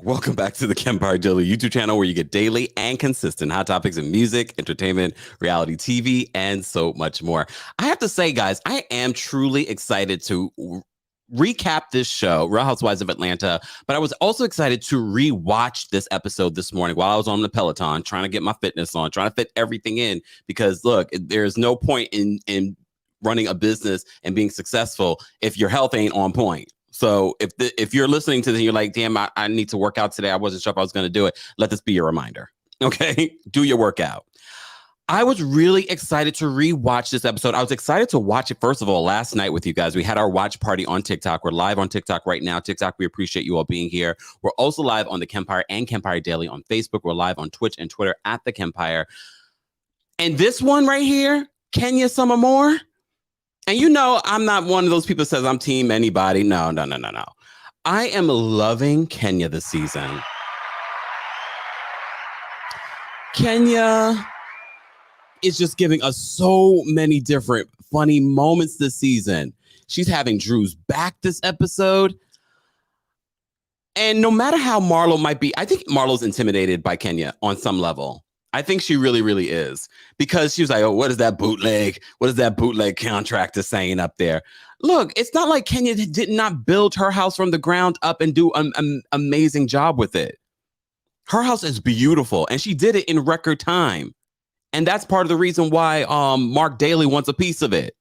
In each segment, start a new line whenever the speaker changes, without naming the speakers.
Welcome back to the Kempire Daily YouTube channel, where you get daily and consistent hot topics in music, entertainment, reality TV, and so much more. I have to say, guys, I am truly excited to recap this show, Real Housewives of Atlanta, but I was also excited to rewatch this episode this morning while I was on the Peloton, trying to get my fitness on, trying to fit everything in, because look, there's no point in running a business and being successful if your health ain't on point. So if you're listening to this and you're like, damn, I need to work out today, I wasn't sure if I was going to do it, let this be your reminder. Okay, do your workout. I was really excited to rewatch this episode. I was excited to watch it, first of all, last night with you guys. We had our watch party on TikTok. We're live on TikTok right now. TikTok, we appreciate you all being here. We're also live on TheKempire and Kempire Daily on Facebook. We're live on Twitch and Twitter at TheKempire. And this one right here, Kenya Summer Moore. And you know, I'm not one of those people that says I'm team anybody. No. I am loving Kenya this season. Kenya is just giving us so many different funny moments this season. She's having Drew's back this episode. And no matter how Marlo might be, I think Marlo's intimidated by Kenya on some level. I think she really, really is, because she was like, oh, what is that bootleg? What is that bootleg contractor saying up there? Look, it's not like Kenya did not build her house from the ground up and do an amazing job with it. Her house is beautiful, and she did it in record time. And that's part of the reason why Mark Daly wants a piece of it.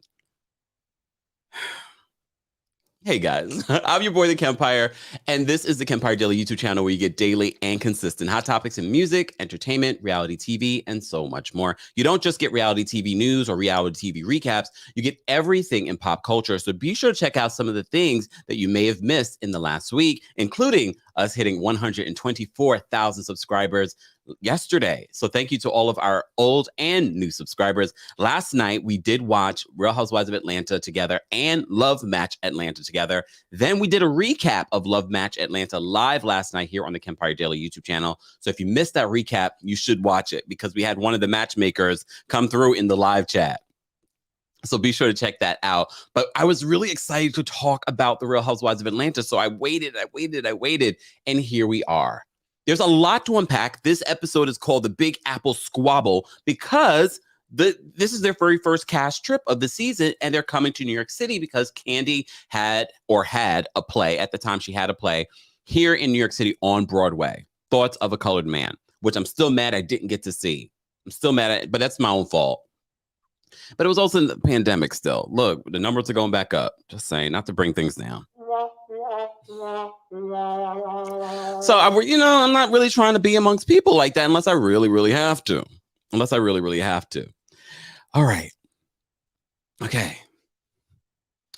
Hey guys, I'm your boy, TheKempire, and this is the Kempire Daily YouTube channel, where you get daily and consistent hot topics in music, entertainment, reality TV, and so much more. You don't just get reality TV news or reality TV recaps, you get everything in pop culture. So be sure to check out some of the things that you may have missed in the last week, including us hitting 124,000 subscribers yesterday. So thank you to all of our old and new subscribers. Last night, we did watch Real Housewives of Atlanta together and Love Match Atlanta together. Then we did a recap of Love Match Atlanta live last night here on the Kempire Daily YouTube channel. So if you missed that recap, you should watch it, because we had one of the matchmakers come through in the live chat. So be sure to check that out. But I was really excited to talk about the Real Housewives of Atlanta. So I waited, and here we are. There's a lot to unpack. This episode is called The Big Apple Squabble, because this is their very first cast trip of the season, and they're coming to New York City because Kandi had a play. At the time, she had a play here in New York City on Broadway, Thoughts of a Colored Man, which I'm still mad I didn't get to see. I'm still mad at it, but that's my own fault. But it was also in the pandemic still. Look, the numbers are going back up. Just saying, not to bring things down. So, I'm not really trying to be amongst people like that unless I really, really have to. All right. Okay.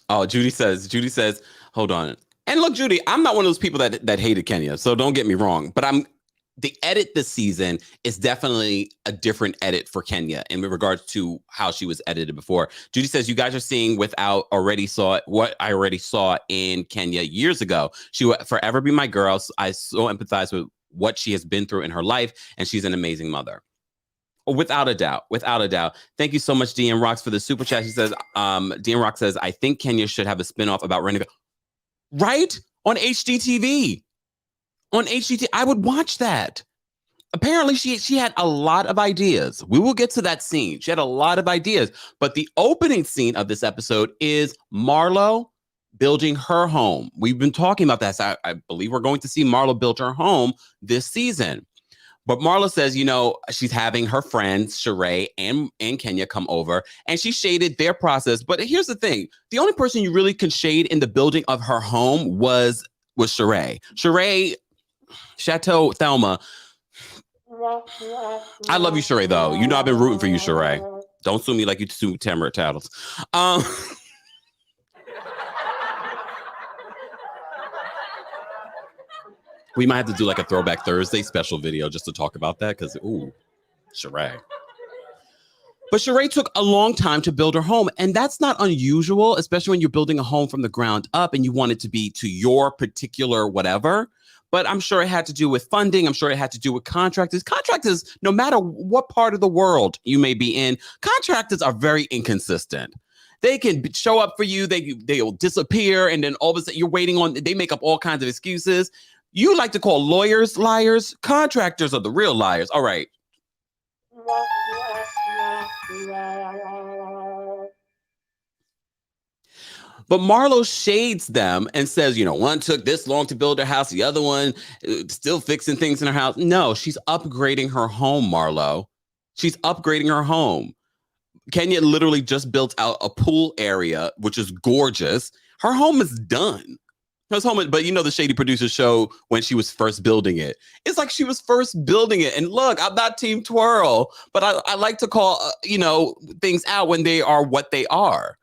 Oh, Judy says, hold on. And look, Judy, I'm not one of those people that hated Kenya, so don't get me wrong. But the edit this season is definitely a different edit for Kenya in regards to how she was edited before. Judy says, you guys are seeing what I already saw in Kenya years ago. She will forever be my girl. I so empathize with what she has been through in her life, and she's an amazing mother. Without a doubt. Thank you so much, DM Rocks, for the super chat. She says, DM Rock says, I think Kenya should have a spinoff about renovating. Right? On HGTV. On HGTV, I would watch that. Apparently, she had a lot of ideas. We will get to that scene. She had a lot of ideas. But the opening scene of this episode is Marlo building her home. We've been talking about that. So I believe we're going to see Marlo build her home this season. But Marlo says, she's having her friends, Sheree and Kenya, come over, and she shaded their process. But here's the thing. The only person you really can shade in the building of her home was Sheree. Sheree, Chateau Thelma. I love you, Sheree, though. I've been rooting for you, Sheree. Don't sue me like you sue Tamara Tattles. We might have to do like a Throwback Thursday special video just to talk about that, because, ooh, Sheree. But Sheree took a long time to build her home, and that's not unusual, especially when you're building a home from the ground up and you want it to be to your particular whatever. But I'm sure it had to do with funding. I'm sure it had to do with contractors. Contractors, no matter what part of the world you may be in, contractors are very inconsistent. They can show up for you. They'll disappear. And then all of a sudden you're waiting on, they make up all kinds of excuses. You like to call lawyers liars? Contractors are the real liars. All right. But Marlo shades them and says, one took this long to build her house. The other one still fixing things in her house. No, she's upgrading her home, Marlo. She's upgrading her home. Kenya literally just built out a pool area, which is gorgeous. Her home is done. But the Shady Producer show when she was first building it. It's like she was first building it. And look, I'm not Team Twirl, but I like to call, things out when they are what they are.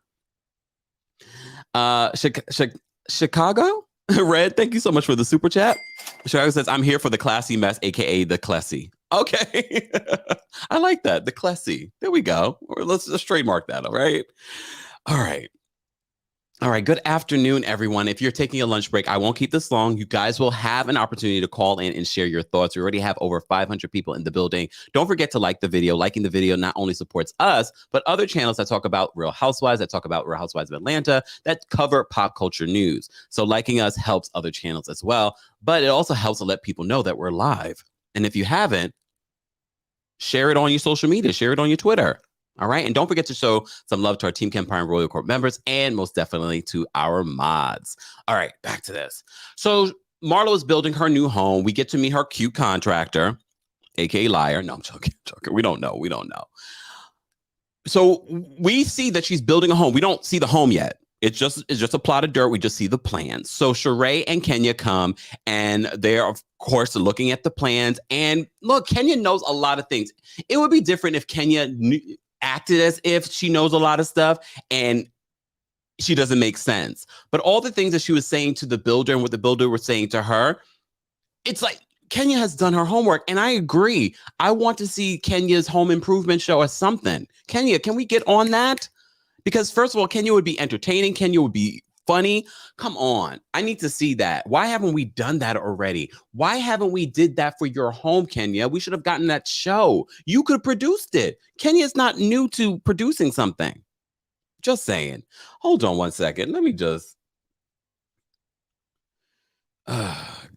Chicago? Red, thank you so much for the super chat. Chicago says, I'm here for the classy mess, aka the Clessy. Okay. I like that. The Clessy. There we go. Let's just trademark that, all right? All right. All right. Good afternoon, everyone. If you're taking a lunch break, I won't keep this long. You guys will have an opportunity to call in and share your thoughts. We already have over 500 people in the building. Don't forget to like the video. Liking the video not only supports us, but other channels that talk about Real Housewives, that talk about Real Housewives of Atlanta, that cover pop culture news. So liking us helps other channels as well. But it also helps to let people know that we're live. And if you haven't, share it on your social media. Share it on your Twitter. All right. And don't forget to show some love to our Team Kempire and Royal Corp members, and most definitely to our mods. All right. Back to this. So Marlo is building her new home. We get to meet her cute contractor, aka liar. No, I'm joking. We don't know. So we see that she's building a home. We don't see the home yet. It's just a plot of dirt. We just see the plans. So Sheree and Kenya come, and they're, of course, looking at the plans. And look, Kenya knows a lot of things. It would be different if Kenya acted as if she knows a lot of stuff and she doesn't make sense. But all the things that she was saying to the builder and what the builder was saying to her, it's like Kenya has done her homework. And I agree. I want to see Kenya's home improvement show or something. Kenya, can we get on that? Because first of all, Kenya would be entertaining. Kenya would be funny. Come on. I need to see that. Why haven't we done that already? Why haven't we did that for your home, Kenya? We should have gotten that show. You could have produced it. Kenya's not new to producing something. Just saying. Hold on one second. Let me just.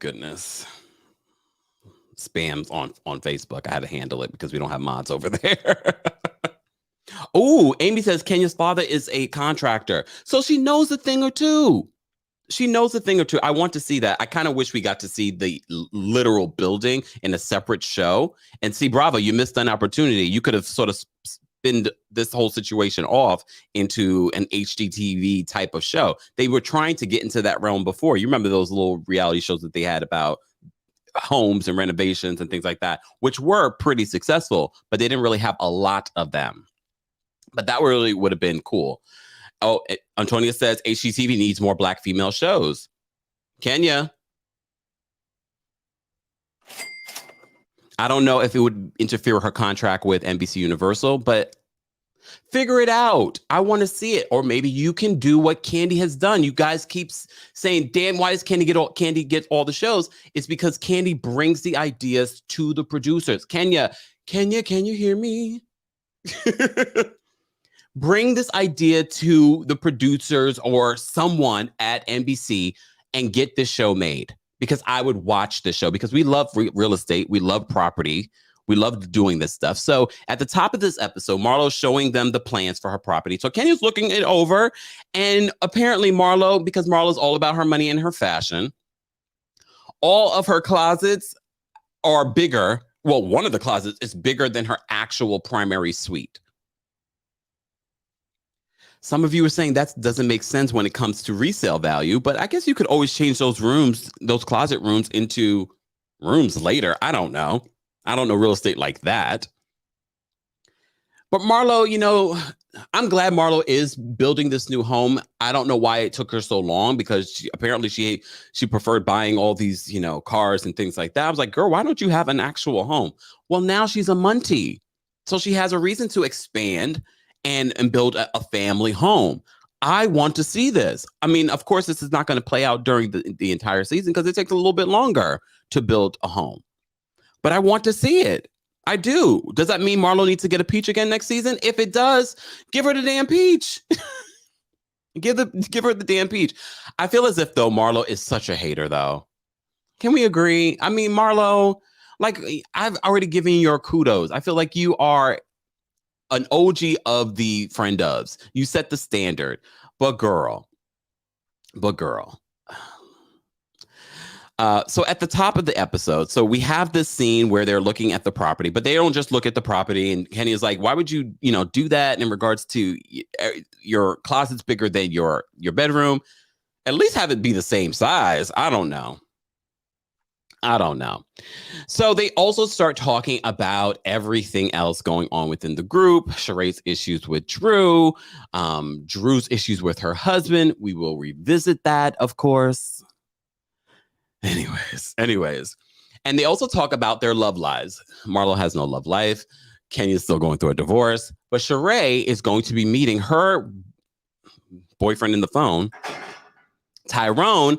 Goodness. Spams on Facebook. I had to handle it because we don't have mods over there. Oh, Amy says Kenya's father is a contractor. So she knows a thing or two. I want to see that. I kind of wish we got to see the literal building in a separate show. And see, bravo, you missed an opportunity. You could have sort of spinned this whole situation off into an HGTV type of show. They were trying to get into that realm before. You remember those little reality shows that they had about homes and renovations and things like that, which were pretty successful, but they didn't really have a lot of them. But that really would have been cool. Oh, Antonia says HGTV needs more Black female shows. Kenya. I don't know if it would interfere with her contract with NBC Universal, but figure it out. I want to see it. Or maybe you can do what Kandi has done. You guys keep saying, damn, why does Kandi get all the shows? It's because Kandi brings the ideas to the producers. Kenya, can you hear me? Bring this idea to the producers or someone at NBC and get this show made, because I would watch this show, because we love real estate. We love property. We love doing this stuff. So at the top of this episode, Marlo's showing them the plans for her property. So Kenya's looking it over, and apparently Marlo, because Marlo's all about her money and her fashion, all of her closets are bigger. Well, one of the closets is bigger than her actual primary suite. Some of you are saying that doesn't make sense when it comes to resale value, but I guess you could always change those rooms, those closet rooms, into rooms later. I don't know. I don't know real estate like that. But Marlo, I'm glad Marlo is building this new home. I don't know why it took her so long, because apparently she preferred buying all these, cars and things like that. I was like, girl, why don't you have an actual home? Well, now she's a Muntie. So she has a reason to expand and build a family home. I want to see this. I mean, of course, this is not going to play out during the entire season, because it takes a little bit longer to build a home. But I want to see it. I do. Does that mean Marlo needs to get a peach again next season? If it does, give her the damn peach. Give her the damn peach. I feel as if, though, Marlo is such a hater, though. Can we agree? I mean, Marlo, like I've already given you your kudos. I feel like you are an OG of the friend ofs. You set the standard. But girl, but girl. So at the top of the episode, so we have this scene where they're looking at the property, but they don't just look at the property. And Kenny is like, why would you, do that in regards to your closet's bigger than your bedroom? At least have it be the same size. I don't know. So they also start talking about everything else going on within the group. Sheree's issues with Drew, Drew's issues with her husband. We will revisit that, of course. Anyways. And they also talk about their love lives. Marlo has no love life. Kenya's still going through a divorce. But Sheree is going to be meeting her boyfriend in the phone, Tyrone.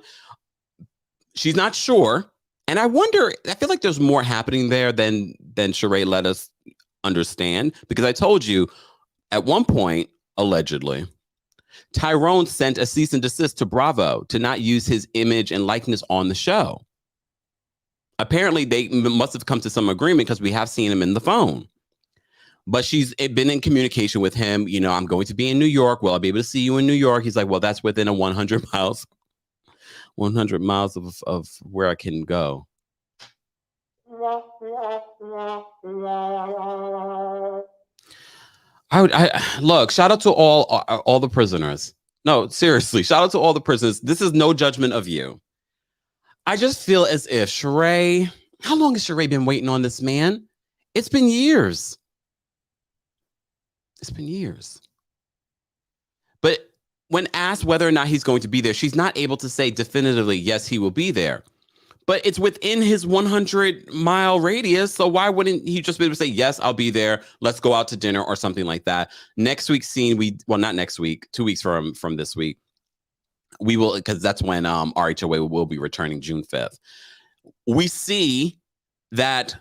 She's not sure. And I feel like there's more happening there than Sheree let us understand. Because I told you, at one point, allegedly, Tyrone sent a cease and desist to Bravo to not use his image and likeness on the show. Apparently, they must have come to some agreement because we have seen him in the phone. But she's been in communication with him. I'm going to be in New York. Will I be able to see you in New York? He's like, well, that's within a 100 miles of where I can go. Look, shout out to all the prisoners. No, seriously, shout out to all the prisoners. This is no judgment of you. I just feel as if Sheree, how long has Sheree been waiting on this man? It's been years. But when asked whether or not he's going to be there, she's not able to say definitively, yes, he will be there. But it's within his 100-mile radius. So why wouldn't he just be able to say, yes, I'll be there. Let's go out to dinner or something like that. Next week's scene, not next week, 2 weeks from this week, we will, because that's when RHOA will be returning June 5th. We see that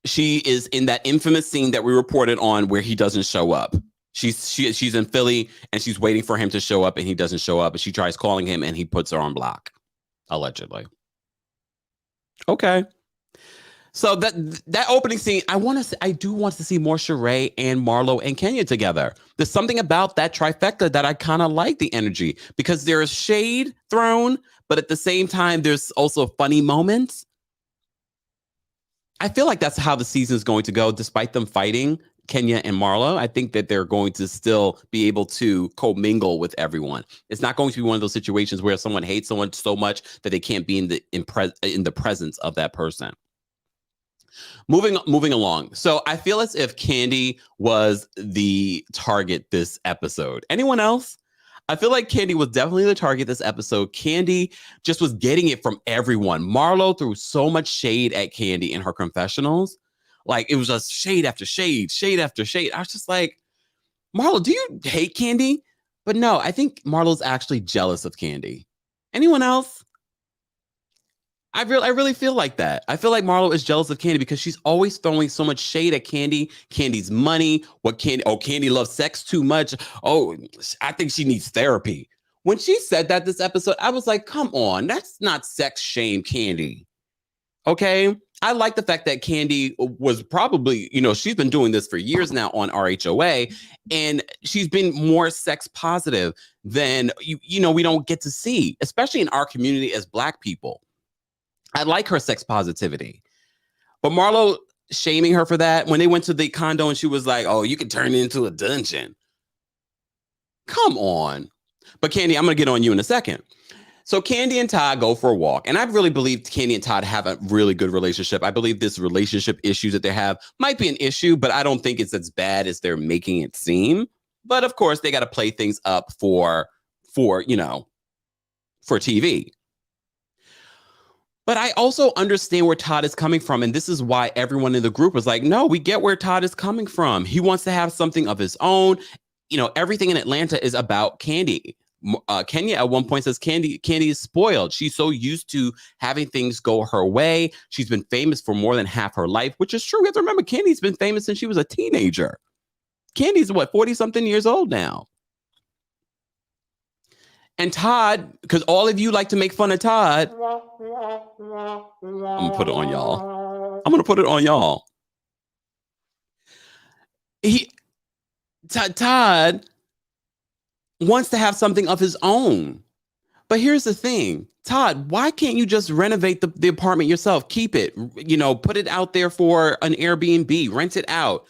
she is in that infamous scene that we reported on where he doesn't show up. She's in Philly and she's waiting for him to show up and he doesn't show up. And she tries calling him and he puts her on block, allegedly. Okay. So that opening scene, I do want to see more Sheree and Marlo and Kenya together. There's something about that trifecta that I kind of like the energy because there is shade thrown, but at the same time, there's also funny moments. I feel like that's how the season is going to go, despite them fighting Kenya and Marlo. I think that they're going to still be able to commingle with everyone. It's not going to be one of those situations where someone hates someone so much that they can't be in the presence of that person. Moving along. So I feel as if Kandi was the target this episode. Anyone else? I feel like Kandi was definitely the target this episode. Kandi just was getting it from everyone. Marlo threw so much shade at Kandi in her confessionals. Like, it was just shade after shade, shade after shade. I was just like, Marlo, do you hate Kandi? But no, I think Marlo's actually jealous of Kandi. Anyone else? I really feel like that. I feel like Marlo is jealous of Kandi because she's always throwing so much shade at Kandi. Kandi's money. Kandi loves sex too much. Oh, I think she needs therapy. When she said that this episode, I was like, come on, that's not sex shame, Kandi. Okay. I like the fact that Kandi was probably, she's been doing this for years now on RHOA, and she's been more sex positive than, we don't get to see, especially in our community as Black people. I like her sex positivity. But Marlo shaming her for that when they went to the condo and she was like, oh, you can turn it into a dungeon. Come on. But Kandi, I'm going to get on you in a second. So Kandi and Todd go for a walk. And I really believe Kandi and Todd have a really good relationship. I believe this relationship issues that they have might be an issue, but I don't think it's as bad as they're making it seem. But of course, they got to play things up for TV. But I also understand where Todd is coming from. And this is why everyone in the group was like, no, we get where Todd is coming from. He wants to have something of his own. Everything in Atlanta is about Kandi. Kenya at one point says Kandi is spoiled. She's so used to having things go her way. She's been famous for more than half her life, which is true. You have to remember, Kandi's been famous since she was a teenager. Kandi's 40-something years old now. And Todd, because all of you like to make fun of Todd, I'm gonna put it on y'all. I'm gonna put it on y'all. Todd wants to have something of his own. But here's the thing, Todd, why can't you just renovate the apartment yourself? Keep it, put it out there for an Airbnb, rent it out.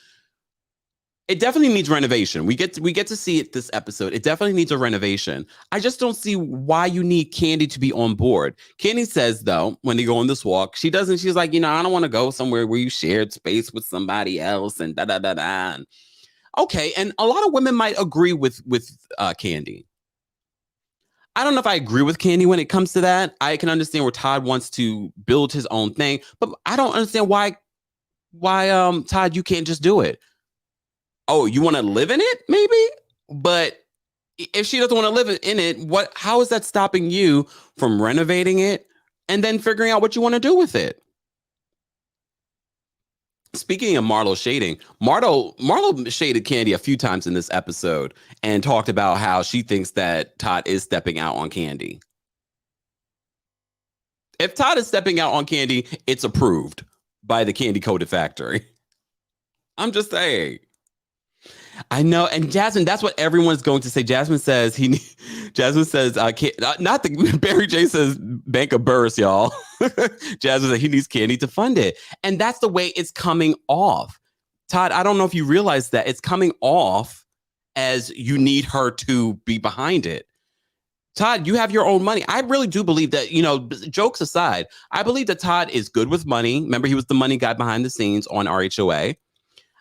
It definitely needs renovation. We get to see it this episode. It definitely needs a renovation. I just don't see why you need Kandi to be on board. Kandi says, though, when they go on this walk, she's like, I don't want to go somewhere where you shared space with somebody else and da-da-da-da. Okay, and a lot of women might agree with Kandi. I don't know if I agree with Kandi when it comes to that. I can understand where Todd wants to build his own thing, but I don't understand why Todd, you can't just do it. Oh, you want to live in it, maybe? But if she doesn't want to live in it, how is that stopping you from renovating it and then figuring out what you want to do with it? Speaking of Marlo shading, Marlo shaded Kandi a few times in this episode and talked about how she thinks that Todd is stepping out on Kandi. If Todd is stepping out on Kandi, it's approved by the Kandi Coated Factory. I'm just saying. I know, and Jasmine, that's what everyone's going to say. Jasmine says, not the Barry J says Bank of Burrs, y'all. Jasmine said he needs Kandi to fund it. And that's the way it's coming off. Todd, I don't know if you realize that it's coming off as you need her to be behind it. Todd, you have your own money. I really do believe that, jokes aside, I believe that Todd is good with money. Remember, he was the money guy behind the scenes on RHOA.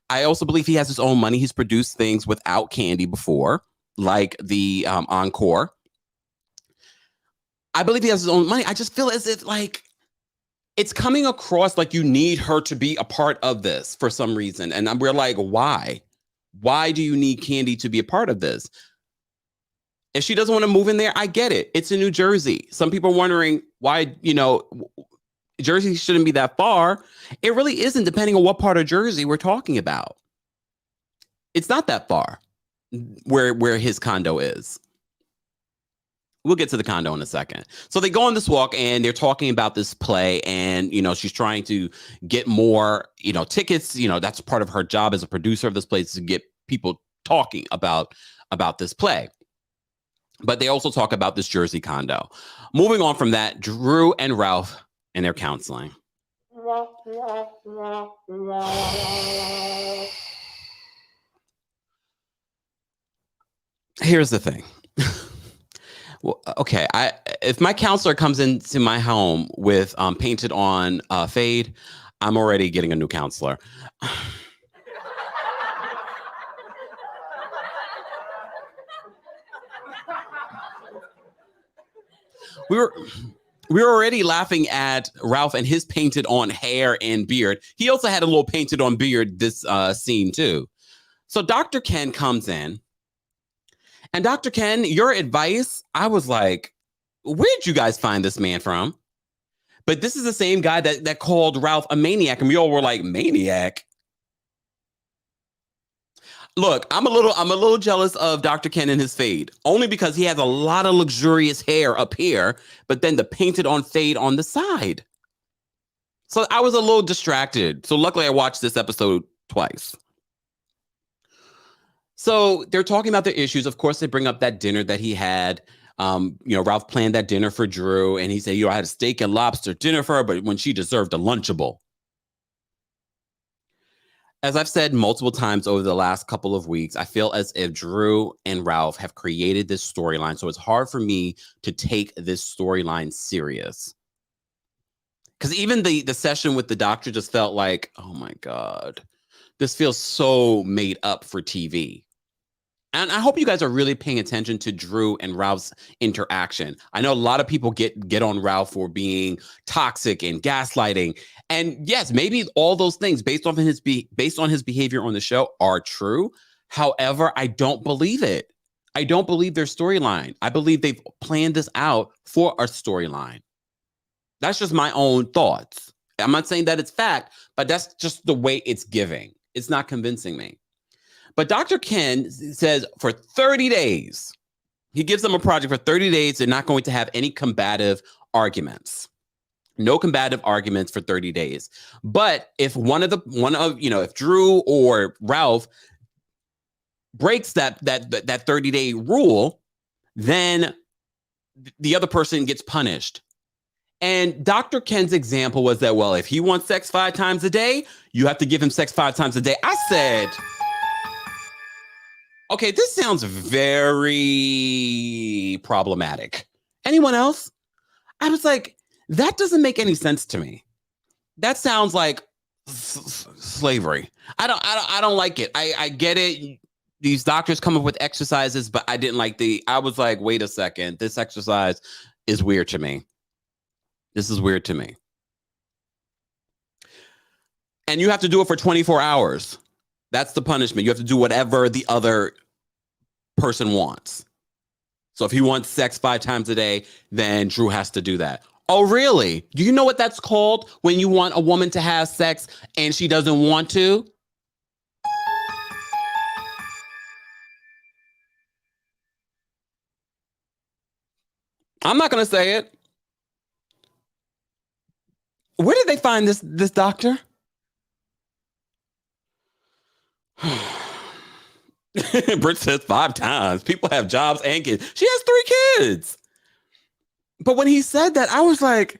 I also believe he has his own money. He's produced things without Kandi before, like the Encore. I believe he has his own money. I just feel as if it's coming across like you need her to be a part of this for some reason. And we're like, why? Why do you need Kandi to be a part of this? If she doesn't want to move in there, I get it. It's in New Jersey. Some people are wondering why, Jersey shouldn't be that far. It really isn't, depending on what part of Jersey we're talking about. It's not that far where his condo is. We'll get to the condo in a second. So they go on this walk and they're talking about this play, and she's trying to get more tickets. That's part of her job as a producer of this place, to get people talking about this play. But they also talk about this Jersey condo. Moving on from that, Drew and Ralph and their counseling. Here's the thing. Well, okay, if my counselor comes into my home with painted on fade, I'm already getting a new counselor. We were already laughing at Ralph and his painted on hair and beard. He also had a little painted on beard this scene too. So Dr. Ken comes in, and Dr. Ken, your advice, I was like, where'd you guys find this man from? But this is the same guy that called Ralph a maniac, and we all were like, maniac? Look, I'm a little jealous of Dr. Ken and his fade, only because he has a lot of luxurious hair up here, but then the painted on fade on the side. So I was a little distracted. So luckily I watched this episode twice. So they're talking about the issues. Of course, they bring up that dinner that he had. Ralph planned that dinner for Drew, and he said, I had a steak and lobster dinner for her, but when she deserved a Lunchable. As I've said multiple times over the last couple of weeks, I feel as if Drew and Ralph have created this storyline. So it's hard for me to take this storyline serious. Because even the session with the doctor just felt like, oh my God, this feels so made up for TV. And I hope you guys are really paying attention to Drew and Ralph's interaction. I know a lot of people get on Ralph for being toxic and gaslighting. And yes, maybe all those things based on his behavior on the show are true. However, I don't believe it. I don't believe their storyline. I believe they've planned this out for a storyline. That's just my own thoughts. I'm not saying that it's fact, but that's just the way it's giving. It's not convincing me. But Dr. Ken says for 30 days, He gives them a project for 30 days. They're not going to have any combative arguments. No combative arguments for 30 days. But if if Drew or Ralph breaks that 30-day rule, then the other person gets punished. And Dr. Ken's example was that, well, if he wants sex 5 times a day, you have to give him sex 5 times a day. I said, okay, this sounds very problematic. Anyone else? I was like, that doesn't make any sense to me. That sounds like slavery. I don't like it. I get it. These doctors come up with exercises, but I didn't like I was like, wait a second. This exercise is weird to me. This is weird to me. And you have to do it for 24 hours. That's the punishment. You have to do whatever the other person wants. So if he wants sex 5 times a day, then Drew has to do that. Oh, really? Do you know what that's called when you want a woman to have sex and she doesn't want to? I'm not going to say it. Where did they find this doctor? Britt says 5 times. People have jobs and kids. She has 3 kids. But when he said that, I was like,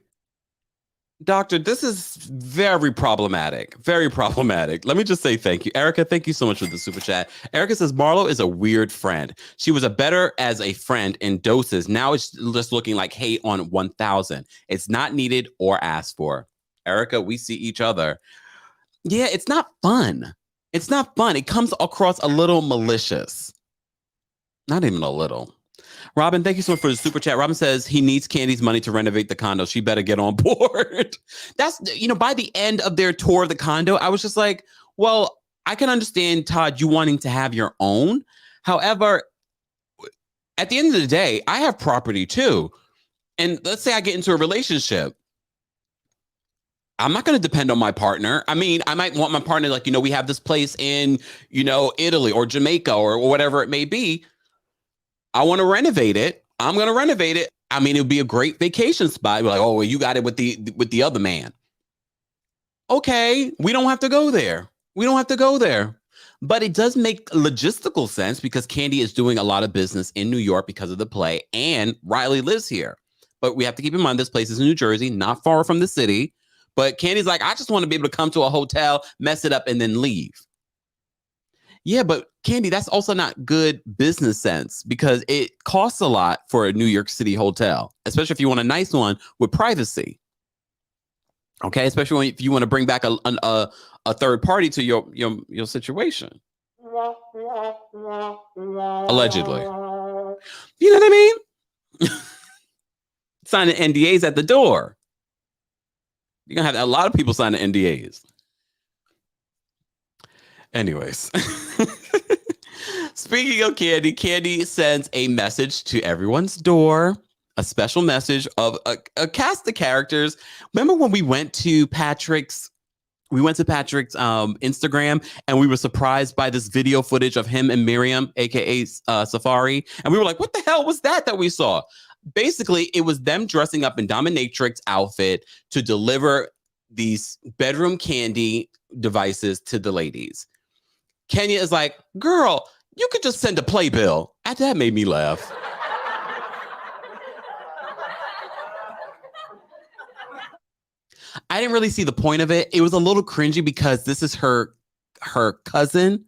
Doctor, this is very problematic. Very problematic. Let me just say thank you. Erica, thank you so much for the super chat. Erica says, Marlo is a weird friend. She was a better as a friend in doses. Now it's just looking like hate on 1,000. It's not needed or asked for. Erica, we see each other. Yeah, it's not fun. It's not fun. It comes across a little malicious. Not even a little. Robin, thank you so much for the super chat. Robin says he needs Kandi's money to renovate the condo. She better get on board. That's, by the end of their tour of the condo, I was just like, well, I can understand, Todd, you wanting to have your own. However, at the end of the day, I have property too. And let's say I get into a relationship. I'm not going to depend on my partner. I mean, I might want my partner, like, we have this place in, Italy or Jamaica or whatever it may be. I want to renovate it. I'm going to renovate it. I mean, it would be a great vacation spot. We're like, oh, well, you got it with the other man. Okay, we don't have to go there. We don't have to go there. But it does make logistical sense because Kandi is doing a lot of business in New York because of the play, and Riley lives here. But we have to keep in mind this place is in New Jersey, not far from the city. But Kandi's like, I just want to be able to come to a hotel, mess it up, and then leave. Yeah, but Kandi, that's also not good business sense because it costs a lot for a New York City hotel, especially if you want a nice one with privacy. Okay, especially if you want to bring back a third party to your situation. Allegedly. You know what I mean? Signing NDAs at the door. You're going to have a lot of people signing NDAs. Anyways, speaking of Kandi sends a message to everyone's door, a special message of a cast of characters. Remember when we went to Patrick's Instagram and we were surprised by this video footage of him and Miriam, aka Safari, and we were like, what the hell was that we saw? Basically, it was them dressing up in dominatrix outfit to deliver these bedroom candy devices to the ladies. Kenya is like, girl, you could just send a playbill. That made me laugh. I didn't really see the point of it. It was a little cringy because this is her cousin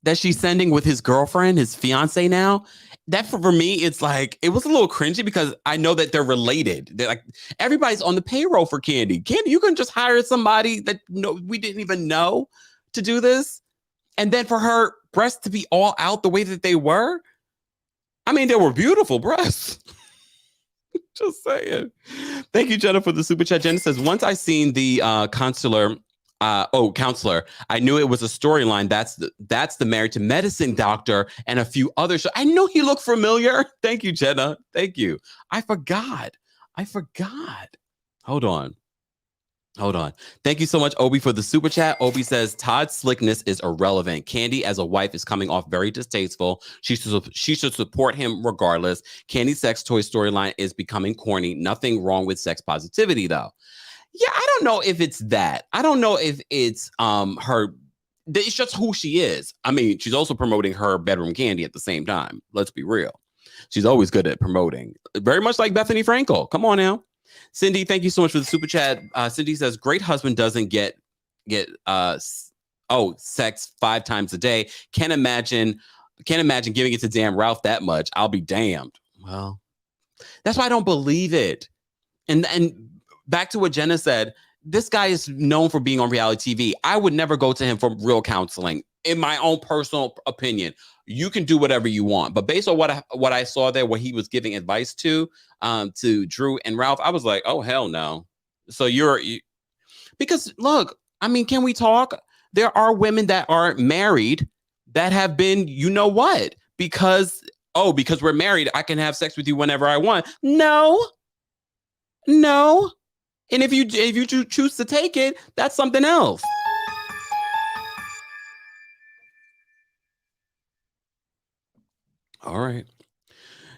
that she's sending with his girlfriend, his fiance now. That for me, it's like, it was a little cringy because I know that they're related. They're like, everybody's on the payroll for Kandi. Kandi, you can just hire somebody that we didn't even know to do this. And then for her breasts to be all out the way that they were. I mean, they were beautiful breasts. Just saying. Thank you, Jenna, for the super chat. Jenna says, once I seen the counselor, I knew it was a storyline. That's the Married to Medicine doctor and a few others. I know he looked familiar. Thank you, Jenna. Thank you. I forgot. Hold on. Hold on. Thank you so much, Obi, for the super chat. Obi says Todd's slickness is irrelevant. Kandi as a wife is coming off very distasteful. She should support him regardless. Candy's sex toy storyline is becoming corny. Nothing wrong with sex positivity, though. Yeah, I don't know if it's that. I don't know if it's her. It's just who she is. I mean, she's also promoting her bedroom candy at the same time. Let's be real. She's always good at promoting. Very much like Bethany Frankel. Come on now. Cindy, thank you so much for the super chat. Cindy says, great husband doesn't get sex 5 times a day. Can't imagine giving it to damn Ralph that much. I'll be damned. Well, that's why I don't believe it. And back to what Jenna said, this guy is known for being on reality TV. I would never go to him for real counseling. In my own personal opinion, you can do whatever you want, but based on what I saw there, where he was giving advice to Drew and Ralph, I was like, oh hell no. So because look, I mean, can we talk? There are women that are married that have been, you know what? Because we're married, I can have sex with you whenever I want. No. And if you choose to take it, that's something else. All right.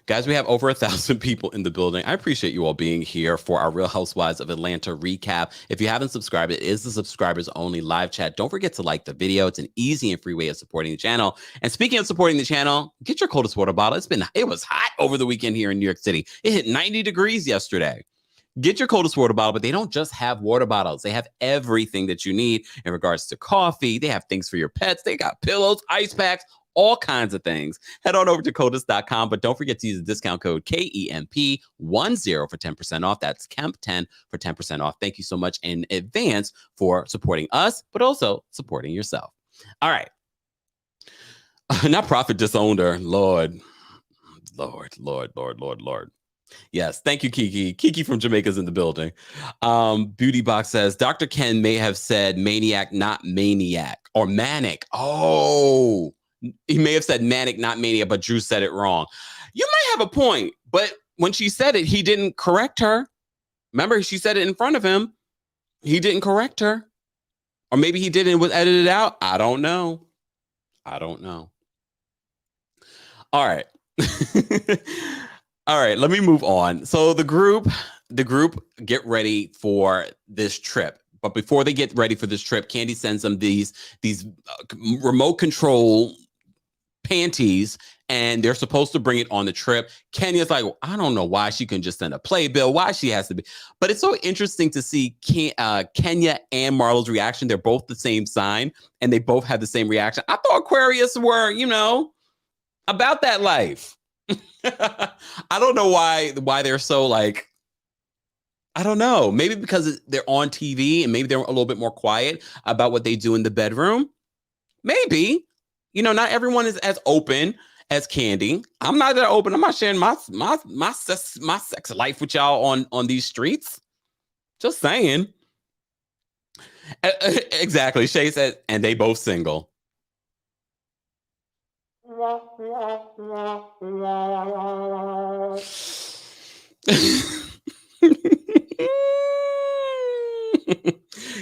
Guys, we have over 1,000 people in the building. I appreciate you all being here for our Real Housewives of Atlanta recap. If you haven't subscribed, it is the subscribers only live chat. Don't forget to like the video. It's an easy and free way of supporting the channel. And speaking of supporting the channel, get your coldest water bottle. It was hot over the weekend here in New York City. It hit 90 degrees yesterday. Get your coldest water bottle, but they don't just have water bottles. They have everything that you need in regards to coffee. They have things for your pets. They got pillows, ice packs, all kinds of things. Head on over to Codis.com, but don't forget to use the discount code KEMP10 for 10% off. That's KEMP10 for 10% off. Thank you so much in advance for supporting us, but also supporting yourself. All right. Not profit disowned her. Lord. Yes, thank you, Kiki. Kiki from Jamaica's in the building. Beauty Box says, Dr. Ken may have said maniac, not maniac, or manic. Oh, he may have said manic, not maniac, but Drew said it wrong. You might have a point, but when she said it, he didn't correct her. Remember, she said it in front of him. He didn't correct her. Or maybe he did and was edited out. I don't know. All right. All right, let me move on. So the group get ready for this trip. But before they get ready for this trip, Kandi sends them these remote control panties, and they're supposed to bring it on the trip. Kenya's like, well, I don't know why she couldn't just send a playbill, why she has to be. But it's so interesting to see Kenya and Marlo's reaction. They're both the same sign, and they both have the same reaction. I thought Aquarius were, about that life. I don't know why they're so like, I don't know. Maybe because they're on TV and maybe they're a little bit more quiet about what they do in the bedroom. Maybe, not everyone is as open as Kandi. I'm not that open. I'm not sharing my sex life with y'all on these streets. Just saying. Exactly. Shay said, and they both single.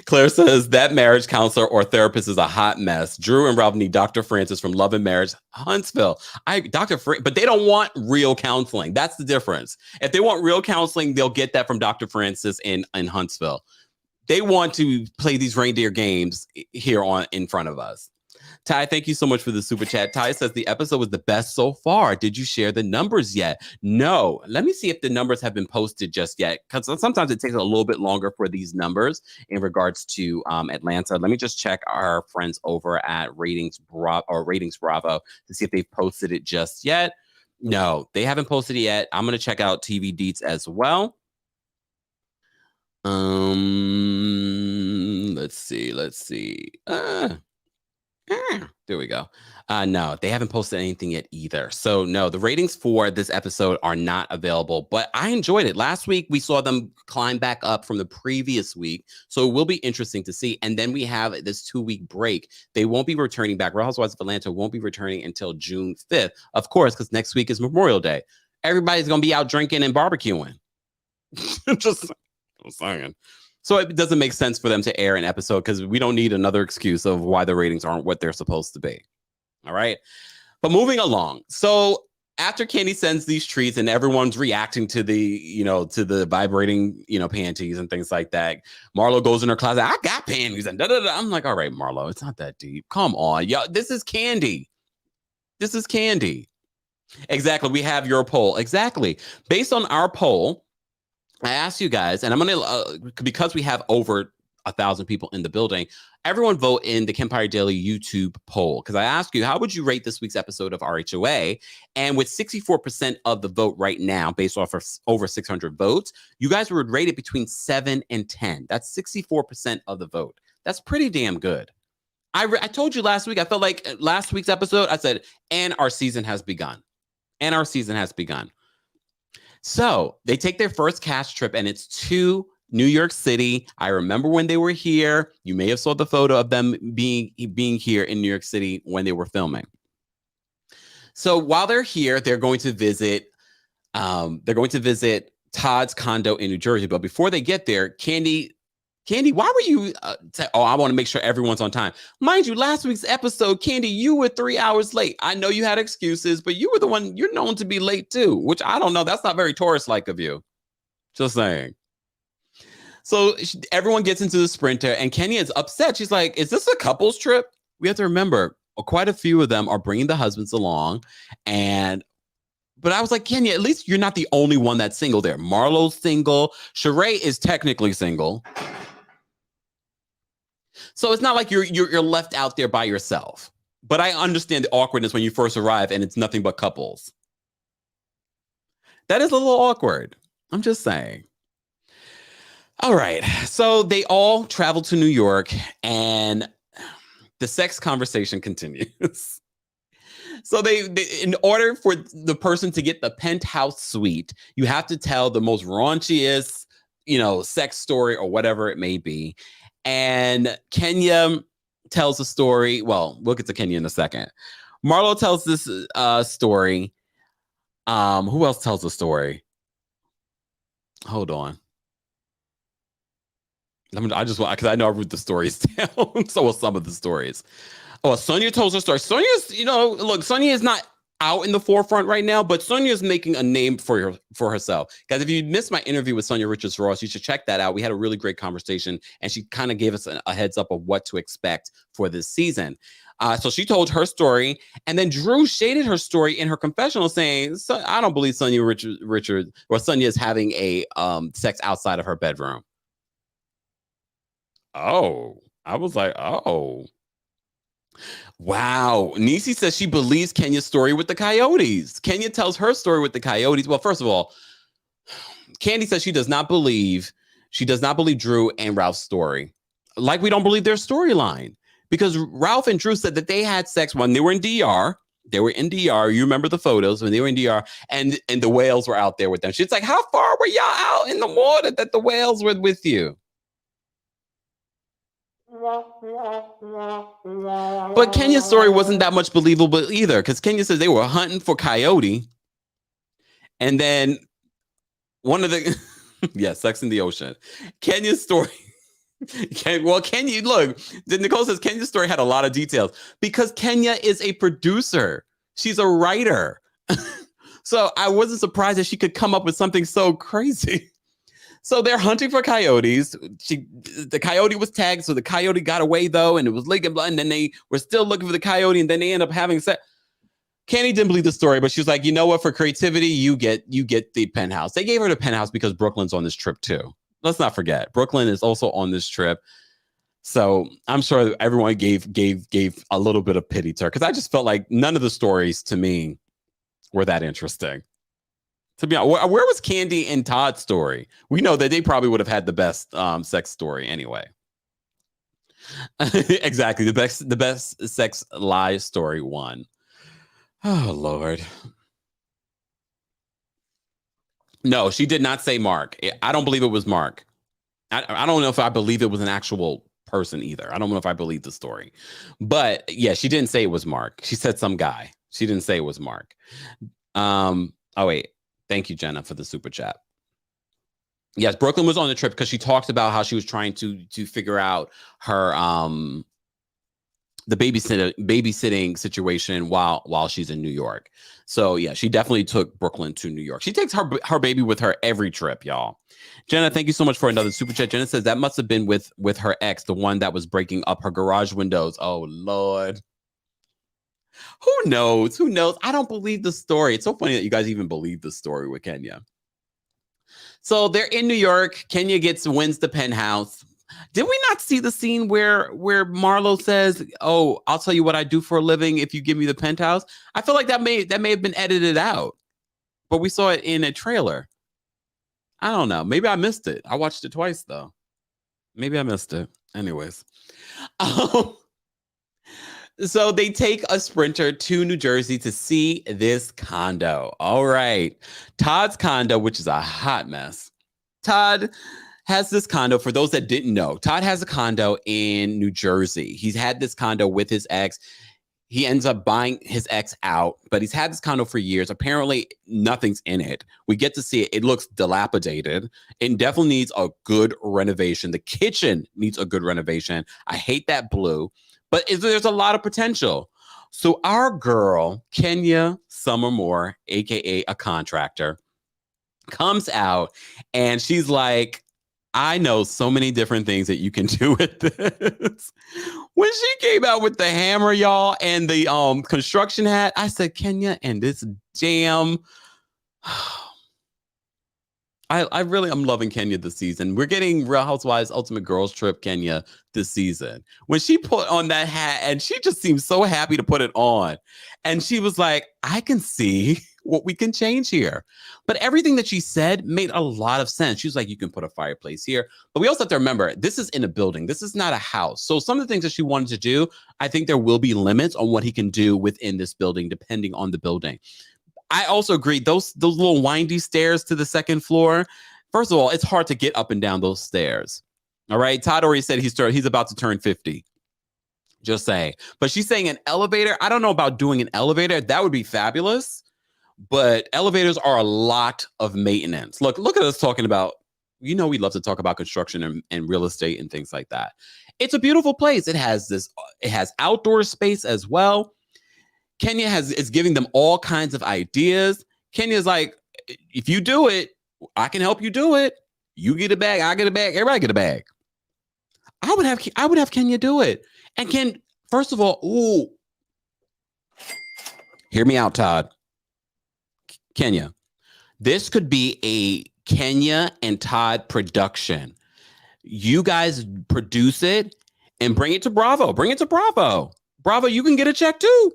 Claire says that marriage counselor or therapist is a hot mess. Drew and Ralph need Dr. Francis from Love and Marriage Huntsville. But they don't want real counseling. That's the difference. If they want real counseling, they'll get that from Dr. Francis in Huntsville. They want to play these reindeer games here in front of us. Ty, thank you so much for the super chat. Ty says the episode was the best so far. Did you share the numbers yet? No. Let me see if the numbers have been posted just yet, because sometimes it takes a little bit longer for these numbers in regards to Atlanta. Let me just check our friends over at Ratings Bravo to see if they've posted it just yet. No, they haven't posted it yet. I'm going to check out TV Deets as well. Let's see. There we go. No, they haven't posted anything yet either. So no, the ratings for this episode are not available, but I enjoyed it. Last week, we saw them climb back up from the previous week. So it will be interesting to see. And then we have this 2-week break. They won't be returning back. Real Housewives of Atlanta won't be returning until June 5th. Of course, because next week is Memorial Day. Everybody's going to be out drinking and barbecuing. Just saying. So it doesn't make sense for them to air an episode because we don't need another excuse of why the ratings aren't what they're supposed to be. All right. But moving along. So after Kandi sends these treats and everyone's reacting to the vibrating, panties and things like that, Marlo goes in her closet. I got panties and da-da-da. I'm like, all right, Marlo, it's not that deep. Come on. Yo, this is Kandi. This is Kandi. Exactly. We have your poll. Exactly. Based on our poll, I asked you guys, and I'm going to, because we have over 1,000 people in the building, everyone vote in the Kempire Daily YouTube poll. Because I asked you, how would you rate this week's episode of RHOA? And with 64% of the vote right now, based off of over 600 votes, you guys would rate it between 7 and 10. That's 64% of the vote. That's pretty damn good. I told you last week, I felt like last week's episode, I said, and our season has begun. And our season has begun. So they take their first cast trip, and it's to New York City. I remember when they were here. You may have saw the photo of them being here in New York City when they were filming. So while they're here, they're going to visit Todd's condo in New Jersey. But before they get there, Kandi, why were you I want to make sure everyone's on time. Mind you, last week's episode, Kandi, you were 3 hours late. I know you had excuses, but you were the one, you're known to be late too, which I don't know. That's not very Taurus-like of you. Just saying. So everyone gets into the Sprinter, and Kenya is upset. She's like, is this a couple's trip? We have to remember, quite a few of them are bringing the husbands along. But I was like, Kenya, at least you're not the only one that's single there. Marlo's single. Sheree is technically single. So it's not like you're left out there by yourself. But I understand the awkwardness when you first arrive and it's nothing but couples. That is a little awkward. I'm just saying. All right. So they all travel to New York and the sex conversation continues. So they in order for the person to get the penthouse suite, you have to tell the most raunchiest, sex story or whatever it may be. And Kenya tells a story. Well, we'll get to Kenya in a second. Marlo tells this story. Who else tells the story? Hold on. I just want, because I know I wrote the stories down. So will some of the stories. Oh, Sonia tells her story. Sonia's, look, Sonia is not out in the forefront right now, but Sonia is making a name for herself. Guys, if you missed my interview with Sonia Richards-Ross, you should check that out. We had a really great conversation, and she kind of gave us a heads up of what to expect for this season. So she told her story, and then Drew shaded her story in her confessional, saying, I don't believe Sonia Richards or Sonia is having a sex outside of her bedroom. Oh, I was like, oh. Wow. Niecy says she believes Kenya's story with the coyotes. Kenya tells her story with the coyotes. Well, first of all, Kandi says she does not believe Drew and Ralph's story. Like we don't believe their storyline. Because Ralph and Drew said that they had sex when they were in DR. They were in DR. You remember the photos when they were in DR, and the whales were out there with them. She's like, how far were y'all out in the water that the whales were with you? But Kenya's story wasn't that much believable either, because Kenya says they were hunting for coyote, and then one of the sex in the ocean. Kenya's story. Kenya, look, Nicole says Kenya's story had a lot of details because Kenya is a producer. She's a writer. So I wasn't surprised that she could come up with something so crazy. So they're hunting for coyotes. The coyote was tagged, so the coyote got away though, and it was licking blood. And then they were still looking for the coyote, and then they end up having sex. Kandi didn't believe the story, but she was like, you know what? For creativity, you get the penthouse. They gave her the penthouse because Brooklyn's on this trip too. Let's not forget, Brooklyn is also on this trip. So I'm sure everyone gave a little bit of pity to her, because I just felt like none of the stories to me were that interesting. To be honest, where was Kandi and Todd's story? We know that they probably would have had the best sex story anyway. Exactly, the best sex lie story won. Oh Lord. No, she did not say Mark. I don't believe it was Mark. I don't know if I believe it was an actual person either. I don't know if I believe the story. But yeah, she didn't say it was Mark. She said some guy. She didn't say it was Mark. Oh, wait. Thank you, Jenna, for the super chat. Yes, Brooklyn was on the trip because she talks about how she was trying to figure out her the babysitting situation while she's in New York. So yeah, she definitely took Brooklyn to New York. She takes her baby with her every trip, y'all. Jenna, thank you so much for another super chat. Jenna says that must have been with her ex, the one that was breaking up her garage windows. Oh Lord. Who knows? Who knows? I don't believe the story. It's so funny that you guys even believe the story with Kenya. So they're in New York. Kenya wins the penthouse. Did we not see the scene where Marlo says, "Oh, I'll tell you what I do for a living if you give me the penthouse"? I feel like that may have been edited out, but we saw it in a trailer. I don't know. Maybe I missed it. I watched it twice though. Maybe I missed it. Anyways, so they take a sprinter to New Jersey to see this condo. All right, Todd's condo, which is a hot mess. Todd has this condo. For those that didn't know, Todd has a condo in New Jersey. He's had this condo with his ex. He ends up buying his ex out, but he's had this condo for years. Apparently, nothing's in it. We get to see it. It looks dilapidated. It definitely needs a good renovation. The kitchen needs a good renovation. I hate that blue, but there's a lot of potential. So our girl, Kenya Summermore, aka a contractor, comes out and she's like, I know so many different things that you can do with this. When she came out with the hammer, y'all, and the construction hat, I said, Kenya, and this damn I'm loving Kenya this season. We're getting Real Housewives Ultimate Girls Trip Kenya this season. When she put on that hat, and she just seemed so happy to put it on. And she was like, I can see what we can change here. But everything that she said made a lot of sense. She was like, you can put a fireplace here. But we also have to remember, this is in a building. This is not a house. So some of the things that she wanted to do, I think there will be limits on what he can do within this building, depending on the building. I also agree, those little windy stairs to the second floor, first of all, it's hard to get up and down those stairs. All right. Todd already said he's about to turn 50. Just saying. But she's saying an elevator. I don't know about doing an elevator. That would be fabulous. But elevators are a lot of maintenance. Look at us talking about, we love to talk about construction and real estate and things like that. It's a beautiful place. It has outdoor space as well. Kenya is giving them all kinds of ideas. Kenya's like, if you do it, I can help you do it. You get a bag, I get a bag, everybody get a bag. I would have Kenya do it. And first of all, hear me out, Todd. Kenya, this could be a Kenya and Todd production. You guys produce it and bring it to Bravo. Bring it to Bravo. Bravo, you can get a check too.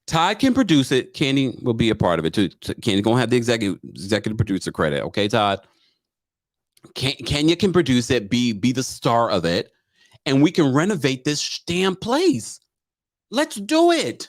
Todd can produce it. Kandi will be a part of it too. Kandi gonna have the executive producer credit. Okay, Todd. Kenya can produce it, be the star of it, and we can renovate this damn place. Let's do it.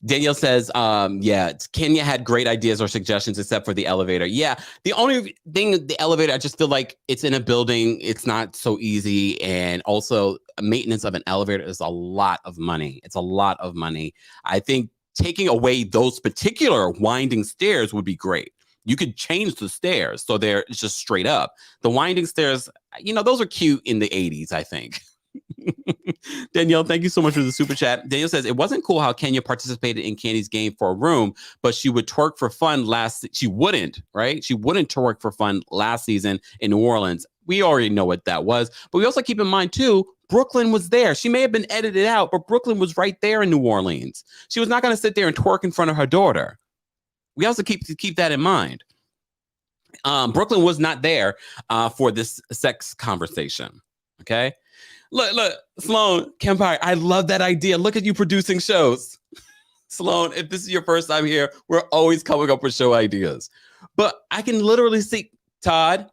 Danielle says, yeah, Kenya had great ideas or suggestions except for the elevator. Yeah, the only thing, the elevator, I just feel like it's in a building. It's not so easy. And also maintenance of an elevator is a lot of money. It's a lot of money. I think taking away those particular winding stairs would be great. You could change the stairs so they're just straight up. The winding stairs, those are cute in the 80s, I think. Danielle, thank you so much for the super chat. Danielle says, it wasn't cool how Kenya participated in Kandi's game for a room, but she would twerk for fun she wouldn't twerk for fun last season in New Orleans. We already know what that was, but we also keep in mind too, Brooklyn was there. She may have been edited out, but Brooklyn was right there in New Orleans. She was not going to sit there and twerk in front of her daughter. We also keep that in mind. Brooklyn was not there for this sex conversation. Okay. Look, Sloan, Kempire, I love that idea. Look at you producing shows. Sloan, if this is your first time here, we're always coming up with show ideas. But I can literally see, Todd,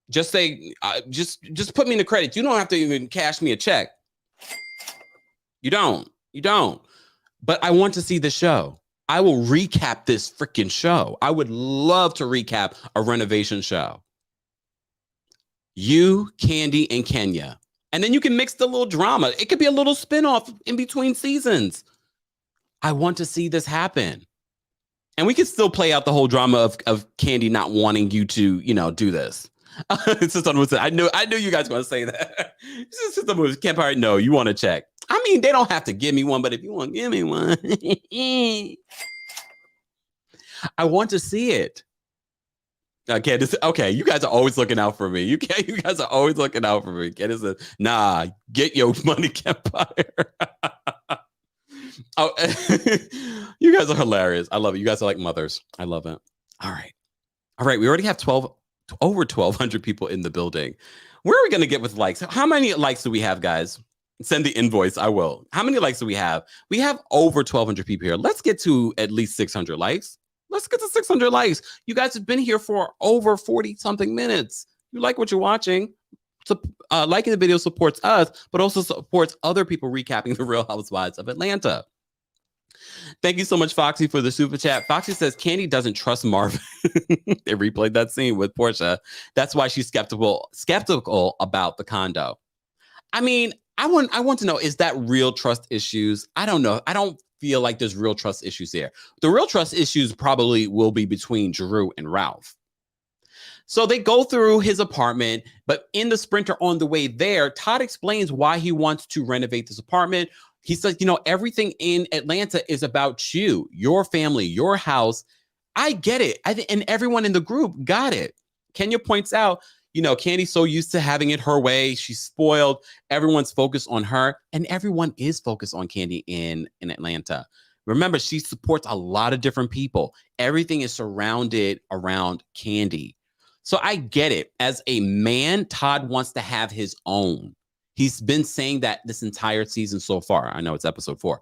just say, just put me in the credits. You don't have to even cash me a check. You don't. But I want to see the show. I will recap this freaking show. I would love to recap a renovation show. You, Kandi, and Kenya. And then you can mix the little drama. It could be a little spinoff in between seasons. I want to see this happen. And we can still play out the whole drama of Kandi not wanting you to, do this. I knew you guys were going to say that. Sister was Kempire. No, you want to check. I mean, they don't have to give me one, but if you want to give me one, I want to see it. Okay, you guys are always looking out for me. You guys are always looking out for me. Candace says, nah, get your money, Kempire. Oh, you guys are hilarious. I love it. You guys are like mothers. I love it. All right. We already have over 1,200 people in the building. Where are we going to get with likes? How many likes do we have, guys? Send the invoice. I will. How many likes do we have? We have over 1,200 people here. Let's get to at least 600 likes. Let's get to 600 likes. You guys have been here for over 40 something minutes. You like what you're watching. So, liking the video supports us, but also supports other people recapping the Real Housewives of Atlanta. Thank you so much, Foxy, for the super chat. Foxy says Kandi doesn't trust Marvin. They replayed that scene with Portia. That's why she's skeptical about the condo. I mean, I want to know, is that real trust issues? I don't know. I don't feel like there's real trust issues here. The real trust issues probably will be between Drew and Ralph. So they go through his apartment, but in the Sprinter on the way there, Todd explains why he wants to renovate this apartment. He says, everything in Atlanta is about you, your family, your house. I get it. And everyone in the group got it. Kenya points out, Kandi's so used to having it her way. She's spoiled. Everyone's focused on her, and everyone is focused on Kandi in Atlanta. Remember, she supports a lot of different people. Everything is surrounded around Kandi. So I get it. As a man, Todd wants to have his own. He's been saying that this entire season so far. I know it's episode 4.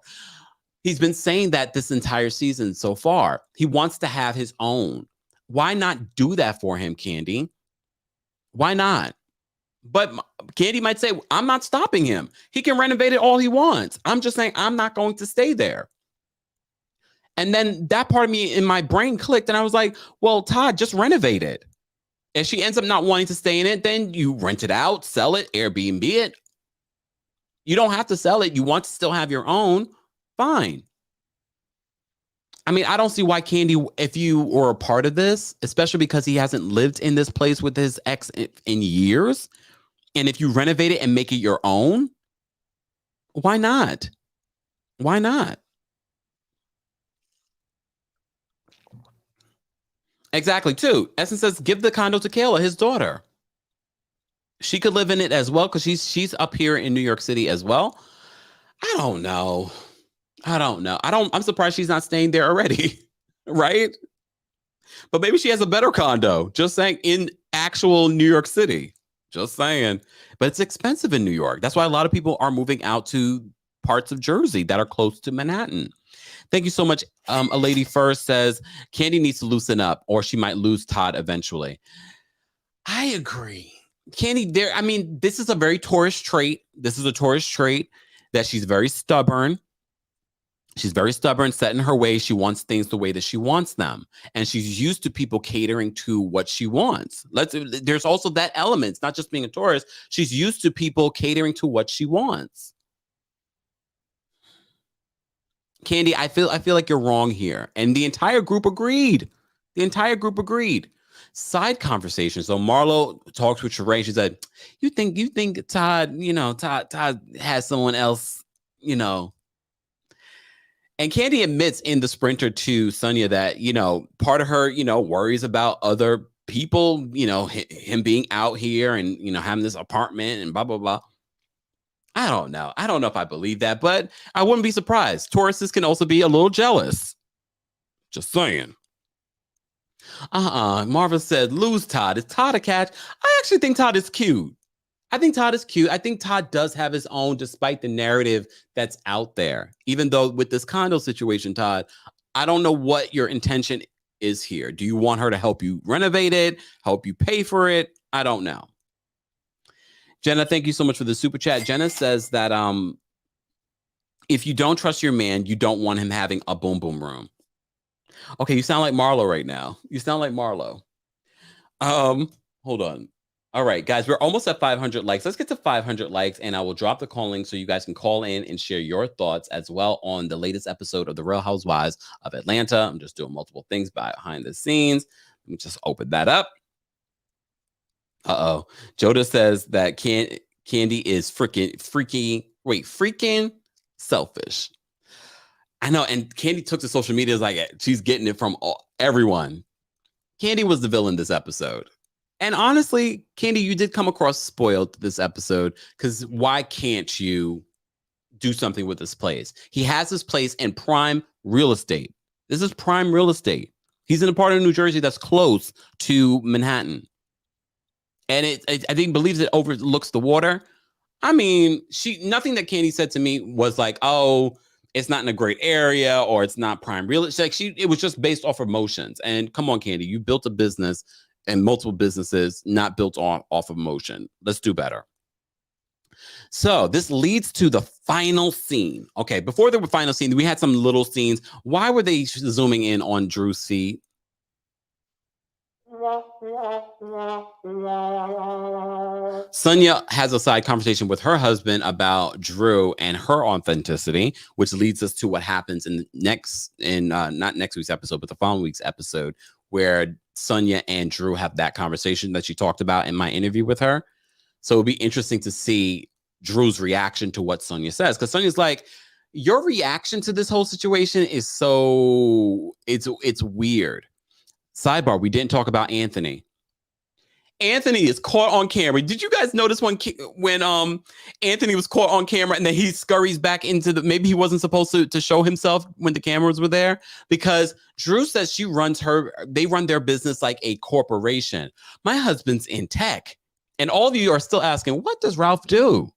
He's been saying that this entire season so far. He wants to have his own. Why not do that for him, Kandi? Why not? But Kandi might say, I'm not stopping him. He can renovate it all he wants. I'm just saying I'm not going to stay there. And then that part of me in my brain clicked and I was like, well, Todd, just renovate it. If she ends up not wanting to stay in it, then you rent it out, sell it, Airbnb it. You don't have to sell it. You want to still have your own. Fine. I mean, I don't see why Kandi, if you were a part of this, especially because he hasn't lived in this place with his ex in years, and if you renovate it and make it your own, why not? Why not? Exactly, too. Essence says, give the condo to Kayla, his daughter. She could live in it as well because she's up here in New York City as well. I don't know. I'm surprised she's not staying there already, right? But maybe she has a better condo, just saying, in actual New York City. Just saying. But it's expensive in New York. That's why a lot of people are moving out to parts of Jersey that are close to Manhattan. Thank you so much. A lady first says, Kandi needs to loosen up or she might lose Todd eventually. I agree. Kandi, this is a very Taurus trait. This is a Taurus trait that she's very stubborn. She's very stubborn, set in her ways. She wants things the way that she wants them. And she's used to people catering to what she wants. There's also that element. It's not just being a Taurus. She's used to people catering to what she wants. Kandi, I feel like you're wrong here. And the entire group agreed. Side conversations. So Marlo talks with Sheree. She said, you think Todd, Todd has someone else, And Kandi admits in the Sprinter to Sonia that, part of her, worries about other people, him being out here and, having this apartment and blah, blah, blah. I don't know. I don't know if I believe that, but I wouldn't be surprised. Tauruses can also be a little jealous. Just saying. Marva said, lose Todd. Is Todd a catch? I actually think Todd is cute. I think Todd does have his own, despite the narrative that's out there. Even though with this condo situation, Todd, I don't know what your intention is here. Do you want her to help you renovate it, help you pay for it? I don't know. Jenna, thank you so much for the super chat. Jenna says that if you don't trust your man, you don't want him having a boom boom room. Okay, you sound like Marlo right now. Hold on. All right, guys, we're almost at 500 likes. Let's get to 500 likes, and I will drop the call link so you guys can call in and share your thoughts as well on the latest episode of The Real Housewives of Atlanta. I'm just doing multiple things behind the scenes. Let me just open that up. Uh-oh. Joda says that Kandi is freaking selfish. I know, and Kandi took to social media like she's getting it from everyone. Kandi was the villain this episode. And honestly, Kandi, you did come across spoiled this episode because why can't you do something with this place? He has this place in prime real estate. This is prime real estate. He's in a part of New Jersey that's close to Manhattan. And I think believes it overlooks the water. I mean, nothing that Kandi said to me was like, oh, it's not in a great area or it's not prime real estate. It was just based off emotions. And come on, Kandi, you built a business and multiple businesses not built off of emotion. Let's do better. So this leads to the final scene. Okay, before the final scene, we had some little scenes. Why were they zooming in on Drew's feet? Sonia has a side conversation with her husband about Drew and her authenticity, which leads us to what happens in not next week's episode, but the following week's episode, where Sonia and Drew have that conversation that she talked about in my interview with her. So it'll be interesting to see Drew's reaction to what Sonia says, because Sonia's like, your reaction to this whole situation is it's weird. Sidebar, we didn't talk about Anthony. Anthony is caught on camera. Did you guys notice when Anthony was caught on camera and then he scurries back into maybe he wasn't supposed to show himself when the cameras were there? Because Drew says they run their business like a corporation. My husband's in tech. And all of you are still asking, what does Ralph do?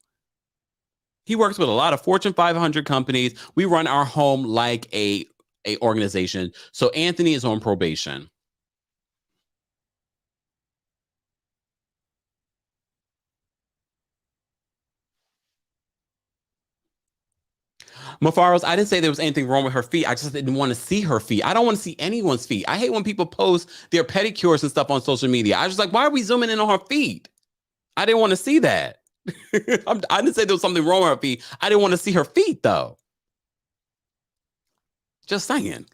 He works with a lot of Fortune 500 companies. We run our home like a organization. So Anthony is on probation. Mafaros, I didn't say there was anything wrong with her feet. I just didn't want to see her feet. I don't want to see anyone's feet. I hate when people post their pedicures and stuff on social media. I was like, why are we zooming in on her feet? I didn't want to see that. I didn't say there was something wrong with her feet. I didn't want to see her feet, though. Just saying.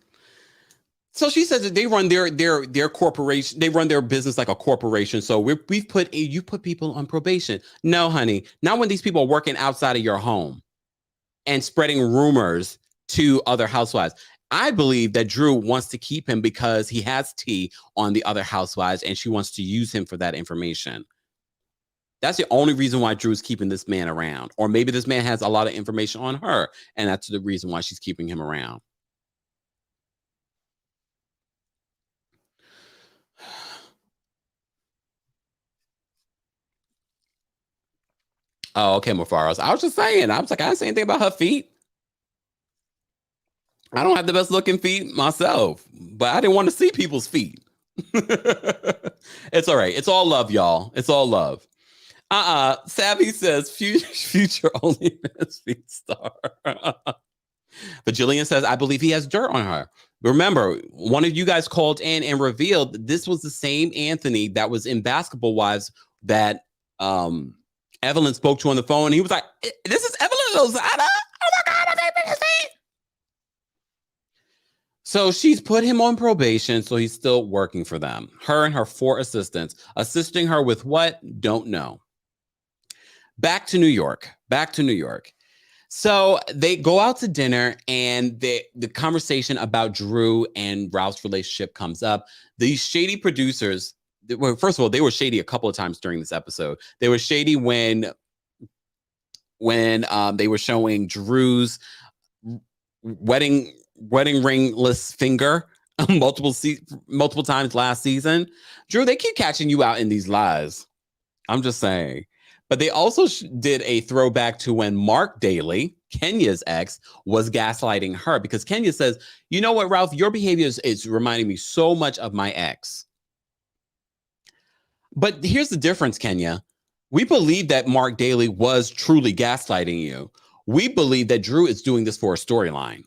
So she says that they run their corporation. They run their business like a corporation. So you put people on probation. No, honey, not when these people are working outside of your home and spreading rumors to other housewives. I believe that Drew wants to keep him because he has tea on the other housewives and she wants to use him for that information. That's the only reason why Drew's keeping this man around. Or maybe this man has a lot of information on her and that's the reason why she's keeping him around. Oh, okay, Mafaros. I was just saying. I was like, I didn't say anything about her feet. I don't have the best looking feet myself, but I didn't want to see people's feet. It's all right. It's all love, y'all. It's all love. Savvy says future only feet star. But Jillian says, I believe he has dirt on her. Remember, one of you guys called in and revealed that this was the same Anthony that was in Basketball Wives that Evelyn spoke to on the phone. He was like, this is Evelyn Lozada? Oh my God, I'm his feet. So she's put him on probation, so he's still working for them. Her and her 4 assistants. Assisting her with what? Don't know. Back to New York. So they go out to dinner and the conversation about Drew and Ralph's relationship comes up. These shady producers, well, first of all, they were shady a couple of times during this episode. They were shady when they were showing Drew's wedding ringless finger multiple times last season. Drew, they keep catching you out in these lies. I'm just saying. But they also did a throwback to when Mark Daly, Kenya's ex, was gaslighting her because Kenya says, you know what, Ralph, your behavior is reminding me so much of my ex. But here's the difference, Kenya. We believe that Mark Daly was truly gaslighting you. We believe that Drew is doing this for a storyline.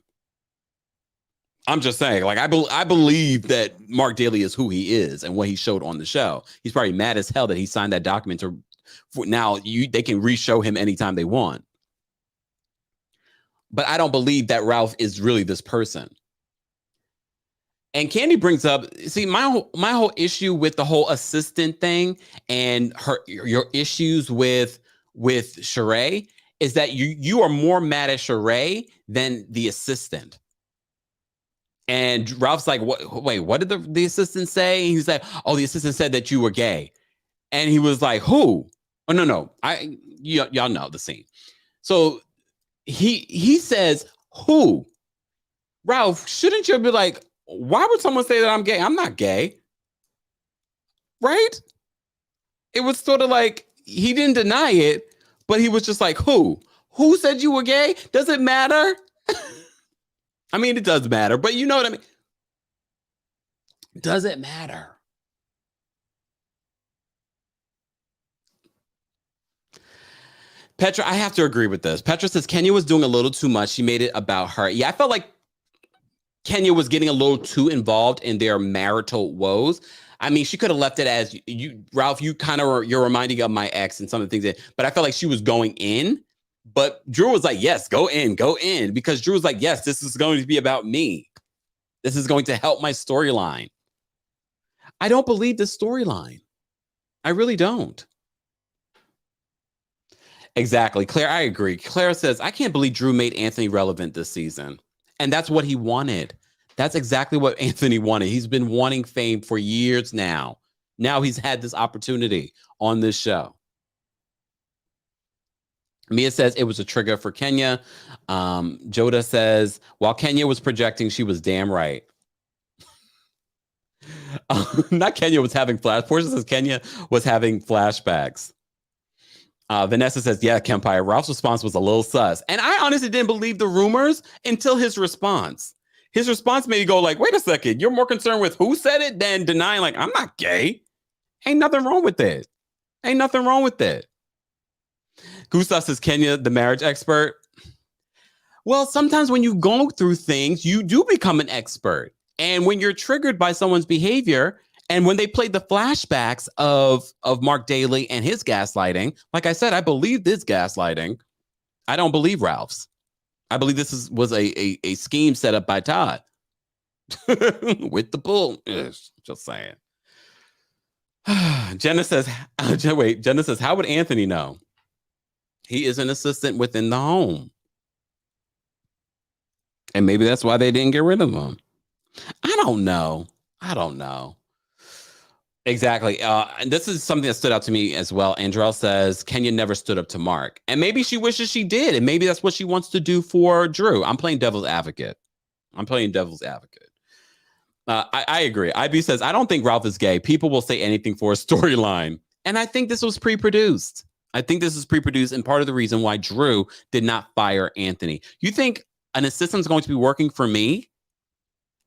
I'm just saying, like, I believe that Mark Daly is who he is and what he showed on the show. He's probably mad as hell that he signed that document for now they can re-show him anytime they want. But I don't believe that Ralph is really this person. And Kandi brings up, see, my whole issue with the whole assistant thing and your issues with Sheree is that you are more mad at Sheree than the assistant. And Ralph's like, wait, what did the assistant say? He's like, oh, the assistant said that you were gay. And he was like, who? Oh, no. Y'all know the scene. So he says, who? Ralph, shouldn't you be like, why would someone say that I'm gay? I'm not gay. Right? It was sort of like, he didn't deny it, but he was just like, who? Who said you were gay? Does it matter? I mean, it does matter, but you know what I mean? Does it matter? Petra, I have to agree with this. Petra says Kenya was doing a little too much. She made it about her. Yeah, I felt like Kenya was getting a little too involved in their marital woes. I mean, she could have left it as you, Ralph, you're reminding of my ex and some of the things but I felt like she was going in. But Drew was like, yes, go in. Because Drew was like, yes, this is going to be about me. This is going to help my storyline. I don't believe the storyline. I really don't. Exactly. Claire, I agree. Claire says, I can't believe Drew made Anthony relevant this season. And that's what he wanted. That's exactly what Anthony wanted. He's been wanting fame for years now. Now he's had this opportunity on this show. Mia says it was a trigger for Kenya. Joda says, while Kenya was projecting, she was damn right. Not Kenya was having flashbacks. Portia says Kenya was having flashbacks. Vanessa says, yeah, Kempire. Ralph's response was a little sus. And I honestly didn't believe the rumors until his response. His response made me go like, wait a second. You're more concerned with who said it than denying like, I'm not gay. Ain't nothing wrong with it. Ain't nothing wrong with it. Gustav says, Kenya, the marriage expert. Well, sometimes when you go through things, you do become an expert. And when you're triggered by someone's behavior, and when they played the flashbacks of Mark Daly and his gaslighting, like I said, I believe this gaslighting. I don't believe Ralph's. I believe this was a scheme set up by Todd. With the bull. Just saying. Jenna says, how would Anthony know? He is an assistant within the home. And maybe that's why they didn't get rid of him. I don't know. Exactly. And this is something that stood out to me as well. Andrell says, Kenya never stood up to Mark. And maybe she wishes she did. And maybe that's what she wants to do for Drew. I'm playing devil's advocate. I agree. IB says, I don't think Ralph is gay. People will say anything for a storyline. And I think this was pre-produced. And part of the reason why Drew did not fire Anthony. You think an assistant's going to be working for me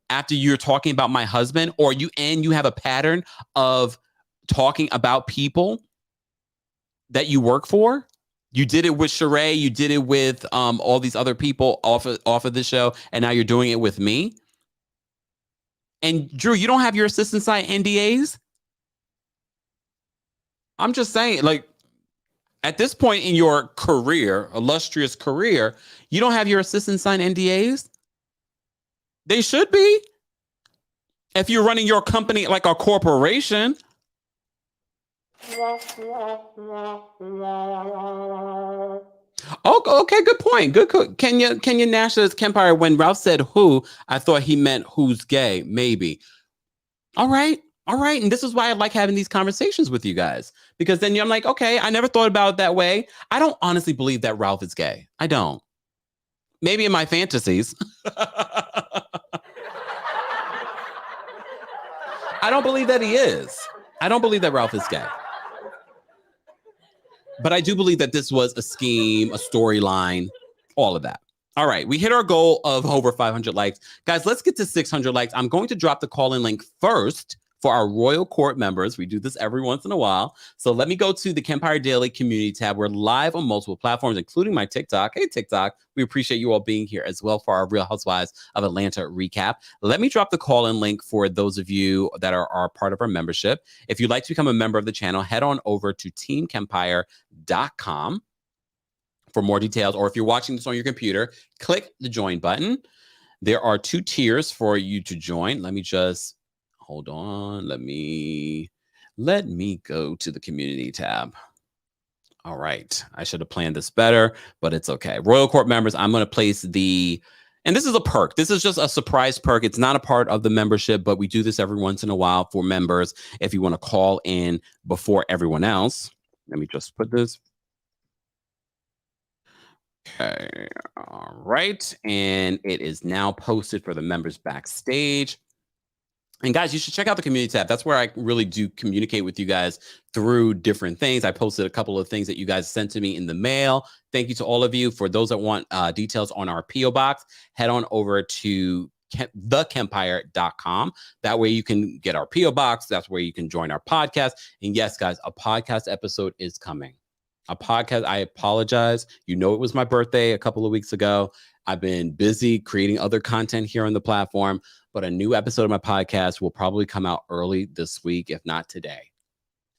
after you're talking about my husband, or you have a pattern of talking about people that you work for? You did it with Sheree, you did it with all these other people off of the show, and now you're doing it with me. And Drew, you don't have your assistant sign NDAs? I'm just saying, like, at this point in your career, illustrious career, you don't have your assistant sign NDAs? They should be. If you're running your company like a corporation. Okay, good point. Good. Kenya Nash says, Kempire, when Ralph said who, I thought he meant who's gay, maybe. All right. And this is why I like having these conversations with you guys. Because then I'm like, okay, I never thought about it that way. I don't honestly believe that Ralph is gay. I don't. Maybe in my fantasies. I don't believe that he is. I don't believe that Ralph is gay. But I do believe that this was a scheme, a storyline, all of that. All right, we hit our goal of over 500 likes. Guys, let's get to 600 likes. I'm going to drop the call-in link first For our Royal Court members, we do this every once in a while. So let me go to the Kempire Daily community tab. We're live on multiple platforms, including my TikTok. Hey, TikTok. We appreciate you all being here as well for our Real Housewives of Atlanta recap. Let me drop the call-in link for those of you that are part of our membership. If you'd like to become a member of the channel, head on over to TheKempire.com for more details. Or if you're watching this on your computer, click the join button. There are 2 tiers for you to join. Let me just hold on. Let me go to the community tab. All right. I should have planned this better, but it's okay. Royal Court members, I'm going to place and this is a perk. This is just a surprise perk. It's not a part of the membership, but we do this every once in a while for members. If you want to call in before everyone else, let me just put this. Okay. All right. And it is now posted for the members backstage. And guys, you should check out the community tab. That's where I really do communicate with you guys through different things. I posted a couple of things that you guys sent to me in the mail. Thank you to all of you. For those that want details on our P.O. box, head on over to TheKempire.com. That way you can get our P.O. box. That's where you can join our podcast. And yes, guys, a podcast episode is coming. A podcast. I apologize. You know, it was my birthday a couple of weeks ago. I've been busy creating other content here on the platform, but a new episode of my podcast will probably come out early this week, if not today.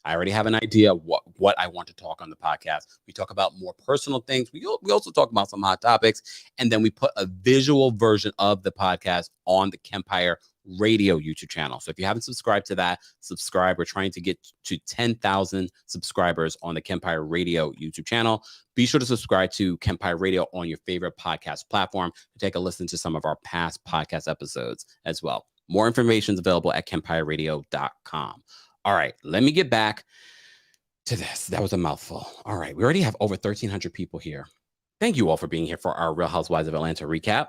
I already have an idea of what I want to talk on the podcast. We talk about more personal things. We also talk about some hot topics, and then we put a visual version of the podcast on the Kempire Radio YouTube channel. So if you haven't subscribed to that, subscribe. We're trying to get to 10,000 subscribers on the Kempire Radio YouTube channel. Be sure to subscribe to Kempire Radio on your favorite podcast platform to take a listen to some of our past podcast episodes as well. More information is available at KempireRadio.com. All right, let me get back to this. That was a mouthful. All right, we already have over 1,300 people here. Thank you all for being here for our Real Housewives of Atlanta recap.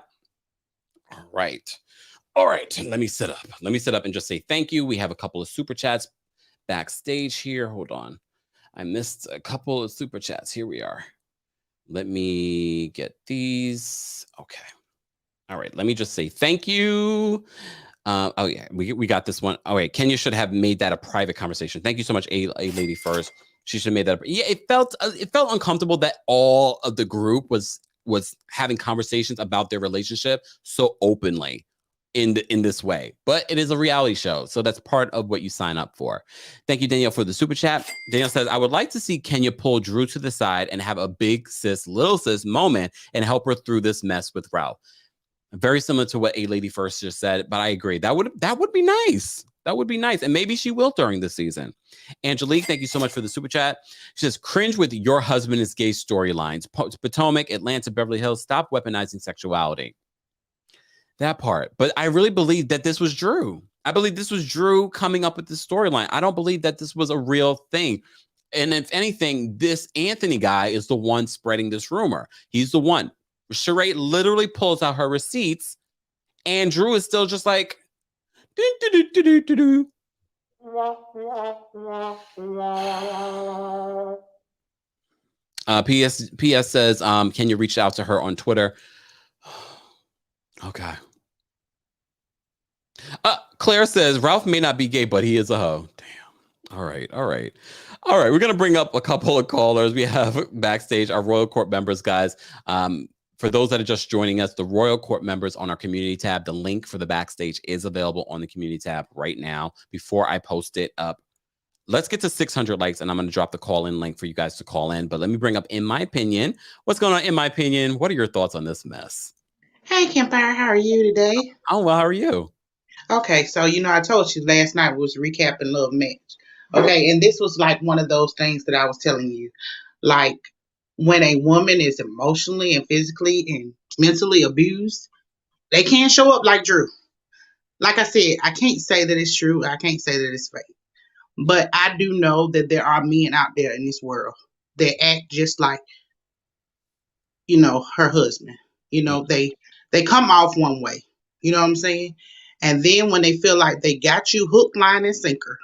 All right. Let me sit up. Let me sit up and just say thank you. We have a couple of super chats backstage here. Hold on. I missed a couple of super chats. Here we are. Let me get these. Okay. All right. Let me just say thank you. Oh yeah, we got this one. Oh wait, Kenya should have made that a private conversation. Thank you so much, a lady first. She should have made that. Yeah, it felt uncomfortable that all of the group was having conversations about their relationship so openly in this way. But it is a reality show, so that's part of what you sign up for. Thank you, Danielle, for the super chat. Danielle says, I would like to see Kenya pull Drew to the side and have a big sis, little sis moment and help her through this mess with Ralph. Very similar to what a lady first just said, but I agree. That would be nice. That would be nice. And maybe she will during the season. Angelique, thank you so much for the super chat. She says, cringe with your husband is gay storylines. Potomac, Atlanta, Beverly Hills, stop weaponizing sexuality. That part. But I really believe that this was Drew. I believe this was Drew coming up with this storyline. I don't believe that this was a real thing. And if anything, this Anthony guy is the one spreading this rumor. He's the one. Sheree literally pulls out her receipts, and Drew is still just like, PS says, can you reach out to her on Twitter? Okay. Claire says, Ralph may not be gay, but he is a hoe. Damn. All right. We're going to bring up a couple of callers. We have backstage our Royal Court members, guys. For those that are just joining us, the Royal Court members on our community tab, the link for the backstage is available on the community tab right now before I post it up. Let's get to 600 likes, and I'm going to drop the call-in link for you guys to call in. But let me bring up In My Opinion. What's going on, In My Opinion? What are your thoughts on this mess?
Hey, Kempire, how are you today?
Oh, well, how are you?
Okay, so, I told you last night was recapping Love Match. Okay, and this was like one of those things that I was telling you. Like, when a woman is emotionally and physically and mentally abused, they can't show up like Drew. Like I said, I can't say that it's true. I can't say that it's fake. But I do know that there are men out there in this world that act just like, her husband. They come off one way. You know what I'm saying? And then when they feel like they got you hook, line, and sinker,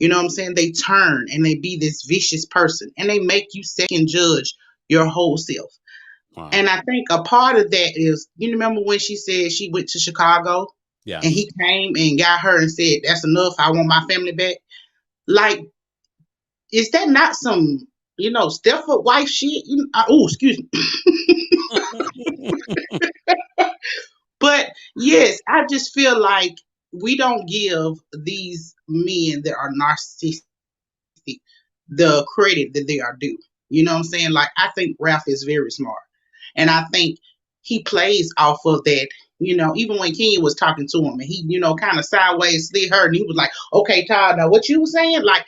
you know what I'm saying? They turn and they be this vicious person and they make you second judge your whole self. Wow. And I think a part of that is, you remember when she said she went to Chicago?
Yeah.
and he came and got her and said, "That's enough. I want my family back." Like, is that not some, Stepford wife shit? Oh, excuse me. But yes, I just feel like we don't give these men that are narcissistic the credit that they are due. You know what I'm saying? Like, I think Ralph is very smart. And I think he plays off of that. Even when Kenya was talking to him and he, kind of sideways slid her and he was like, "Okay, Todd, now what you were saying?" Like,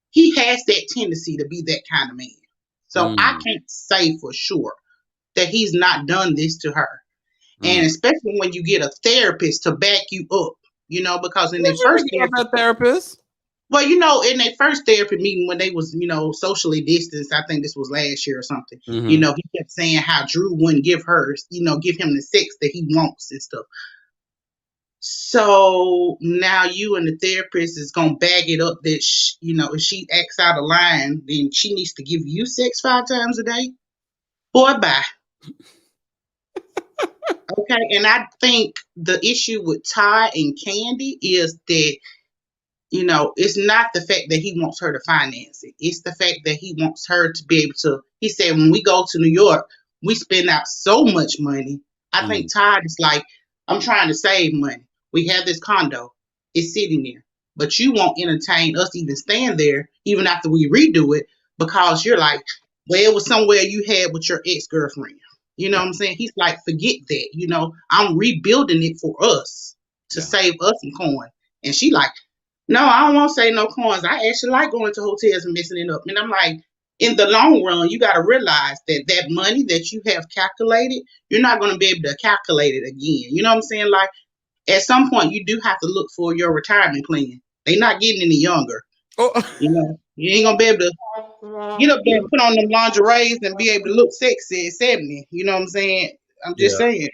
he has that tendency to be that kind of man. So I
Mm,
can't say for sure that he's not done this to her.
mm.
And especially when you get a therapist to back you up, because in
What
their
you
first
thinking
therapy,
about that therapist?
well, in their first therapy meeting when they was, socially distanced, I think this was last year or something,
Mm-hmm.
he kept saying how Drew wouldn't give him the sex that he wants and stuff. So now you and the therapist is gonna bag it up that if she acts out of line, then she needs to give you sex 5 times a day. Boy, bye. Okay, and I think the issue with Ty and Kandi is that it's not the fact that he wants her to finance it. It's the fact that he wants her to be able to. He said, when we go to New York, we spend out so much money. I think Todd is like, "I'm trying to save money. We have this condo. It's sitting there. But you won't entertain us even staying there, even after we redo it, because you're like, well, it was somewhere you had with your ex-girlfriend." You know
Yeah.
what I'm saying? He's like, "Forget that. I'm rebuilding it for us to
Yeah.
save us some coin." And she like, "No, I don't want to say no coins. I actually like going to hotels and messing it up." And I'm like, in the long run, you got to realize that that money that you have calculated, you're not going to be able to calculate it again. You know what I'm saying? Like, at some point, you do have to look for your retirement plan. They're not getting any younger.
Oh.
You ain't going to be able to get up there and put on them lingeries and be able to look sexy at 70. You know what I'm saying? I'm just
Yeah.
saying,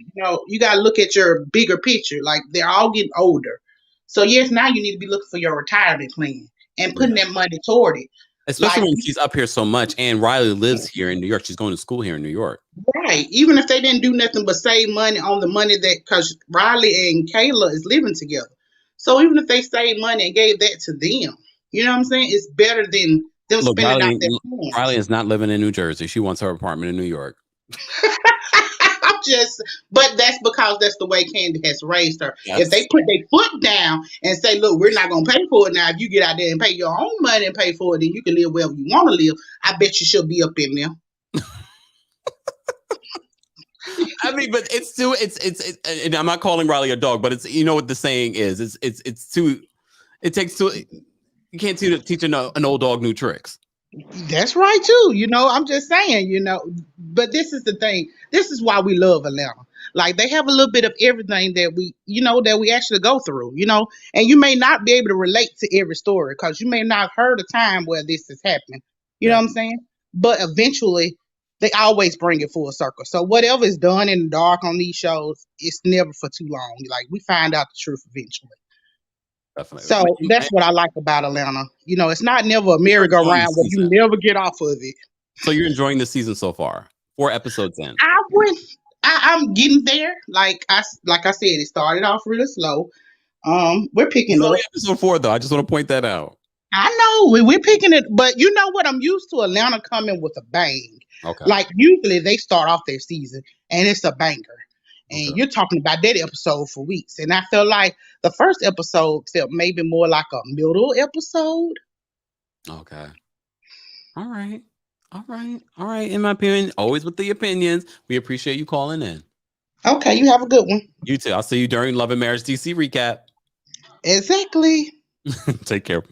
you got to look at your bigger picture. Like, they're all getting older. So, yes, now you need to be looking for your retirement plan and putting
Yeah.
that money toward it.
Especially
Like,
when she's up here so much, and Riley lives here in New York. She's going to school here in New York.
right. Even if they didn't do nothing but save money on the money because Riley and Kayla is living together. So, even if they saved money and gave that to them, you know what I'm saying? It's better than them
Look,
spending out their
Riley
funds.
is not living in New Jersey. She wants her apartment in New York.
I'm just, but that's because that's the way Kandi has raised her. If
Yes.
they put their foot down and say, "Look, we're not going to pay for it now. If you get out there and pay your own money and pay for it, then you can live wherever you want to live," I bet you she'll be up in there.
I mean, but it's too. It's. And I'm not calling Riley a dog, but it's. You know what the saying is. It's too. It takes too. You can't teach an old dog new tricks.
That's right too. I'm just saying, but this is the thing. This is why we love Atlanta. Like, they have a little bit of everything that we actually go through, and you may not be able to relate to every story because you may not have heard a time where this has happened. You know
Yeah.
what I'm saying? But eventually they always bring it full circle. So whatever is done in the dark on these shows, it's never for too long. Like, we find out the truth eventually.
Definitely.
So that's what I like about Atlanta. It's not never a
You're enjoying the
merry-go-round where you
season.
never get off of it.
So you're enjoying the season so far. 4 episodes in.
I'm getting there. Like I said, it started off really slow. We're
It's
picking
only
up.
episode 4, though. I just want to point that out.
I know we're picking it, but you know what? I'm used to Atlanta coming with a bang.
Okay.
Like, usually they start off their season and it's a banger, and
Okay.
you're talking about that episode for weeks. And I felt like the first episode felt maybe more like a middle episode.
Okay. All right. All right. All right. In my opinion, always with the opinions. We appreciate you calling in.
Okay, you have a good one.
You too. I'll see you during Love and Marriage DC recap.
Exactly.
Take care.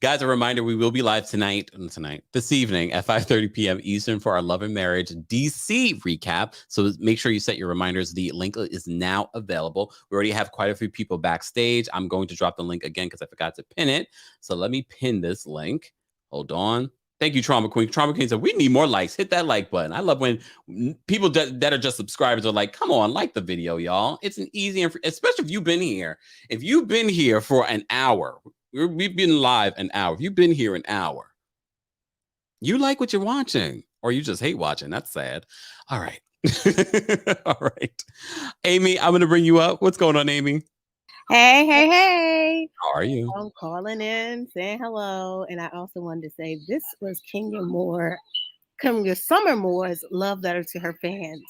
Guys, a reminder, we will be live this evening at 5:30 p.m. Eastern for our Love and Marriage DC recap. So make sure you set your reminders. The link is now available. We already have quite a few people backstage. I'm going to drop the link again because I forgot to pin it. So let me pin this link. Hold on. Thank you, Trauma Queen. Trauma Queen said, we need more likes. Hit that like button. I love when people that are just subscribers are like, come on, like the video, y'all. It's an easy, especially if you've been here. If you've been here for an hour, we've been live an hour. If you've been here an hour, you like what you're watching, or you just hate watching. That's sad. All right. All right. Amy, I'm going to bring you up. What's going on, Amy?
Hey.
How are you?
I'm calling in, saying hello. And I also wanted to say this was Kenya Moore coming to Summer Moore's love letter to her fans.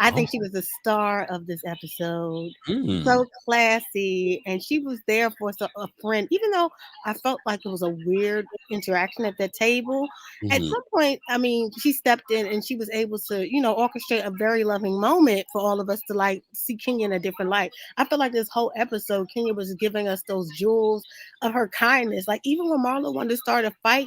I
Oh,
think she was the star of this episode.
mm,
So classy, and she was there for a friend. Even though I felt like it was a weird interaction at that table, at
mhm,
some point, I mean, she stepped in and she was able to, orchestrate a very loving moment for all of us to like see Kenya in a different light. I feel like this whole episode, Kenya was giving us those jewels of her kindness. Like even when Marlo wanted to start a fight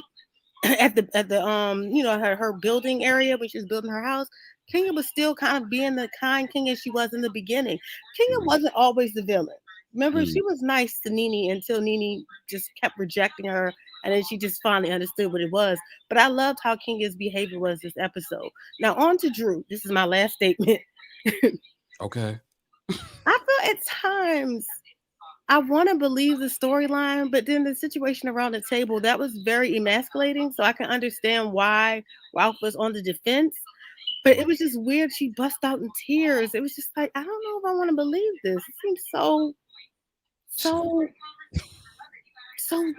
at the her building area when she was building her house, Kenya was still kind of being the kind Kenya she was in the beginning. Kenya
mm,
wasn't always the villain. Remember,
mm.
she was nice to Nene until Nene just kept rejecting her, and then she just finally understood what it was. But I loved how Kenya's behavior was this episode. Now on to Drew. This is my last statement.
Okay.
I feel at times I want to believe the storyline, but then the situation around the table that was very emasculating. So I can understand why Ralph was on the defense, but it was just weird. She bust out in tears. It was just like I don't know if I want to believe this. It seems so so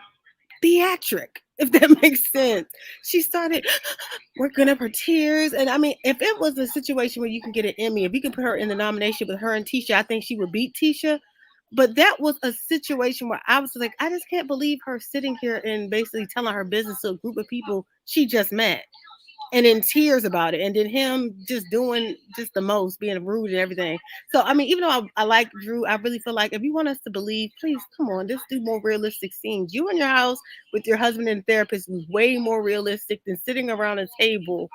theatric, if that makes sense. She started working up her tears, and I mean, if it was a situation where you can get an Emmy, if you can put her in the nomination with her and Tisha, I think she would beat Tisha. But that was a situation where I was like, I just can't believe her sitting here and basically telling her business to a group of people she just met and in tears about it. And then him just doing just the most, being rude and everything. So, I mean, even though I like Drew, I really feel like if you want us to believe, please come on, let's do more realistic scenes. You in your house with your husband and therapist was way more realistic than sitting around a table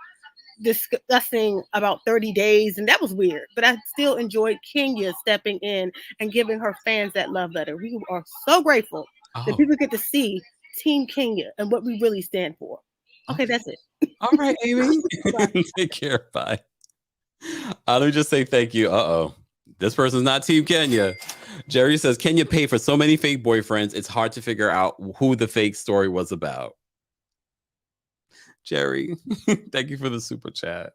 discussing about 30 days, and that was weird. But I still enjoyed Kenya stepping in and giving her fans that love letter. We are so grateful that
Oh,
people get to see Team Kenya and what we really stand for. Okay,
okay.
that's it.
All right, Amy. Take care. Bye. Let me just say thank you. Uh-oh. This person's not Team Kenya. Jerry says, Kenya paid for so many fake boyfriends, it's hard to figure out who the fake story was about. Jerry, thank you for the super chat.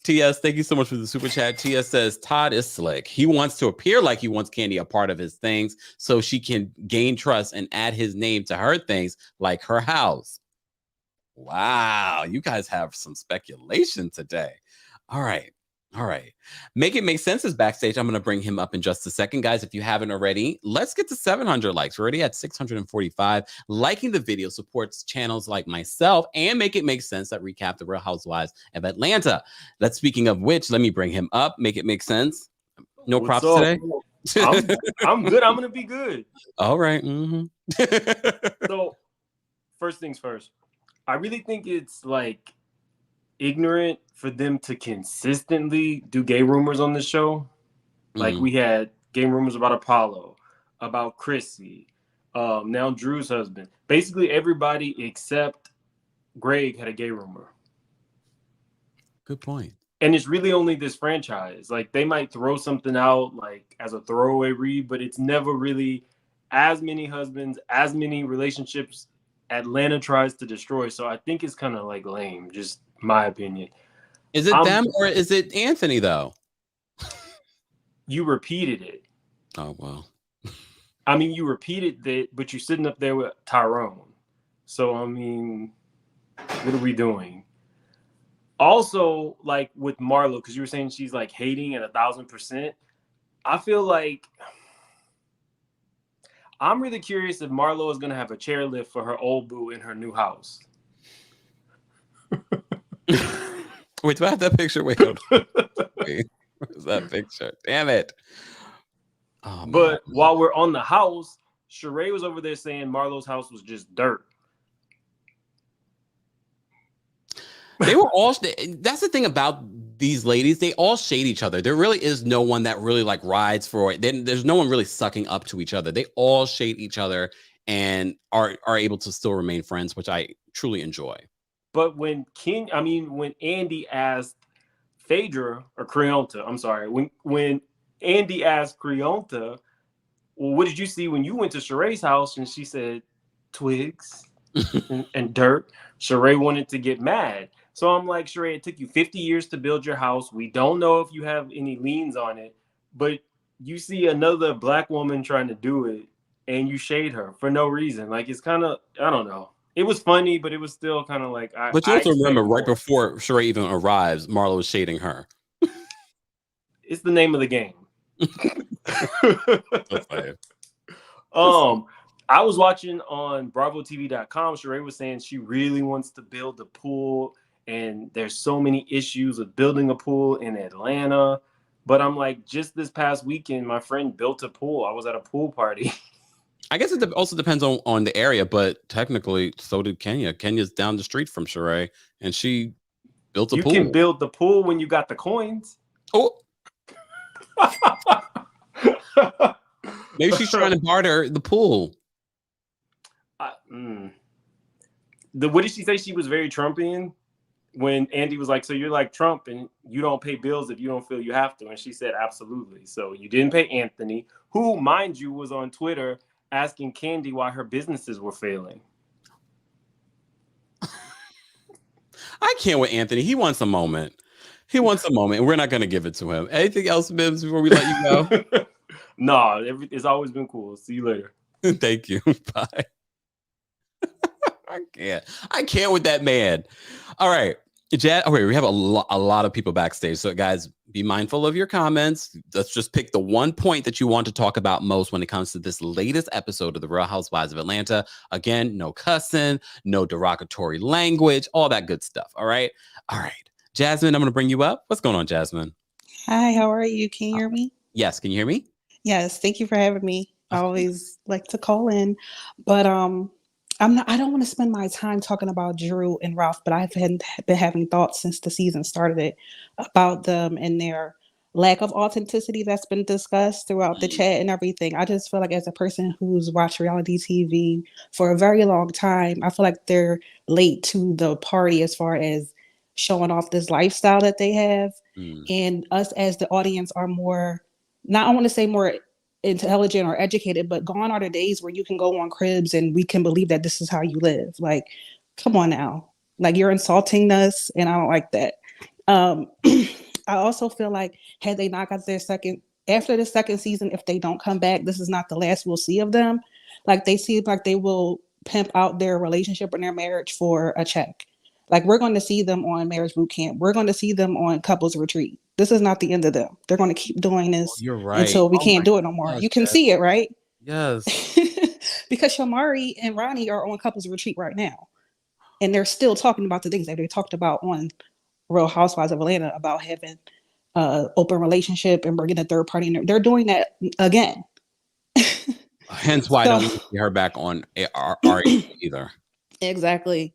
TS, thank you so much for the super chat. TS says, Todd is slick. He wants to appear like he wants Kandi a part of his things so she can gain trust and add his name to her things like her house. Wow, you guys have some speculation today. All right. All right. Make It Make Sense is backstage. I'm going to bring him up in just a second. Guys, if you haven't already, let's get to 700 likes. We're already at 645. Liking the video supports channels like myself and Make It Make Sense that recap the Real Housewives of Atlanta. Let's speaking of which, let me bring him up. Make It Make Sense. No
What's
props
up?
today?
I'm good. I'm gonna be good.
All right. Mm-hmm.
So, first things first. I really think it's like ignorant for them to consistently do gay rumors on this show. Like we had gay rumors about Apollo, about Chrissy, now Drew's husband. Basically, everybody except Greg had a gay rumor.
Good point.
And it's really only this franchise. Like they might throw something out like as a throwaway read, but it's never really as many husbands, as many relationships Atlanta tries to destroy. So I think it's kind of like lame, just my opinion.
Is it them or is it Anthony though?
You repeated it.
Oh, well.
I mean, you repeated that, but you're sitting up there with Tyrone. So, I mean, what are we doing? Also, like with Marlo, because you were saying she's like hating at 1,000%. I feel like I'm really curious if Marlo is going to have a chairlift for her old boo in her new house.
Wait, do I have that picture? Wait, hold on. Wait, where's that picture? Damn it. Oh,
but while we're on the house, Sheree was over there saying Marlo's house was just dirt.
They were all, that's the thing about these ladies. They all shade each other. There really is no one that really like rides for it. Then there's no one really sucking up to each other. They all shade each other and are able to still remain friends, which I truly enjoy.
But when Andy asked Phaedra or Creonta, I'm sorry, when Andy asked Creonta, well, what did you see when you went to Sheree's house? And she said, twigs and dirt. Sheree wanted to get mad. So I'm like, Sheree, it took you 50 years to build your house. We don't know if you have any liens on it, but you see another black woman trying to do it and you shade her for no reason. Like, it's kind of, I don't know. It was funny, but it was still kind of like,
But you also remember right
more.
before Sheree even arrives, Marlo was shading her.
It's the name of the game.
That's funny.
I was watching on BravoTV.com. Sheree was saying she really wants to build a pool, and there's so many issues with building a pool in Atlanta. But I'm like, just this past weekend, my friend built a pool. I was at a pool party.
I guess it also depends on the area, but technically, so did Kenya. Kenya's down the street from Sheree, and she built a pool.
You can build the pool when you got the coins.
Oh. Maybe she's trying to barter the pool.
What did she say? She was very Trumpian when Andy was like, so you're like Trump and you don't pay bills if you don't feel you have to. And she said, absolutely. So you didn't pay Anthony, who, mind you, was on Twitter asking Kandi why her businesses were failing.
I can't with Anthony. He wants a moment. He wants a moment, and we're not going to give it to him. Anything else, Bibbs, before we let you go?
No, it's always been cool. See you later.
Thank you. Bye. I can't with that man. All right. Jazz, okay, we have a lot of people backstage. So, guys, be mindful of your comments. Let's just pick the one point that you want to talk about most when it comes to this latest episode of the Real Housewives of Atlanta. Again, no cussing, no derogatory language, all that good stuff. All right. All right. Jasmine, I'm going to bring you up. What's going on, Jasmine?
Hi, how are you? Can you hear me?
Yes. Can you hear me?
Yes. Thank you for having me. I always like to call in, but I don't want to spend my time talking about Drew and Ralph, but I've been having thoughts since the season started about them and their lack of authenticity that's been discussed throughout the chat and everything. I just feel like, as a person who's watched reality TV for a very long time, I feel like they're late to the party as far as showing off this lifestyle that they have. And us as the audience are more, not, I want to say more intelligent or educated, but gone are the days where you can go on Cribs and we can believe that this is how you live. Like, come on now. Like, you're insulting us, and I don't like that. I also feel like, had they not got after the second season, if they don't come back, this is not the last we'll see of them. Like, they seem like they will pimp out their relationship and their marriage for a check. Like, we're going to see them on Marriage Boot Camp. We're going to see them on Couples Retreat. This is not the end of them. They're going to keep doing this until we can't do it no more. You can see it, right?
Yes.
Because Shamari and Ronnie are on Couples Retreat right now. And they're still talking about the things that they talked about on Real Housewives of Atlanta about having open relationship and bringing a third party in there. They're doing that again.
Hence why I don't see her back on RHOA either.
Exactly.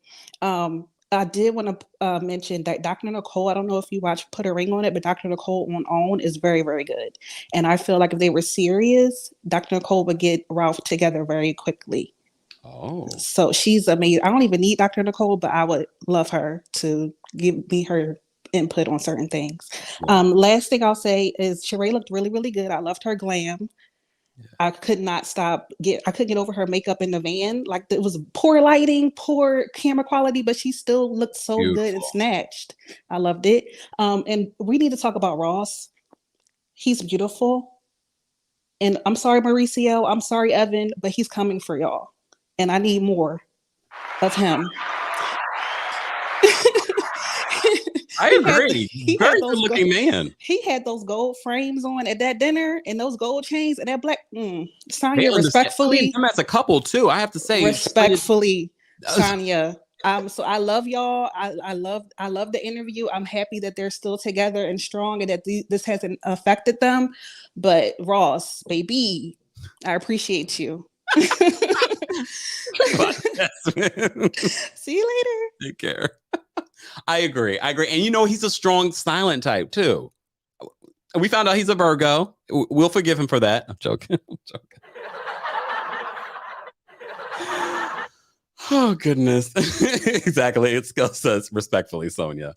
I did want to mention that Dr. Nicole, I don't know if you watch Put a Ring on It, but Dr. Nicole on OWN is very, very good. And I feel like if they were serious, Dr. Nicole would get Ralph together very quickly.
Oh.
So she's amazing. I don't even need Dr. Nicole, but I would love her to give me her input on certain things. Yeah. Last thing I'll say is Sheree looked really, really good. I loved her glam. I could not I couldn't get over her makeup in the van. Like, it was poor lighting, poor camera quality, but she still looked so good and snatched. I loved it. And we need to talk about Ross. He's beautiful. And I'm sorry, Mauricio. I'm sorry, Evan, but he's coming for y'all. And I need more of him.
I agree. Very good looking man.
He had those gold frames on at that dinner and those gold chains and that black. Sonia, respectfully.
Them as a couple too. I have to say,
respectfully, Sonia. So I love y'all. I love the interview. I'm happy that they're still together and strong and that this hasn't affected them. But Ross, baby, I appreciate you. See you later.
Take care. I agree. And he's a strong, silent type too. We found out he's a Virgo. We'll forgive him for that. I'm joking. Oh, goodness. Exactly. It says respectfully, Sonia.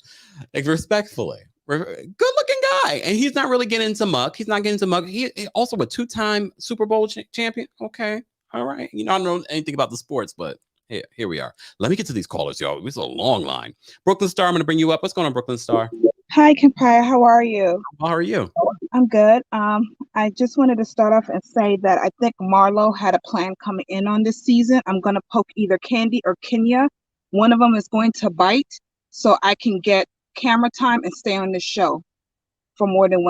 Like, respectfully. Good looking guy. And he's not really getting into muck. He also a 2-time Super Bowl champion. Okay. All right. I don't know anything about the sports, but here we are. Let me get to these callers, y'all. This is a long line. Brooklyn Star, I'm going to bring you up. What's going on, Brooklyn Star?
Hi, Kempire. How are you?
How are you?
I'm good. I just wanted to start off and say that I think Marlo had a plan coming in on this season. I'm going to poke either Kandi or Kenya. One of them is going to bite so I can get camera time and stay on this show for more than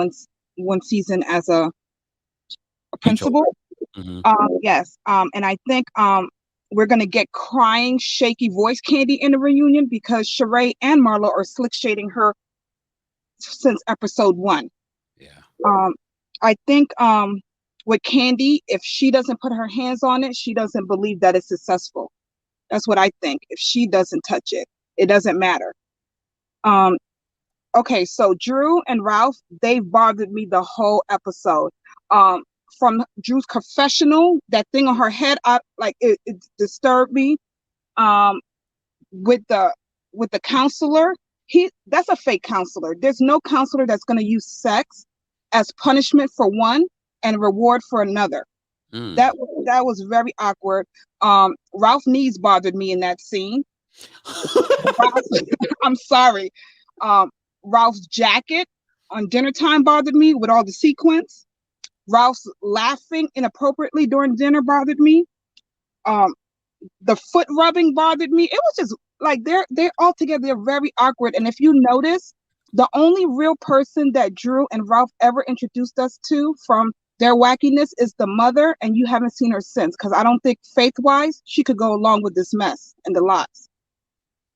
one season as a principal.
Mm-hmm.
Yes. And I think we're going to get crying, shaky voice Kandi in the reunion because Sheree and Marlo are slick shading her since episode 1.
Yeah.
I think with Kandi, if she doesn't put her hands on it, she doesn't believe that it's successful. That's what I think. If she doesn't touch it, it doesn't matter. Okay, so Drew and Ralph, they bothered me the whole episode. From Drew's confessional, that thing on her head, it disturbed me. With the counselor, that's a fake counselor. There's no counselor that's going to use sex as punishment for one and reward for another. That was very awkward. Ralph's knees bothered me in that scene. I'm sorry. Ralph's jacket on dinner time bothered me with all the sequins. Ralph's laughing inappropriately during dinner bothered me. The foot rubbing bothered me. It was just like they're all together. They're very awkward. And if you notice, the only real person that Drew and Ralph ever introduced us to from their wackiness is the mother, and you haven't seen her since. Because I don't think faith-wise she could go along with this mess and the lies.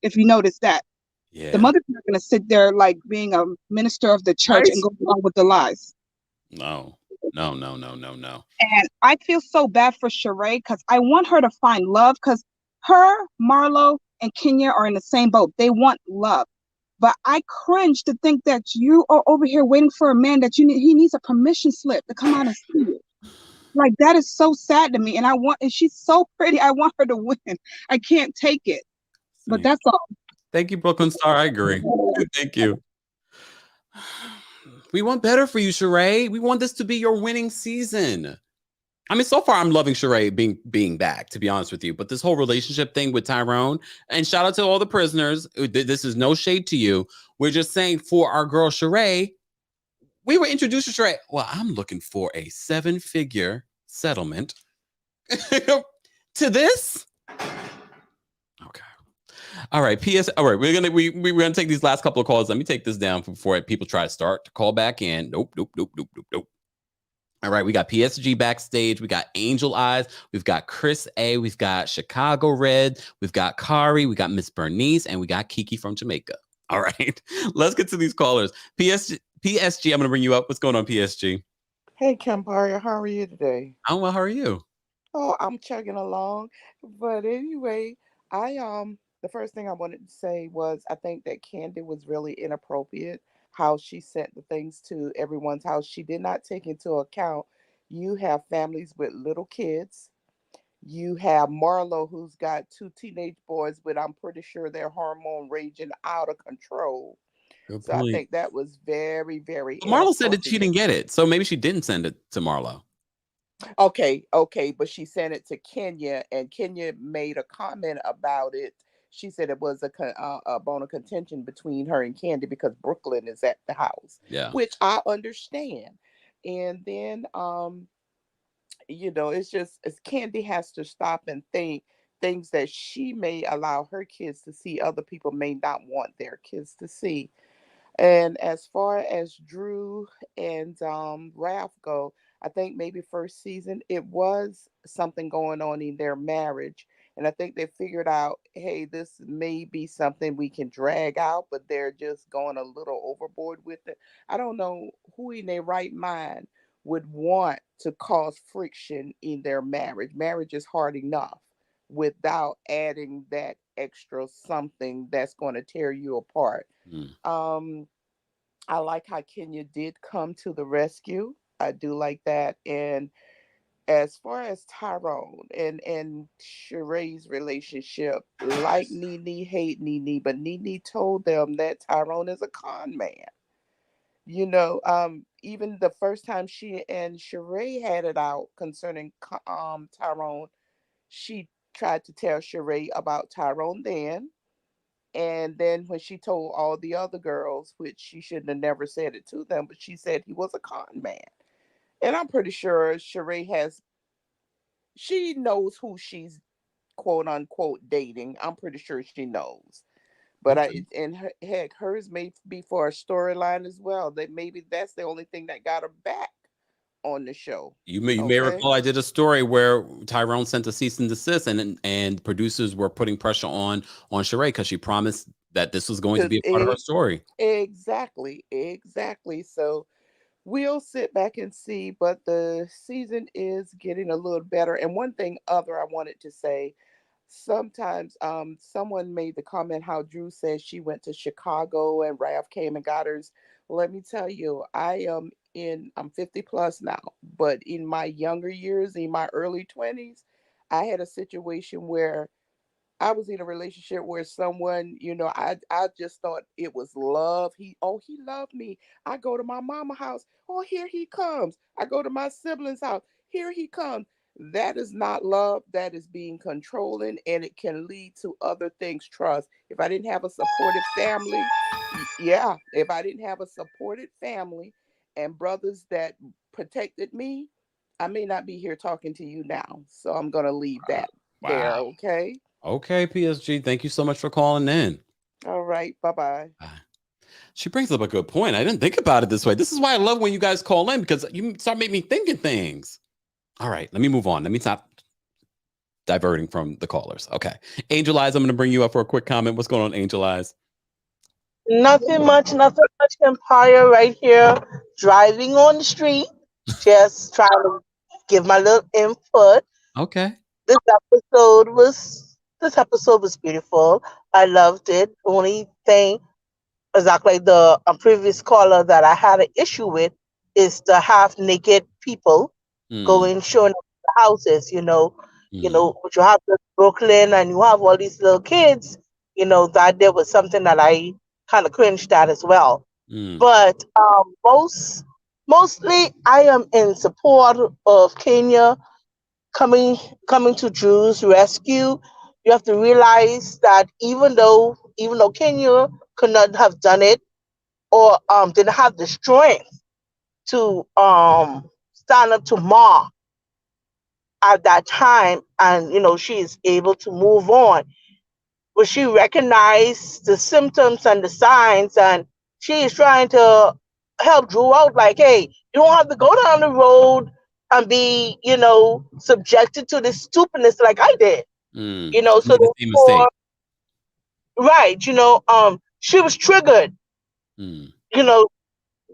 If you notice that.
Yeah.
The mother's not going to sit there like being a minister of the church and go along with the lies.
No.
And I feel so bad for Sheree because I want her to find love because her, Marlo, and Kenya are in the same boat. They want love. But I cringe to think that you are over here waiting for a man that he needs a permission slip to come out and see you. Like, that is so sad to me. And she's so pretty. I want her to win. I can't take it. But that's all.
Thank you, Brooklyn Star. I agree. Thank you. We want better for you, Sheree. We want this to be your winning season. I mean, so far, I'm loving Sheree being back, to be honest with you. But this whole relationship thing with Tyrone, and shout out to all the prisoners. This is no shade to you. We're just saying for our girl Sheree, we were introduced to Sheree. Well, I'm looking for a 7-figure settlement to this. Okay. All right. All right. We're gonna take these last couple of calls. Let me take this down before people try to start to call back in. Nope. All right, we got PSG backstage. We got Angel Eyes. We've got Chris A. We've got Chicago Red. We've got Kari. We got Miss Bernice, and we got Kiki from Jamaica. All right, let's get to these callers. PSG, I'm gonna bring you up. What's going on, PSG?
Hey, Kempire, how are you today?
I'm well. How are you?
Oh, I'm chugging along. But anyway, the first thing I wanted to say was I think that Kandi was really inappropriate how she sent the things to everyone's house. She did not take into account you have families with little kids. You have Marlo, who's got 2 teenage boys, but I'm pretty sure they're hormone raging out of control.
Good
So I
point.
think that was very, very
Marlo said that she
inappropriate.
didn't get it, so maybe she didn't send it to Marlo.
Okay, but she sent it to Kenya, and Kenya made a comment about it. She said it was a bone of contention between her and Kandi because Brooklyn is at the house,
Yeah.
which I understand. And then, it's Kandi has to stop and think things that she may allow her kids to see, other people may not want their kids to see. And as far as Drew and Ralph go, I think maybe first season it was something going on in their marriage. And I think they figured out, hey, this may be something we can drag out, but they're just going a little overboard with it. I don't know who in their right mind would want to cause friction in their marriage. Marriage is hard enough without adding that extra something that's going to tear you apart. I like how Kenya did come to the rescue. I do like that. And as far as Tyrone and Sheree's relationship, like Nene, hate Nene, but Nene told them that Tyrone is a con man. Even the first time she and Sheree had it out concerning Tyrone, she tried to tell Sheree about Tyrone then. And then when she told all the other girls, which she shouldn't have never said it to them, but she said he was a con man. And I'm pretty sure Sheree she knows who she's quote unquote dating. I'm pretty sure she knows. But
Okay.
heck, hers may be for a storyline as well. That maybe that's the only thing that got her back on the show.
You may
Okay.
recall I did a story where Tyrone sent a cease and desist, and producers were putting pressure on Sheree because she promised that this was going to be a part of her story.
Exactly. So we'll sit back and see, but the season is getting a little better. And one thing other I wanted to say, sometimes someone made the comment how Drew said she went to Chicago and Ralph came and got hers. Let me tell you, I'm 50 plus now, but in my younger years, in my early 20s, I had a situation where I was in a relationship where someone, I just thought it was love. He loved me. I go to my mama house. Oh, here he comes. I go to my siblings' house. Here he comes. That is not love. That is being controlling, and it can lead to other things. Trust. If I didn't have a supportive family, if I didn't have a supported family and brothers that protected me, I may not be here talking to you now. So I'm gonna leave that there.
Wow.
Okay.
Okay, PSG. Thank you so much for calling in.
All right. Bye-bye.
She brings up a good point. I didn't think about it this way. This is why I love when you guys call in, because you start making me thinking things. All right, let me move on. Let me stop diverting from the callers. Okay. Angel Eyes, I'm going to bring you up for a quick comment. What's going on, Angel Eyes?
Nothing much, Kempire right here, driving on the street, just trying to give my little input.
Okay.
This episode was beautiful. I loved it. Only thing, exactly like the previous caller, that I had an issue with is the half naked people going showing up the houses. But you have the Brooklyn and you have all these little kids. That there was something that I kind of cringed at as well. But mostly, I am in support of Kenya coming to Drew's rescue. You have to realize that even though Kenya could not have done it, or didn't have the strength to stand up to Ma at that time, and she is able to move on. But she recognized the symptoms and the signs, and she is trying to help Drew out. Like, hey, you don't have to go down the road and be, subjected to this stupidness like I did. So
the same mistake.
right, she was triggered,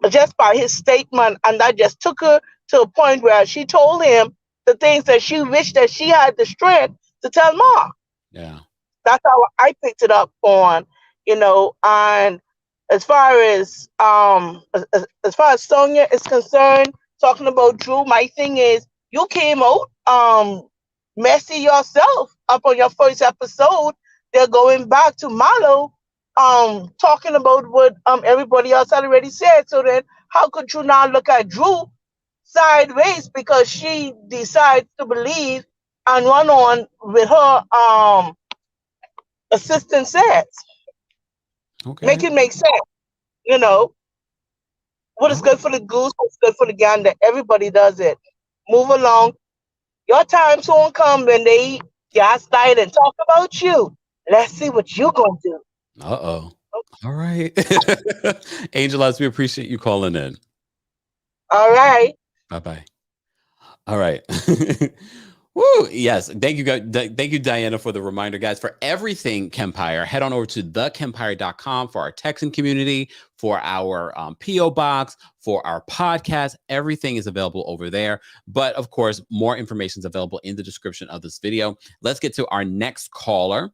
just by his statement, and that just took her to a point where she told him the things that she wished that she had the strength to tell Ma.
Yeah.
That's how I picked it up on, and as far as Sonia is concerned, talking about Drew, my thing is you came out messy yourself up on your first episode. They're going back to Malo, talking about what everybody else had already said. So then how could you now look at Drew sideways because she decides to believe and run on with her assistant says?
Okay.
Make it make sense. What is good for the goose, what's good for the gander. Everybody does it. Move along. Your time soon come when they gaslight and talk about you. Let's see what you gonna do.
Uh-oh. All right. Angel Eyes, we appreciate you calling in.
All right.
Bye-bye. All right. Woo, yes. Thank you, guys. Thank you, Diana, for the reminder, guys. For everything Kempire, head on over to TheKempire.com for our texting community, for our P.O. box, for our podcast. Everything is available over there. But of course, more information is available in the description of this video. Let's get to our next caller.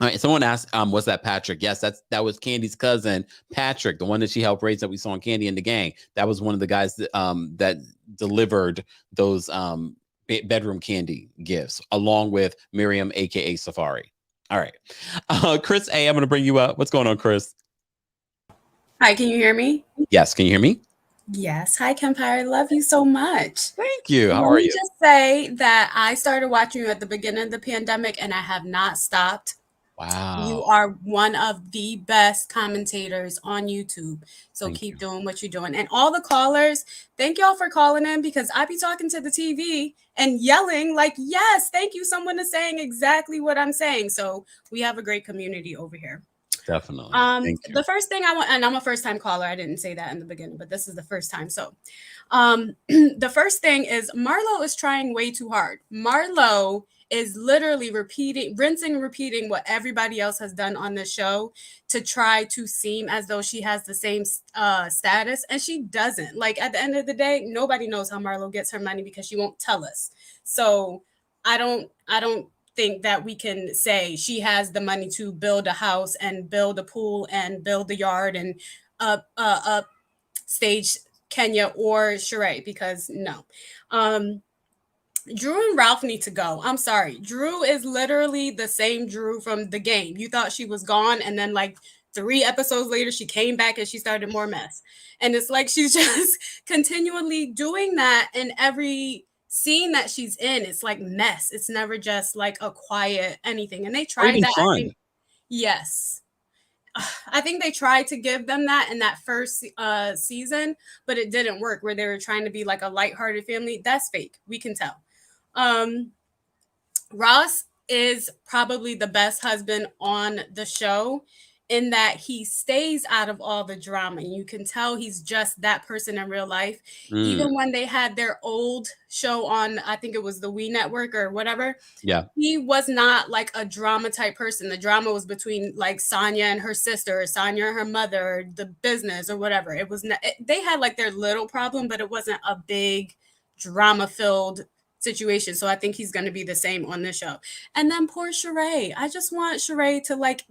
All right, someone asked, was that Patrick? Yes, that was Candy's cousin, Patrick, the one that she helped raise that we saw on Kandi and the Gang. That was one of the guys that delivered those bedroom candy gifts, along with Miriam, aka Safari. All right, Chris A, I'm going to bring you up. What's going on, Chris?
Hi, can you hear me?
Yes, can you hear me?
Yes. Hi, Kempire. Love you so much.
Thank you. How are you?
Let me just say that I started watching you at the beginning of the pandemic, and I have not stopped You
Wow.
are one of the best commentators on YouTube. So
Thank
keep
you.
doing what you're doing. And all the callers, thank y'all for calling in, because I be talking to the TV and yelling like, yes, thank you. Someone is saying exactly what I'm saying. So we have a great community over here.
Definitely. Thank you.
The first thing I want, and I'm a first time caller. I didn't say that in the beginning, but this is the first time. So the first thing is Marlo is trying way too hard. Marlo is literally rinsing and repeating what everybody else has done on the show to try to seem as though she has the same status, and she doesn't. Like, at the end of the day, nobody knows how Marlo gets her money because she won't tell us. So I don't think that we can say she has the money to build a house and build a pool and build the yard and stage Kenya or Sheree, because no. Drew and Ralph need to go. I'm sorry. Drew is literally the same Drew from the game. You thought she was gone, and then like 3 episodes later, she came back and she started more mess. And it's like she's just continually doing that in every scene that she's in. It's like mess. It's never just like a quiet anything. And they
Or
tried
even
that. I
fun.
think, yes. I think they tried to give them that in that first season, but it didn't work, where they were trying to be like a lighthearted family. That's fake. We can tell. Ross is probably the best husband on the show, in that he stays out of all the drama. You can tell he's just that person in real life. Even when they had their old show on, I think it was the We Network or whatever,
Yeah.
he was not like a drama type person. The drama was between like Sonia and her sister, or Sonia and her mother, or the business or whatever. It was not, they had like their little problem, but it wasn't a big drama filled situation. So I think he's going to be the same on this show. And then poor Sheree. I just want Sheree to like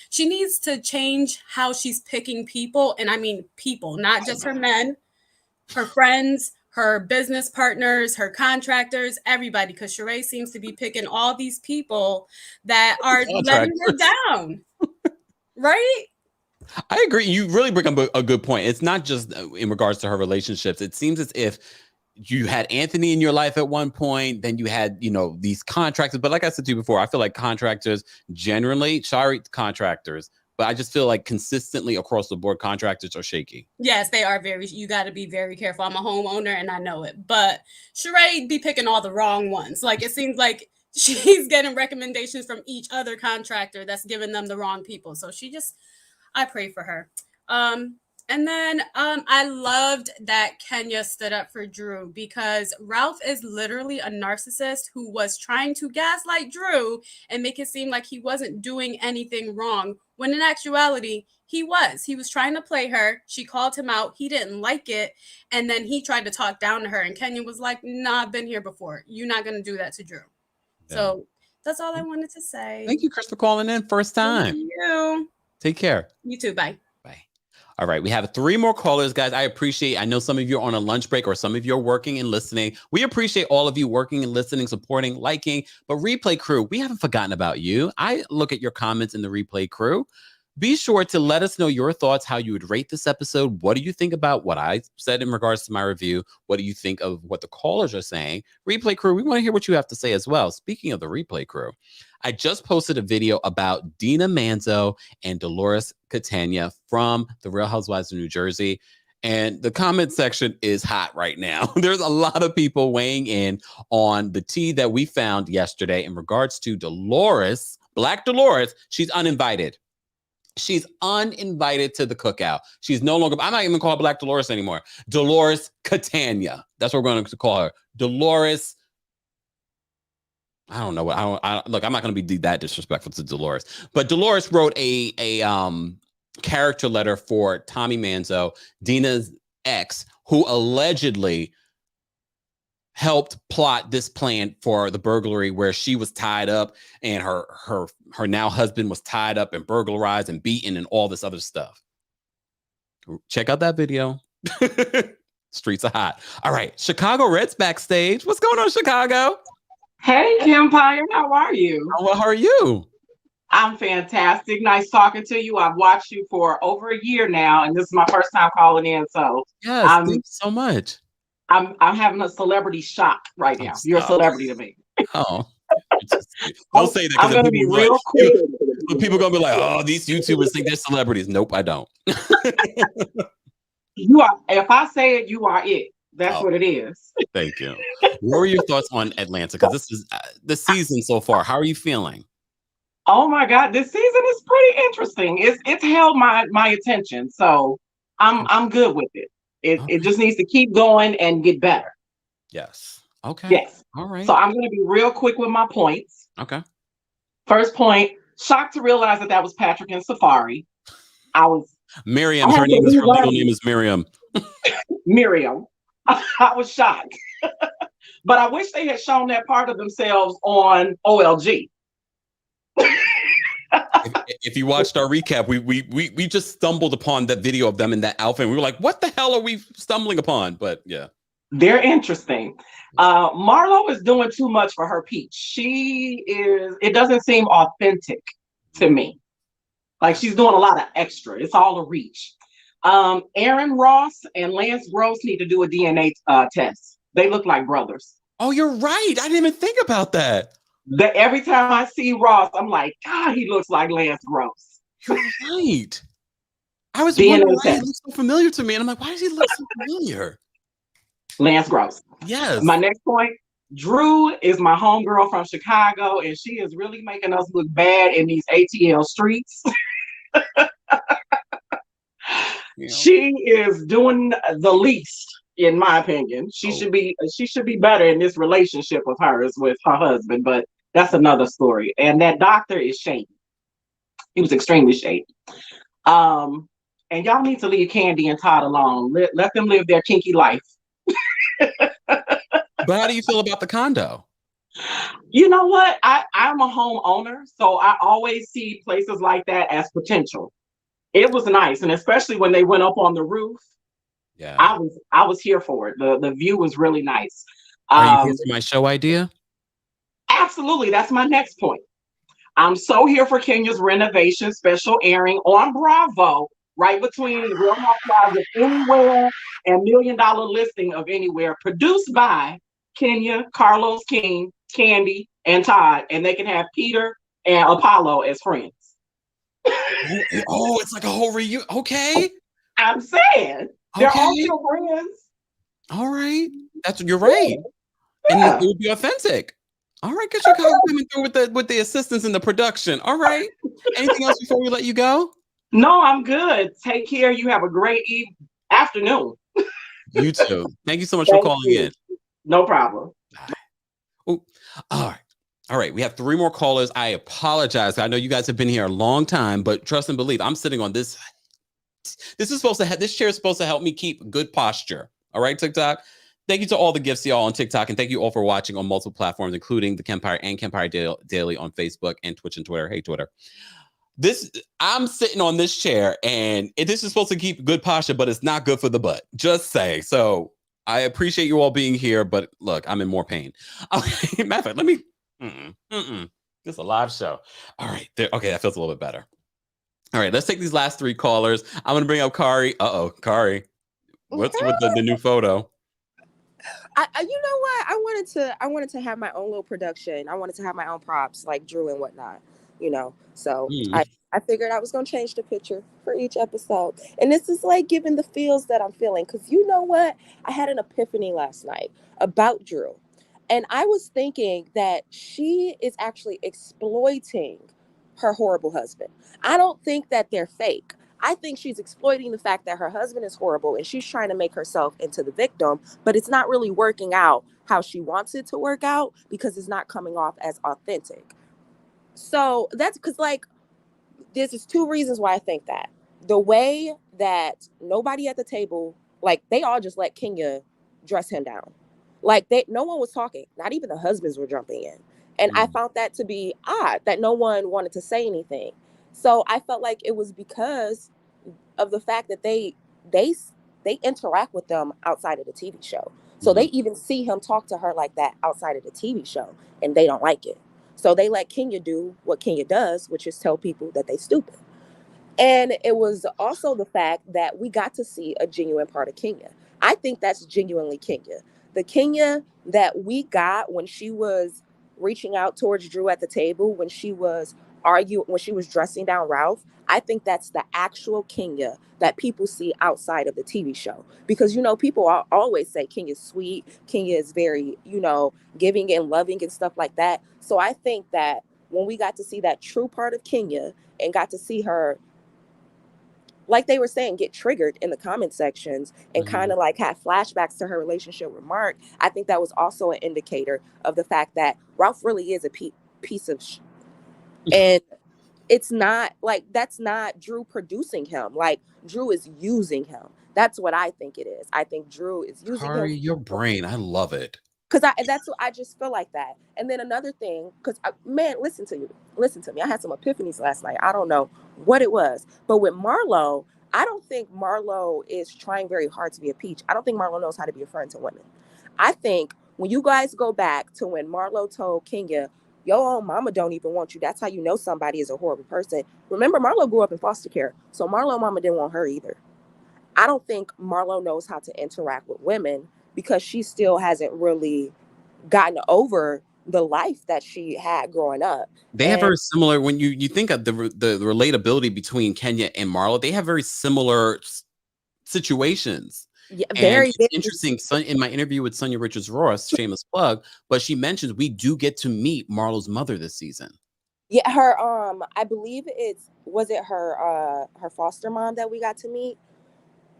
she needs to change how she's picking people. And I mean people, not just her men, her friends, her business partners, her contractors, everybody, because Sheree seems to be picking all these people that are letting her down. Right?
I agree. You really bring up a good point. It's not just in regards to her relationships. It seems as if you had Anthony in your life at one point, then you had, these contractors. But like I said to you before, I feel like contractors generally, sorry, contractors, but I just feel like consistently across the board, contractors are shaky.
Yes, they are you got to be very careful. I'm a homeowner and I know it, but Sheree be picking all the wrong ones. Like, it seems like she's getting recommendations from each other contractor that's giving them the wrong people. So I pray for her. And then I loved that Kenya stood up for Drew, because Ralph is literally a narcissist who was trying to gaslight Drew and make it seem like he wasn't doing anything wrong, when in actuality, he was. He was trying to play her. She called him out. He didn't like it. And then he tried to talk down to her. And Kenya was like, nah, I've been here before. You're not going to do that to Drew. Yeah. So that's all I wanted to say.
Thank you, Chris, for calling in. First time.
Thank you.
Take care.
You too. Bye.
Bye. All right. We have 3 more callers, guys. I know some of you are on a lunch break, or some of you are working and listening. We appreciate all of you working and listening, supporting, liking. But Replay Crew, we haven't forgotten about you. I look at your comments in the Replay Crew. Be sure to let us know your thoughts, how you would rate this episode. What do you think about what I said in regards to my review? What do you think of what the callers are saying? Replay Crew, we want to hear what you have to say as well. Speaking of the Replay Crew, I just posted a video about Dina Manzo and Dolores Catania from the Real Housewives of New Jersey. And the comment section is hot right now. There's a lot of people weighing in on the tea that we found yesterday in regards to Dolores, Black Dolores. She's uninvited. She's uninvited to the cookout. She's no longer, I'm not even call her Black Dolores anymore. Dolores Catania. That's what we're going to call her. Dolores. I don't know what look, I'm not going to be that disrespectful to Dolores, but Dolores wrote a character letter for Tommy Manzo, Dina's ex, who allegedly helped plot this plan for the burglary, where she was tied up and her now husband was tied up and burglarized and beaten and all this other stuff. Check out that video. Streets are hot. All right. Chicago Reds backstage. What's going on, Chicago?
Hey, Kempire. How are you?
Well, how are you?
I'm fantastic. Nice talking to you. I've watched you for over a year now, and this is my first time calling in. So
yes, thank you so much.
I'm having a celebrity shock right now. You're a celebrity to me.
Oh, Don't say that
I'm
because
gonna be real quick.
people gonna be like, oh, these YouTubers think they're celebrities. Nope, I don't.
You are. If I say it, you are it. That's
Oh,
what it is.
thank you. What were your thoughts on Atlanta? Because this is the season so far. How are you feeling?
Oh my God, this season is pretty interesting. It's held my attention, so I'm good with it. It just needs to keep going and get better.
Yes. Okay.
Yes.
All right.
So I'm going to be real quick with my points.
Okay.
First point: shocked to realize that was Patrick and Safari.
Miriam. Her legal name is Miriam.
Miriam. I was shocked, but I wish they had shown that part of themselves on OLG.
If you watched our recap, we just stumbled upon that video of them in that outfit. And we were like, what the hell are we stumbling upon? But yeah.
They're interesting. Marlo is doing too much for her peach. It doesn't seem authentic to me. Like she's doing a lot of extra. It's all a reach. Aaron Ross and Lance Gross need to do a DNA test. They look like brothers.
Oh, you're right. I didn't even think about that.
Every time I see Ross, I'm like, God, he looks like Lance Gross.
You're right. I was wondering why he looks so familiar to me. And I'm like, why does he look so familiar?
Lance Gross.
Yes.
My next point, Drew is my homegirl from Chicago, and she is really making us look bad in these ATL streets. She is doing the least, in my opinion. She should be better in this relationship of hers with her husband, but that's another story. And that doctor is shady. He was extremely shady. And y'all need to leave Kandi and Todd alone. Let them live their kinky life.
But how do you feel about the condo?
You know what? I'm a homeowner, so I always see places like that as potential. It was nice, and especially when they went up on the roof.
Yeah,
I was here for it. The view was really nice.
Are you here for my show idea?
Absolutely, that's my next point. I'm so here for Kenya's renovation special airing on Bravo, right between the Real Housewives of Anywhere and $1 Million Listing of Anywhere, produced by Kenya, Carlos King, Kandi, and Todd, and they can have Peter and Apollo as friends.
Oh, it's like a whole reunion. Okay.
I'm saying they're all still friends.
All right. You're right. Yeah. And it would be authentic. All right, get Chicago coming through with the assistance in the production. All right. Anything else before we let you go?
No, I'm good. Take care. You have a great afternoon.
You too. Thank you so much for calling in.
No problem.
All right. All right. We have 3 more callers. I apologize. I know you guys have been here a long time, but trust and believe, I'm sitting on this. This chair is supposed to help me keep good posture. All right, TikTok. Thank you to all the gifts y'all on TikTok, and thank you all for watching on multiple platforms, including TheKempire and Kempire Daily on Facebook and Twitch and Twitter. Hey, Twitter. I'm sitting on this chair, and this is supposed to keep good posture, but it's not good for the butt. Just saying. So I appreciate you all being here, but look, I'm in more pain. Okay, matter of fact, let me. This is a live show. All right. Okay, that feels a little bit better. All right, let's take these last 3 callers. I'm gonna bring up Kari. Kari. What's with the new photo?
You know what? I wanted to have my own little production. I wanted to have my own props like Drew and whatnot, So I figured I was going to change the picture for each episode. And this is like giving the feels that I'm feeling. Because you know what? I had an epiphany last night about Drew. And I was thinking that she is actually exploiting her horrible husband. I don't think that they're fake. I think she's exploiting the fact that her husband is horrible and she's trying to make herself into the victim, but it's not really working out how she wants it to work out because it's not coming off as authentic. So that's because this is 2 reasons why I think that. The way that nobody at the table, they all just let Kenya dress him down. No one was talking. Not even the husbands were jumping in. And I found that to be odd that no one wanted to say anything. So I felt like it was because of the fact that they interact with them outside of the TV show. So they even see him talk to her like that outside of the TV show, and they don't like it. So they let Kenya do what Kenya does, which is tell people that they stupid. And it was also the fact that we got to see a genuine part of Kenya. I think that's genuinely Kenya. The Kenya that we got when she was reaching out towards Drew at the table when she was dressing down Ralph, I think that's the actual Kenya that people see outside of the TV show. Because, you know, people always say Kenya's sweet, Kenya is very, you know, giving and loving and stuff like that. So I think that when we got to see that true part of Kenya and got to see her, like they were saying, get triggered in the comment sections and kind of like have flashbacks to her relationship with Mark, I think that was also an indicator of the fact that Ralph really is a piece of and it's not like, that's not Drew producing him. Like, Drew is using him. That's what I think it is. I think Drew is using him.
Your brain, I love it.
Because that's what I just feel like that. And then another thing, because man, listen to me. I had some epiphanies last night. I don't know what it was, but with Marlo, I don't think Marlo is trying very hard to be a peach. I don't think Marlo knows how to be a friend to women. I think when you guys go back to when Marlo told Kenya, "Yo, own mama don't even want you," that's how you know somebody is a horrible person. Remember, Marlo grew up in foster care, so Marlo mama didn't want her either. I don't think Marlo knows how to interact with women because she still hasn't really gotten over the life that she had growing up.
They have very similar, when you think of the relatability between Kenya and Marlo, they have very similar situations.
Yeah,
and
very
it's interesting. In my interview with Sonia Richards-Ross, shameless plug, but she mentions we do get to meet Marlo's mother this season.
Yeah, her I believe was it her foster mom that we got to meet.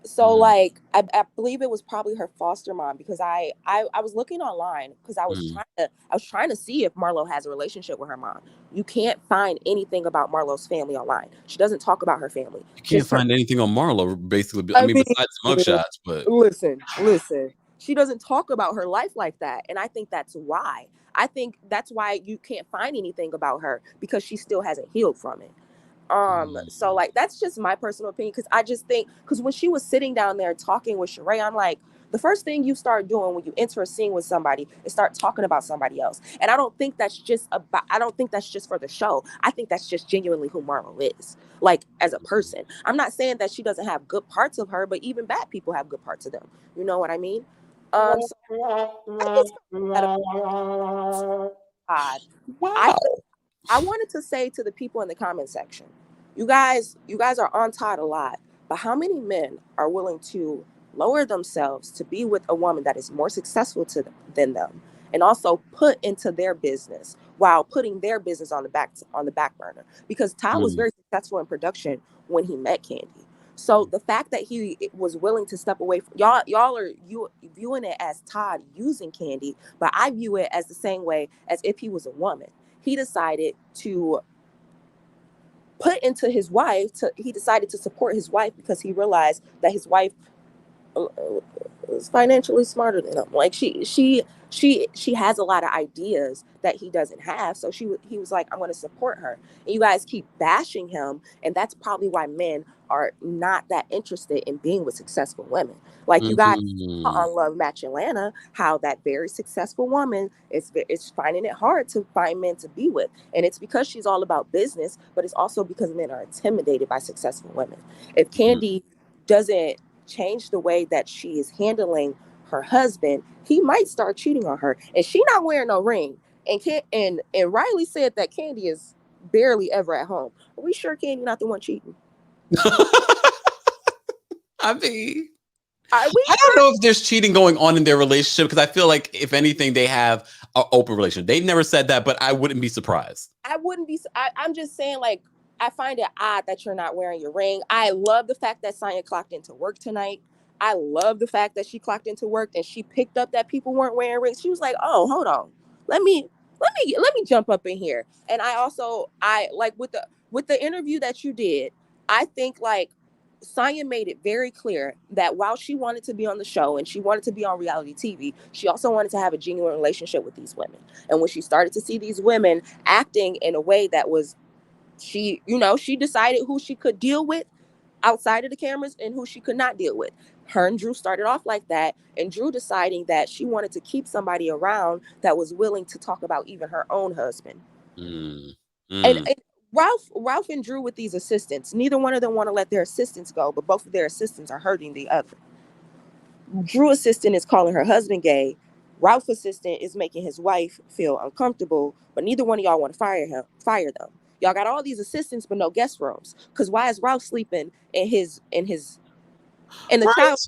So like I believe it was probably her foster mom, because I was looking online because I was trying to see if Marlo has a relationship with her mom. You can't find anything about Marlo's family online. She doesn't talk about her family.
You can't find anything on Marlo, basically. I mean, besides mugshots, but
listen. She doesn't talk about her life like that, and I think that's why. I think that's why you can't find anything about her, because she still hasn't healed from it. So like, that's just my personal opinion, because I just think, because when she was sitting down there talking with Sheree, I'm like, the first thing you start doing when you enter a scene with somebody is start talking about somebody else. And I don't think that's just for the show. I think that's just genuinely who Marlo is, like, as a person. I'm not saying that she doesn't have good parts of her, but even bad people have good parts of them. You know what I mean? So I just
wow.
I wanted to say to the people in the comment section, you guys are on Todd a lot, but how many men are willing to lower themselves to be with a woman that is more successful than them, and also put into their business while putting their business on the back burner? Because Todd was very successful in production when he met Kandi. So the fact that he was willing to step away from y'all are viewing it as Todd using Kandi, but I view it as the same way as if he was a woman. He decided to put into his wife, he decided to support his wife because he realized that his wife is financially smarter than him. Like, she has a lot of ideas that he doesn't have. So he was like, I'm going to support her. And you guys keep bashing him. And that's probably why men are not that interested in being with successful women. Like, you guys on Love Match Atlanta, how that very successful woman is finding it hard to find men to be with. And it's because she's all about business, but it's also because men are intimidated by successful women. If Kandi doesn't change the way that she is handling her husband, he might start cheating on her. And she not wearing no ring. And Riley said that Kandi is barely ever at home. Are we sure Kandi not the one cheating?
I mean, I don't know if there's cheating going on in their relationship, because I feel like, if anything, they have an open relationship. They've never said that, but I wouldn't be surprised.
I'm just saying, like, I find it odd that you're not wearing your ring. I love the fact that Sonya clocked into work tonight. I love the fact that she clocked into work and she picked up that people weren't wearing rings. She was like, oh, hold on. Let me jump up in here. And I like, with the interview that you did, I think, like, Sonya made it very clear that while she wanted to be on the show and she wanted to be on reality TV, she also wanted to have a genuine relationship with these women. And when she started to see these women acting in a way that was, she decided who she could deal with outside of the cameras and who she could not deal with. Her and Drew started off like that, and Drew deciding that she wanted to keep somebody around that was willing to talk about even her own husband. And Ralph and Drew with these assistants, neither one of them want to let their assistants go, but both of their assistants are hurting the other. Drew's assistant is calling her husband gay. Ralph's assistant is making his wife feel uncomfortable, but neither one of y'all want to fire them. Y'all got all these assistants, but no guest rooms. Because why is Ralph sleeping in the
Right.
child?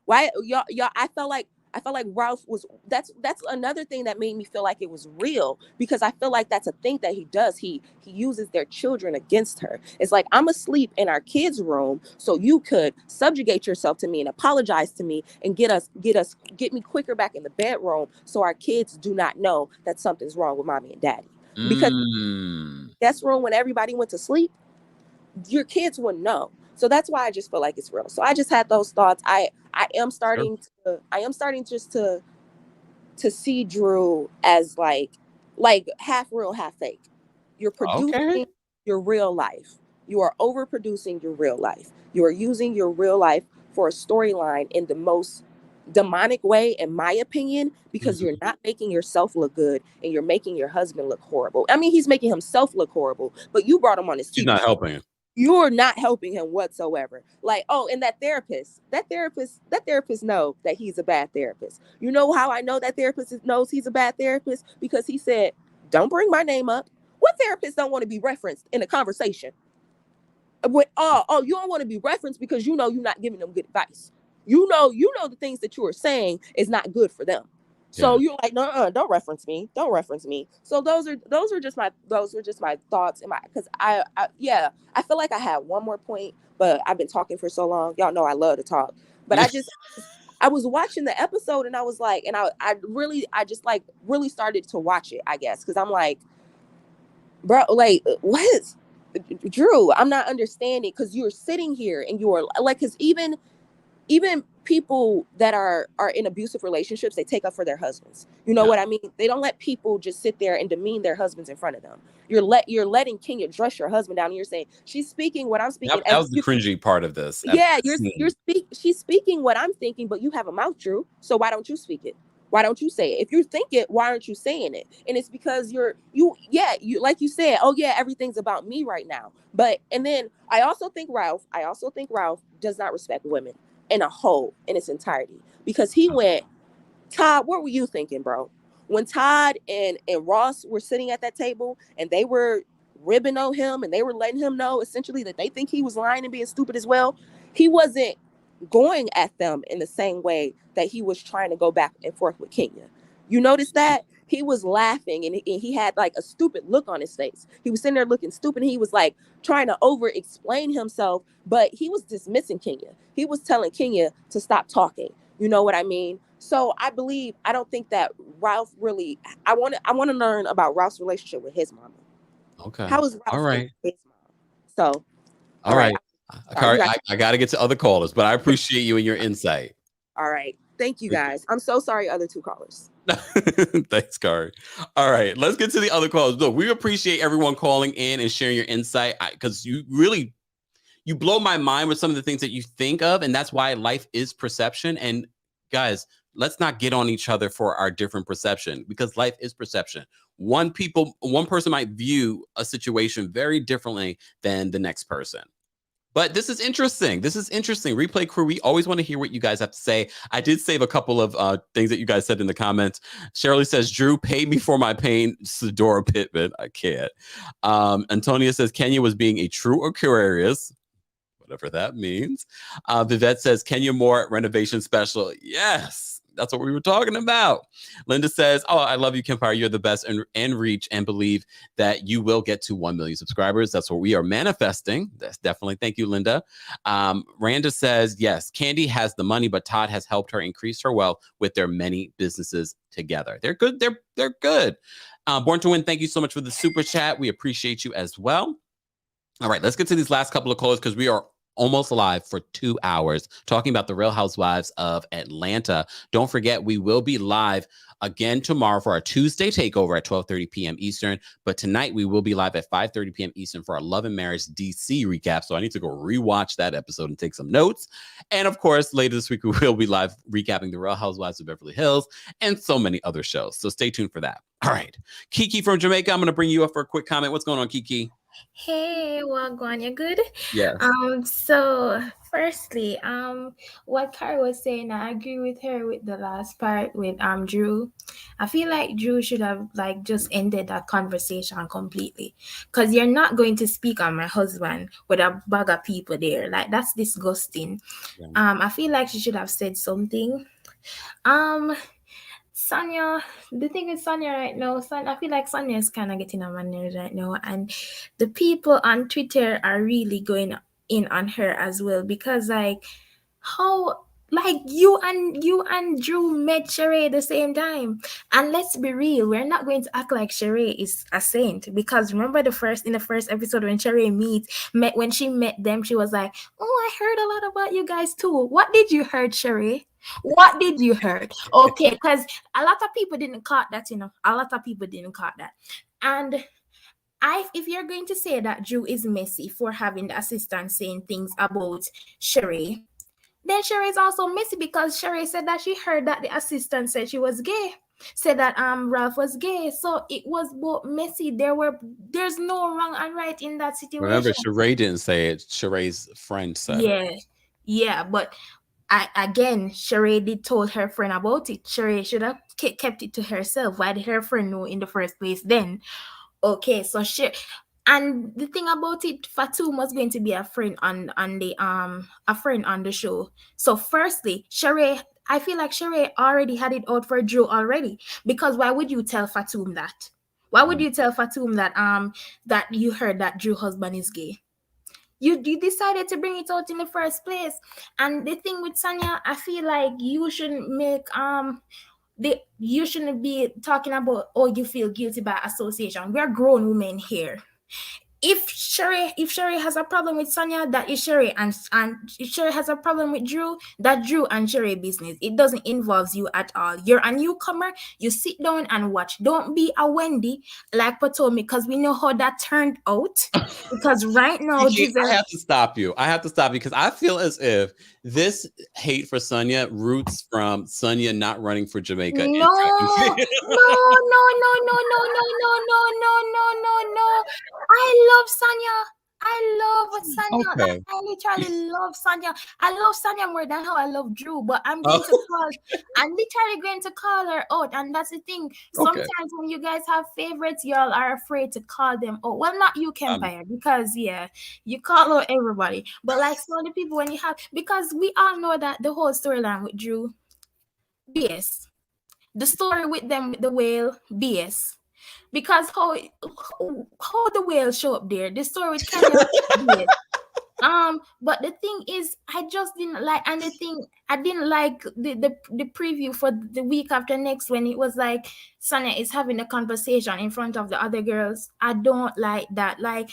Why y'all? I felt like Ralph was. That's another thing that made me feel like it was real, because I feel like that's a thing that he does. He uses their children against her. It's like, I'm asleep in our kids' room, so you could subjugate yourself to me and apologize to me and get me quicker back in the bedroom, so our kids do not know that something's wrong with mommy and daddy. Because guest room, when everybody went to sleep, your kids wouldn't know. So that's why I just feel like it's real. So I just had those thoughts. I am starting just to see Drew as like half real, half fake. You're producing your real life. You are overproducing your real life. You are using your real life for a storyline in the most demonic way, in my opinion, because you're not making yourself look good and you're making your husband look horrible. I mean, he's making himself look horrible, but you brought him on his TV.
She's not helping him.
You're not helping him whatsoever. Like, oh, and that therapist know that he's a bad therapist. You know how I know that therapist knows he's a bad therapist? Because he said, don't bring my name up. What therapist don't want to be referenced in a conversation? You don't want to be referenced because you know you're not giving them good advice. You know the things that you are saying is not good for them. So you're like, no, don't reference me. Don't reference me. So those are just my thoughts. Because I feel like I had one more point, but I've been talking for so long. Y'all know I love to talk. But I was watching the episode and I was like, and I really started to watch it, I guess, because I'm like, bro, like, what is Drew? I'm not understanding, because you're sitting here and you're like, because even people that are in abusive relationships, they take up for their husbands. You know what I mean? They don't let people just sit there and demean their husbands in front of them. You're letting Kenya dress your husband down, and you're saying she's speaking what I'm speaking.
That was the cringy part of this.
Yeah, she's speaking what I'm thinking, but you have a mouth, Drew. So why don't you speak it? Why don't you say it? If you think it, why aren't you saying it? And it's because you like you said, oh yeah, everything's about me right now. And then I also think Ralph does not respect women in a whole, in its entirety, because he went, Todd, what were you thinking, bro? When Todd and Ross were sitting at that table and they were ribbing on him and they were letting him know essentially that they think he was lying and being stupid as well, he wasn't going at them in the same way that he was trying to go back and forth with Kenya. You notice that? He was laughing and he had like a stupid look on his face. He was sitting there looking stupid. And he was like trying to over explain himself, but he was dismissing Kenya. He was telling Kenya to stop talking. You know what I mean? So I don't think that Ralph really, I want to learn about Ralph's relationship with his mama.
Okay.
How is Ralph
all right
with his mom? So,
all right. I got to get to other callers, but I appreciate you and your insight.
All right. Thank you, guys. I'm so sorry, other two callers.
Thanks, Kari. All right, let's get to the other calls. Look, we appreciate everyone calling in and sharing your insight, because you blow my mind with some of the things that you think of, and that's why life is perception. And guys, let's not get on each other for our different perception, because life is perception. One person might view a situation very differently than the next person. But this is interesting. Replay crew, we always want to hear what you guys have to say. I did save a couple of things that you guys said in the comments. Shirley says, Drew, pay me for my pain. Sedora Pittman. I can't. Antonia says, Kenya was being a true Aquarius, whatever that means. Vivette says, Kenya Moore renovation special. Yes. That's what we were talking about. Linda says, oh, I love you, Kempire. You're the best, and reach and believe that you will get to 1 million subscribers. That's what we are manifesting. That's definitely. Thank you, Linda. Randa says, yes, Kandi has the money, but Todd has helped her increase her wealth with their many businesses together. They're good. They're good. Born to Win, thank you so much for the super chat. We appreciate you as well. All right, let's get to these last couple of callers, because we are almost live for 2 hours talking about the Real Housewives of Atlanta. Don't forget, we will be live again tomorrow for our Tuesday takeover at 12:30 p.m. Eastern. But tonight we will be live at 5:30 p.m. Eastern for our Love and Marriage DC recap. So I need to go rewatch that episode and take some notes. And of course, later this week, we will be live recapping the Real Housewives of Beverly Hills and so many other shows. So stay tuned for that. All right. Kiki from Jamaica, I'm going to bring you up for a quick comment. What's going on, Kiki?
Hey, Wagwan, you good?
Yes.
So firstly, what Kara was saying, I agree with her with the last part with Drew. I feel like Drew should have like just ended that conversation completely. Cause you're not going to speak on my husband with a bag of people there. Like that's disgusting.
Yeah.
I feel like she should have said something. Um Sonia, the thing with Sonia right now, I feel like Sonia is kind of getting on my nerves right now, and the people on Twitter are really going in on her as well because, like, how, like you and Drew met Sheree the same time, and let's be real, we're not going to act like Sheree is a saint because remember in the first episode when Sheree when she met them, she was like, "Oh, I heard a lot about you guys too." What did you heard, Sheree? What did you heard? Okay, because a lot of people didn't caught that, A lot of people didn't caught that. And if you're going to say that Drew is messy for having the assistant saying things about Sheree, then Sheree is also messy because Sheree said that she heard that the assistant said she was gay. Said that Ralph was gay. So it was both messy. There's no wrong and right in that
Remember,
situation.
Sheree didn't say it. Sheree's friend said it.
Yeah, but again, Sheree did told her friend about it. Sheree should have kept it to herself. Why did her friend know in the first place then? Okay, so and the thing about it, Fatum was going to be a friend on the show. So firstly, Sheree, I feel like Sheree already had it out for Drew already. Because why would you tell Fatum that? Why would you tell Fatum that you heard that Drew husband is gay? You decided to bring it out in the first place. And the thing with Sanya, I feel like you shouldn't you shouldn't be talking about, oh, you feel guilty by association. We're grown women here. If Sheree has a problem with Sonia, that is Sheree, and if Sheree has a problem with Drew, that Drew and Sheree business. It doesn't involve you at all. You're a newcomer. You sit down and watch. Don't be a Wendy like Potomac, because we know how that turned out. Because right now,
I have to stop you. Because I feel as if this hate for Sonia roots from Sonia not running for Jamaica.
No. I love Sonia.
Okay.
I literally love Sonia. I love Sonia more than how I love Drew. But I'm literally going to call her out, and that's the thing. Sometimes when you guys have favorites, y'all are afraid to call them out. Well, not you, Kempire, because you call out everybody. But like some of the people when you have, because we all know that the whole storyline with Drew, BS. The story with them with the whale, BS. Because how the whale show up there, the story with Kenya, BS. But the thing is, I just didn't like, and the thing I didn't like the preview for the week after next when it was like Sonia is having a conversation in front of the other girls. I don't like that. Like,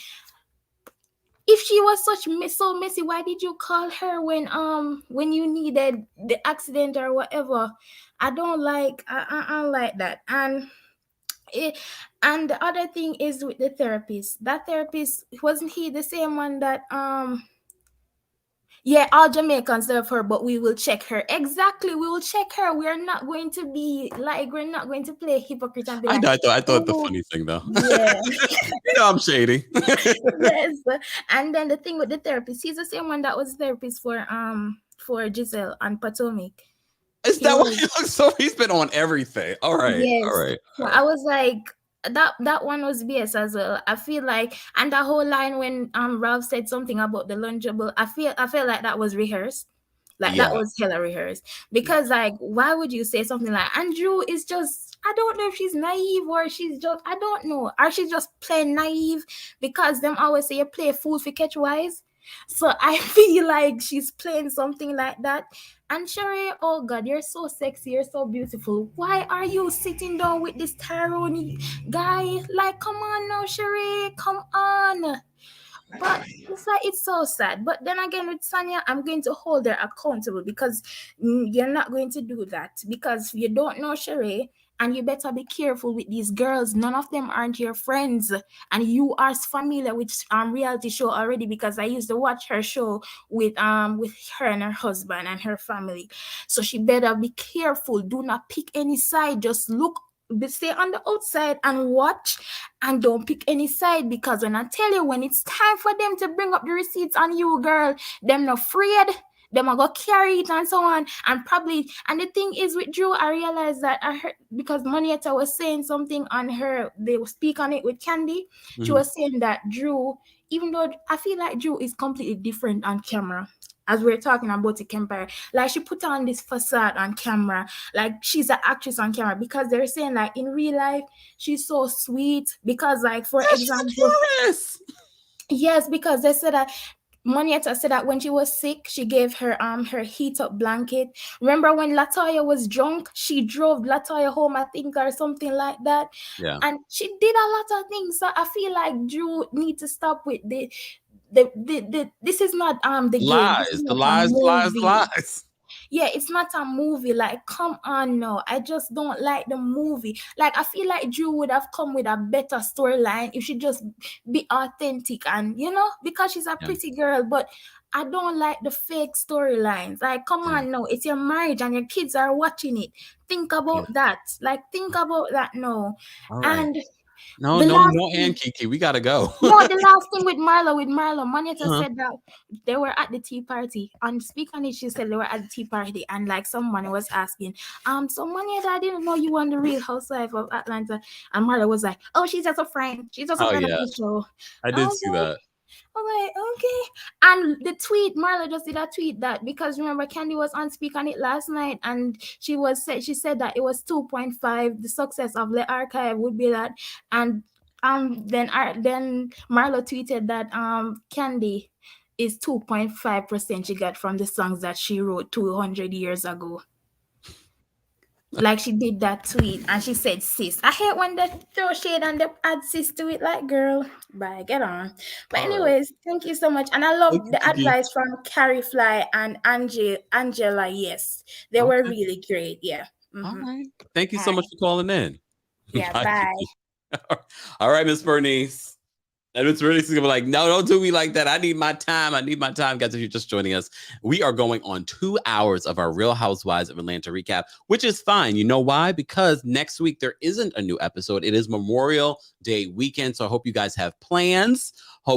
if she was so messy, why did you call her when you needed the accident or whatever? I don't like that. And the other thing is with the therapist. That therapist, wasn't he the same one that all Jamaicans love her, but we will check her. Exactly, we will check her. We're not going to be like, we're not going to play hypocrite and be like,
I thought the funny thing though.
Yeah.
I'm shady.
Yes. And then the thing with the therapist, he's the same one that was therapist for Giselle and Potomac.
Is that why he looks so? He's been on everything. All right.
Yes.
All right.
So I was like, that one was BS as well. I feel like, and the whole line when Ralph said something about the lunchable, I felt like that was rehearsed. Like that was hella rehearsed. Because like, why would you say something like Andrew is just, I don't know if she's naive or she's just, I don't know. Or she's just plain naive, because them always say you play fool for catch wise. So I feel like she's playing something like that. And Sheree, oh God, you're so sexy, you're so beautiful. Why are you sitting down with this Tyrone guy? Like, come on now, Sheree, come on. But it's like, it's so sad. But then again, with Sonia, I'm going to hold her accountable, because you're not going to do that, because you don't know Sheree. And you better be careful with these girls. None of them aren't your friends. And you are familiar with reality show already, because I used to watch her show with her and her husband and her family. So she better be careful. Do not pick any side. Just look stay on the outside and watch and don't pick any side, because when I tell you, when it's time for them to bring up the receipts on you, girl, them not afraid. Them are go carry it and so on, and probably. And the thing is with Drew, I realized that I heard, because Monietta was saying something on her, they will speak on it with Kandi. She was saying that Drew, even though I feel like Drew is completely different on camera, as we're talking about the Kempire, like she put on this facade on camera, like she's an actress on camera, because they're saying like in real life she's so sweet, because like for example, yes, because they said that Monietta said that when she was sick, she gave her her heat up blanket. Remember when Latoya was drunk, she drove Latoya home, I think, or something like that.
Yeah.
And she did a lot of things. So I feel like Drew need to stop with the this is not the game. This is
The
not a movie.
lies.
Yeah, it's not a movie. Like, come on, no. I just don't like the movie. Like, I feel like Drew would have come with a better storyline if she just be authentic and, you know, because she's a pretty girl. But I don't like the fake storylines. Like, come on, no. It's your marriage and your kids are watching it. Think about that. Like, think about that, no.
All right.
And
no, and Kiki, we gotta go.
no, the last thing with Marlo, Monietta said that they were at the tea party. On speak on it, she said they were at the tea party, and like someone was asking, so Monietta, I didn't know you were on the Real Housewives of Atlanta. And Marlo was like, oh, she's just a friend. She's just a friend of the show.
I did see that.
I'm like, okay. And the tweet, Marla just did a tweet that, because remember Kandi was on Speak on It last night, and she said that it was 2.5. The success of the archive would be that, and then Marlo tweeted that Kandi is 2.5% she got from the songs that she wrote 200 years ago. Like, she did that tweet and she said sis. I hate when they throw shade and they add sis to it. Like, girl, bye, get on. But anyways, thank you so much. And I love the advice from Carrie Fly and Angela. Yes, they were really great. Yeah.
All right. Thank you so much for calling in.
Yeah, bye.
All right, Miss Bernice. And it's really gonna be like, no, don't do me like that. I need my time. Guys, if you're just joining us, we are going on 2 hours of our Real Housewives of Atlanta recap, which is fine. You know why? Because next week there isn't a new episode. It is Memorial Day weekend. So I hope you guys have plans.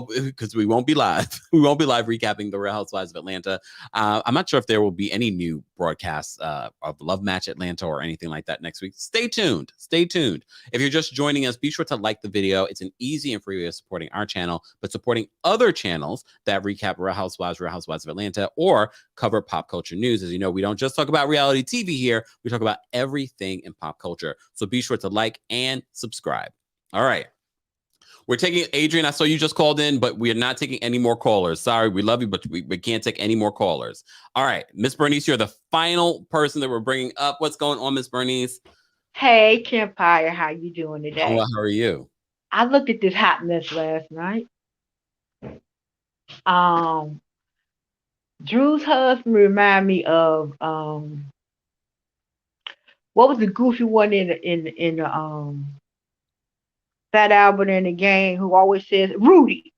Because we won't be live. We won't be live recapping the Real Housewives of Atlanta. I'm not sure if there will be any new broadcasts of Love Match Atlanta or anything like that next week. Stay tuned. If you're just joining us, be sure to like the video. It's an easy and free way of supporting our channel, but supporting other channels that recap Real Housewives of Atlanta, or cover pop culture news. As you know, we don't just talk about reality TV here. We talk about everything in pop culture. So be sure to like and subscribe. All right. We're taking Adrian. I saw you just called in, but we are not taking any more callers. Sorry, we love you, but we can't take any more callers. All right, Miss Bernice, you're the final person that we're bringing up. What's going on, Miss Bernice?
Hey, Kempire, how you doing today?
Oh, well, how are you?
I looked at this hot mess last night. Drew's husband remind me of what was the goofy one in the Fat Albert in the gang who always says Rudy.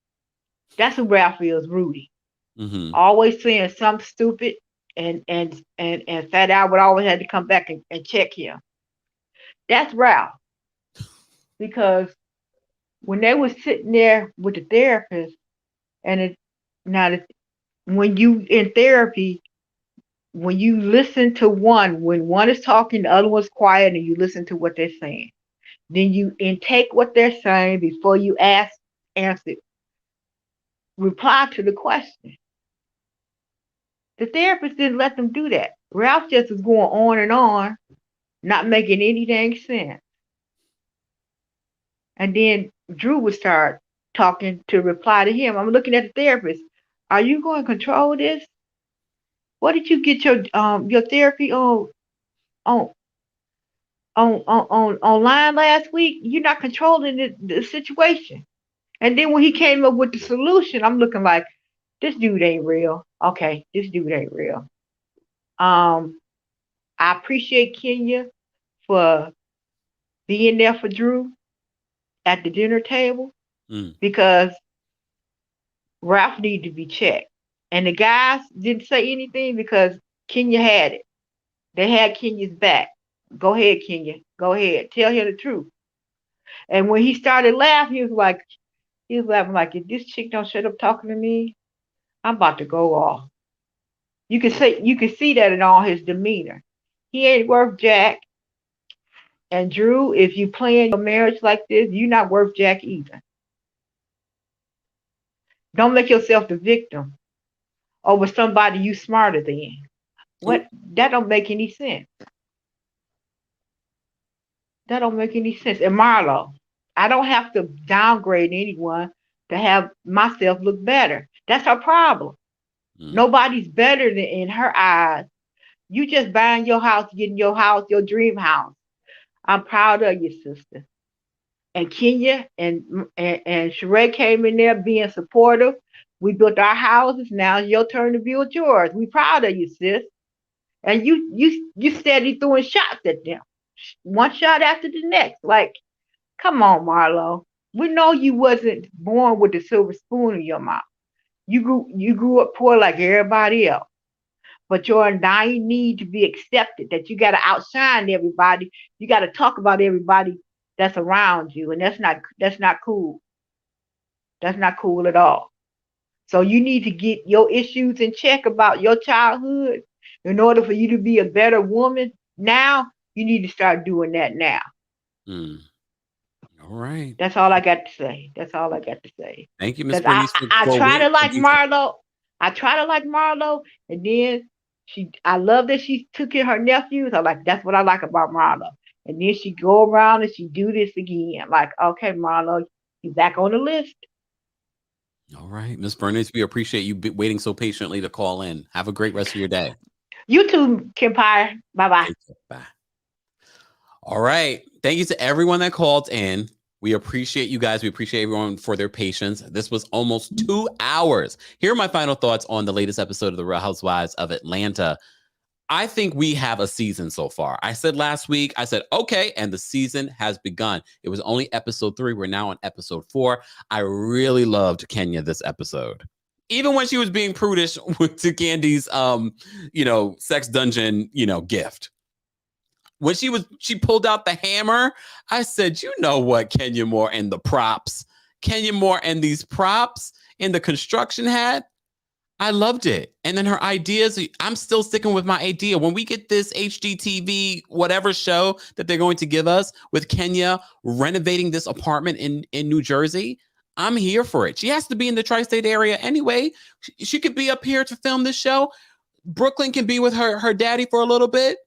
That's who Ralph is, Rudy.
Mm-hmm.
Always saying something stupid, and Fat Albert always had to come back and check him. That's Ralph. Because when they were sitting there with the therapist, and when you in therapy, when you listen to one, when one is talking, the other one's quiet, and you listen to what they're saying. Then you intake what they're saying before you answer, reply to the question. The therapist didn't let them do that. Ralph just was going on and on, not making any dang sense. And then Drew would start talking to reply to him. I'm looking at the therapist. Are you going to control this? What did you get your therapy online last week? You're not controlling the situation. And then when he came up with the solution, I'm looking like, this dude ain't real. Okay, this dude ain't real. I appreciate Kenya for being there for Drew at the dinner table, because Ralph needed to be checked. And the guys didn't say anything because Kenya had it. They had Kenya's back. Go ahead, Kenya. Go ahead. Tell him the truth. And when he started laughing, he was laughing like, if this chick don't shut up talking to me, I'm about to go off. You can see that in all his demeanor. He ain't worth jack. And Drew, if you plan your marriage like this, you're not worth jack either. Don't make yourself the victim over somebody you smarter than. What? That don't make any sense. That don't make any sense. And Marlo, I don't have to downgrade anyone to have myself look better. That's her problem. Nobody's better than in her eyes. You just buying your house, getting your house, your dream house. I'm proud of you, sister. And Kenya and Sheree came in there being supportive. We built our houses. Now it's your turn to build yours. We proud of you, sis. And you steady throwing shots at them. One shot after the next. Like, come on, Marlo. We know you wasn't born with the silver spoon in your mouth. You grew up poor like everybody else. But your undying need to be accepted, that you got to outshine everybody. You got to talk about everybody that's around you. And that's not cool. That's not cool at all. So you need to get your issues in check about your childhood in order for you to be a better woman. Now, you need to start doing that now.
All right.
That's all I got to say. That's all I got to say.
Thank you, Miss Bernice.
I try to like Marlo. And then I love that she took in her nephews. That's what I like about Marlo. And then she go around and she do this again. Like, okay, Marlo, you back on the list.
All right, Miss Bernice, we appreciate you waiting so patiently to call in. Have a great rest of your day.
You too, Kempire. Bye-bye.
Bye. All right. Thank you to everyone that called in. We appreciate you guys. We appreciate everyone for their patience. This was almost 2 hours. Here are my final thoughts on the latest episode of The Real Housewives of Atlanta. I think we have a season so far. I said last week, okay, and the season has begun. It was only episode 3. We're now on episode 4. I really loved Kenya this episode. Even when she was being prudish to Kandi's, sex dungeon, gift. When she pulled out the hammer, I said, you know what, Kenya Moore and the props. Kenya Moore and these props in the construction hat. I loved it. And then her ideas, I'm still sticking with my idea. When we get this HGTV, whatever show that they're going to give us with Kenya renovating this apartment in New Jersey, I'm here for it. She has to be in the tri-state area anyway. She could be up here to film this show. Brooklyn can be with her daddy for a little bit.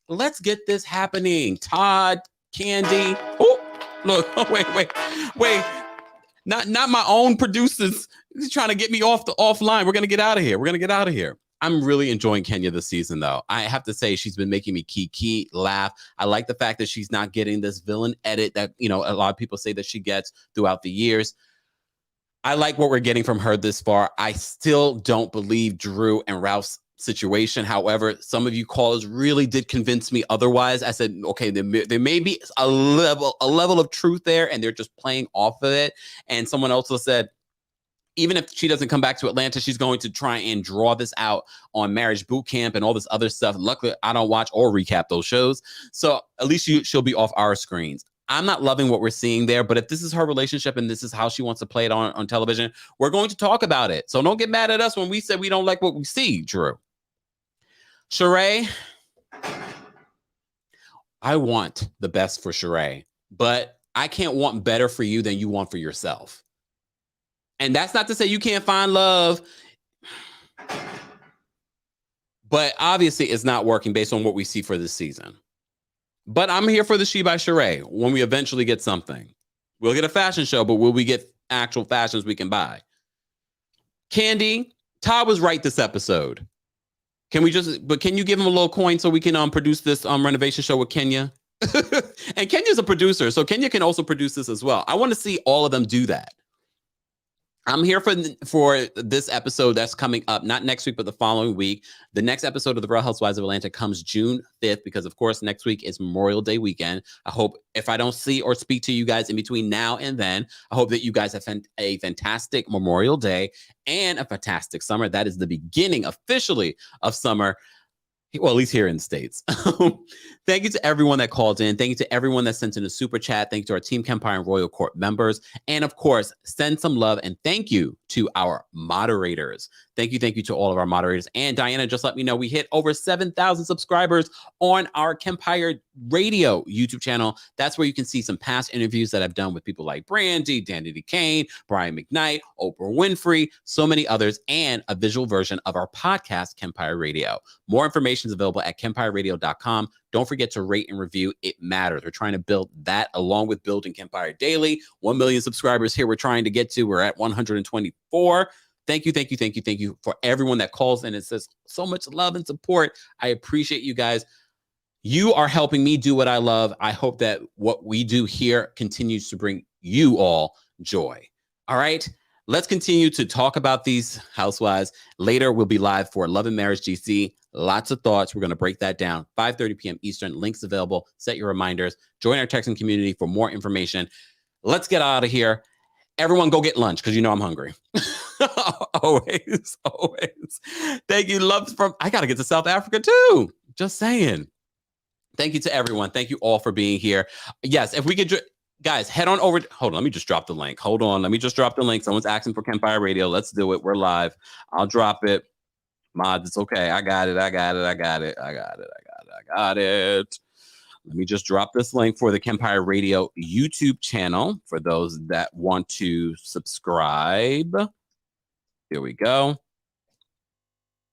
Let's get this happening. Todd, Kandi. Oh, look, wait. Not my own producers. He's trying to get me offline. We're going to get out of here. I'm really enjoying Kenya this season, though. I have to say, she's been making me kiki laugh. I like the fact that she's not getting this villain edit that, a lot of people say that she gets throughout the years. I like what we're getting from her this far. I still don't believe Drew and Ralph's situation. However, some of you callers really did convince me otherwise. I said, okay, there may be a level of truth there, and they're just playing off of it. And someone also said, even if she doesn't come back to Atlanta, she's going to try and draw this out on Marriage Boot Camp and all this other stuff. Luckily, I don't watch or recap those shows. So at least she'll be off our screens. I'm not loving what we're seeing there, but if this is her relationship and this is how she wants to play it on television, we're going to talk about it. So don't get mad at us when we say we don't like what we see, Drew. Sheree, I want the best for Sheree, but I can't want better for you than you want for yourself. And that's not to say you can't find love, but obviously it's not working based on what we see for this season. But I'm here for the She by Sheree when we eventually get something. We'll get a fashion show, but will we get actual fashions we can buy? Kandi, Todd was right this episode. Can you give him a little coin so we can produce this renovation show with Kenya? And Kenya's a producer, so Kenya can also produce this as well. I want to see all of them do that. I'm here for this episode that's coming up, not next week, but the following week. The next episode of The Real Housewives of Atlanta comes June 5th because, of course, next week is Memorial Day weekend. I hope if I don't see or speak to you guys in between now and then, I hope that you guys have a fantastic Memorial Day and a fantastic summer. That is the beginning officially of summer. Well, at least here in the States. Thank you to everyone that called in. Thank you to everyone that sent in a super chat. Thank you to our Team Kempire and Royal Court members. And of course, send some love and thank you to our moderators. Thank you to all of our moderators. And Diana just let me know we hit over 7,000 subscribers on our Kempire Radio YouTube channel. That's where you can see some past interviews that I've done with people like Brandy, Danny DeCane, Brian McKnight, Oprah Winfrey, so many others, and a visual version of our podcast, Kempire Radio. More information is available at kempireradio.com. Don't forget to rate and review. It matters. We're trying to build that along with building Kempire Daily. 1 million subscribers here we're trying to get to. We're at 124. Thank you for everyone that calls in and says so much love and support. I appreciate you guys. You are helping me do what I love. I hope that what we do here continues to bring you all joy. All right, let's continue to talk about these housewives. Later, we'll be live for Love and Marriage GC. Lots of thoughts. We're going to break that down. 5:30 p.m. Eastern. Links available. Set your reminders. Join our texting community for more information. Let's get out of here. Everyone go get lunch because you know I'm hungry. always. Thank you. Love from, I got to get to South Africa too. Just saying. Thank you to everyone. Thank you all for being here. Yes, if we could, guys, head on over. Hold on, let me just drop the link. Hold on, let me just drop the link. Someone's asking for Kempire Radio. Let's do it. We're live. I'll drop it. Mods, it's okay. I got it. Let me just drop this link for the Kempire Radio YouTube channel for those that want to subscribe. Here we go.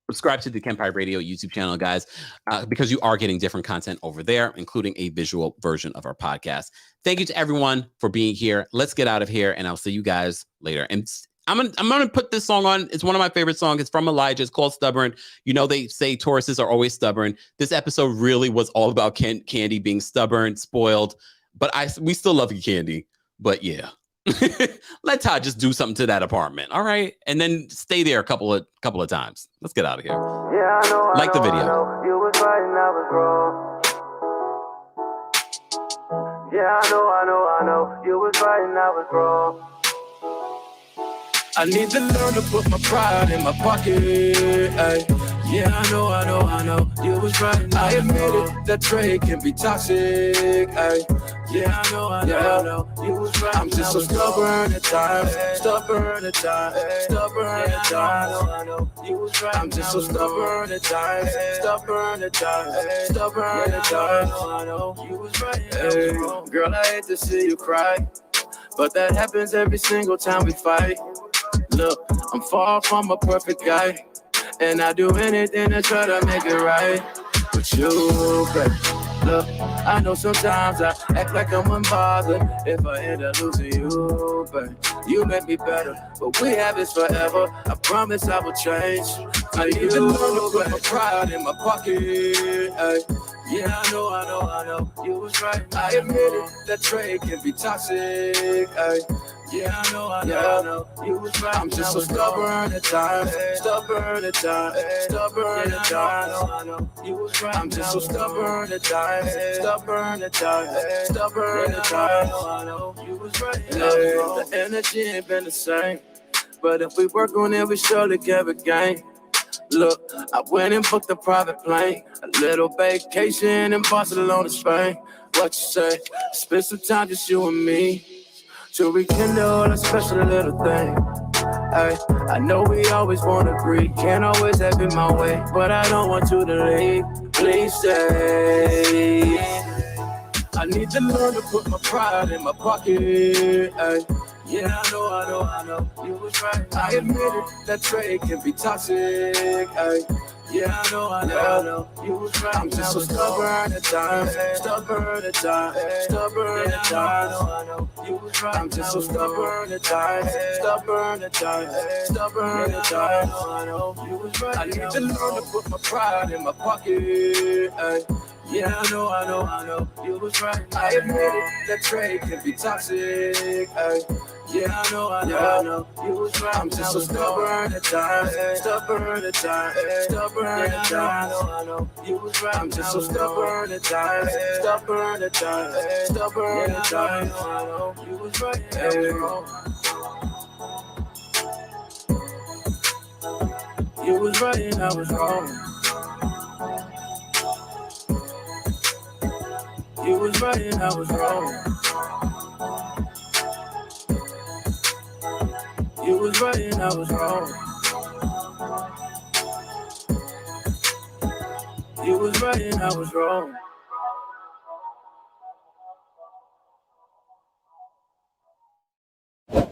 Subscribe to the Kempire Radio YouTube channel, guys, because you are getting different content over there, including a visual version of our podcast. Thank you to everyone for being here. Let's get out of here, and I'll see you guys later. And I'm gonna put this song on. It's one of my favorite songs. It's from Elijah. It's called Stubborn. You know, they say Tauruses are always stubborn. This episode really was all about Kandi being stubborn, spoiled, but we still love you, Kandi. But yeah. Let Todd just do something to that apartment, all right? And then stay there a couple of times. Let's get out of here. Yeah, I know, like the video. You was right and I was wrong. Yeah, I know. You was right and I was wrong. I need to learn to put my pride in my pocket. Ay. Yeah, I know. You was right. I admit it, that trade can be toxic. Ay. Yeah, I know. You was right. I'm just so stubborn at times. I know. You was right. I'm just so stubborn at times. I know. You was right. Hey, girl, I hate to see you cry, but that happens every single time we fight. Look, I'm far from a perfect guy, and I do anything to try to make it right. But you, baby, look, I know sometimes I act like I'm unbothered. If I end up losing you, baby, you make me better. But we have this forever. I promise I will change. I need to learn to put my pride in my pocket. Ay. Yeah, I know. You was right. I admit it, that trade can be toxic. Ay. Yeah, I know. You was right. I'm just so stubborn at times. I know. You was right. I'm just so stubborn at times. I know. You was right. The energy ain't been the same, but if we work on it, we surely can regain. Look, I went and booked a private plane, a little vacation in Barcelona, Spain. What you say? Spend some time just you and me to rekindle a special little thing. Ay, I know we always want to agree, can't always have it my way, but I don't want you to leave. Please stay. I need to learn to put my pride in my pocket. Ay. Yeah, I know. You was right. I admit it, that trade can be toxic. Ay. Yeah, I know. You was right. I'm just so stubborn at times. I know. You was right. I'm just so stubborn at times. I know. You was right. I need to learn to put my pride in my pocket. Ay. Yeah, I know. You was right. I admit it, that trade can be toxic. Ay. Yeah, I know. You was right. I'm just so stubborn at times. I know. You was right. I'm just so stubborn at times. I know. You was right. You was right and I was wrong.
You was right and I was wrong. You was right and I was wrong. You was right and I was wrong.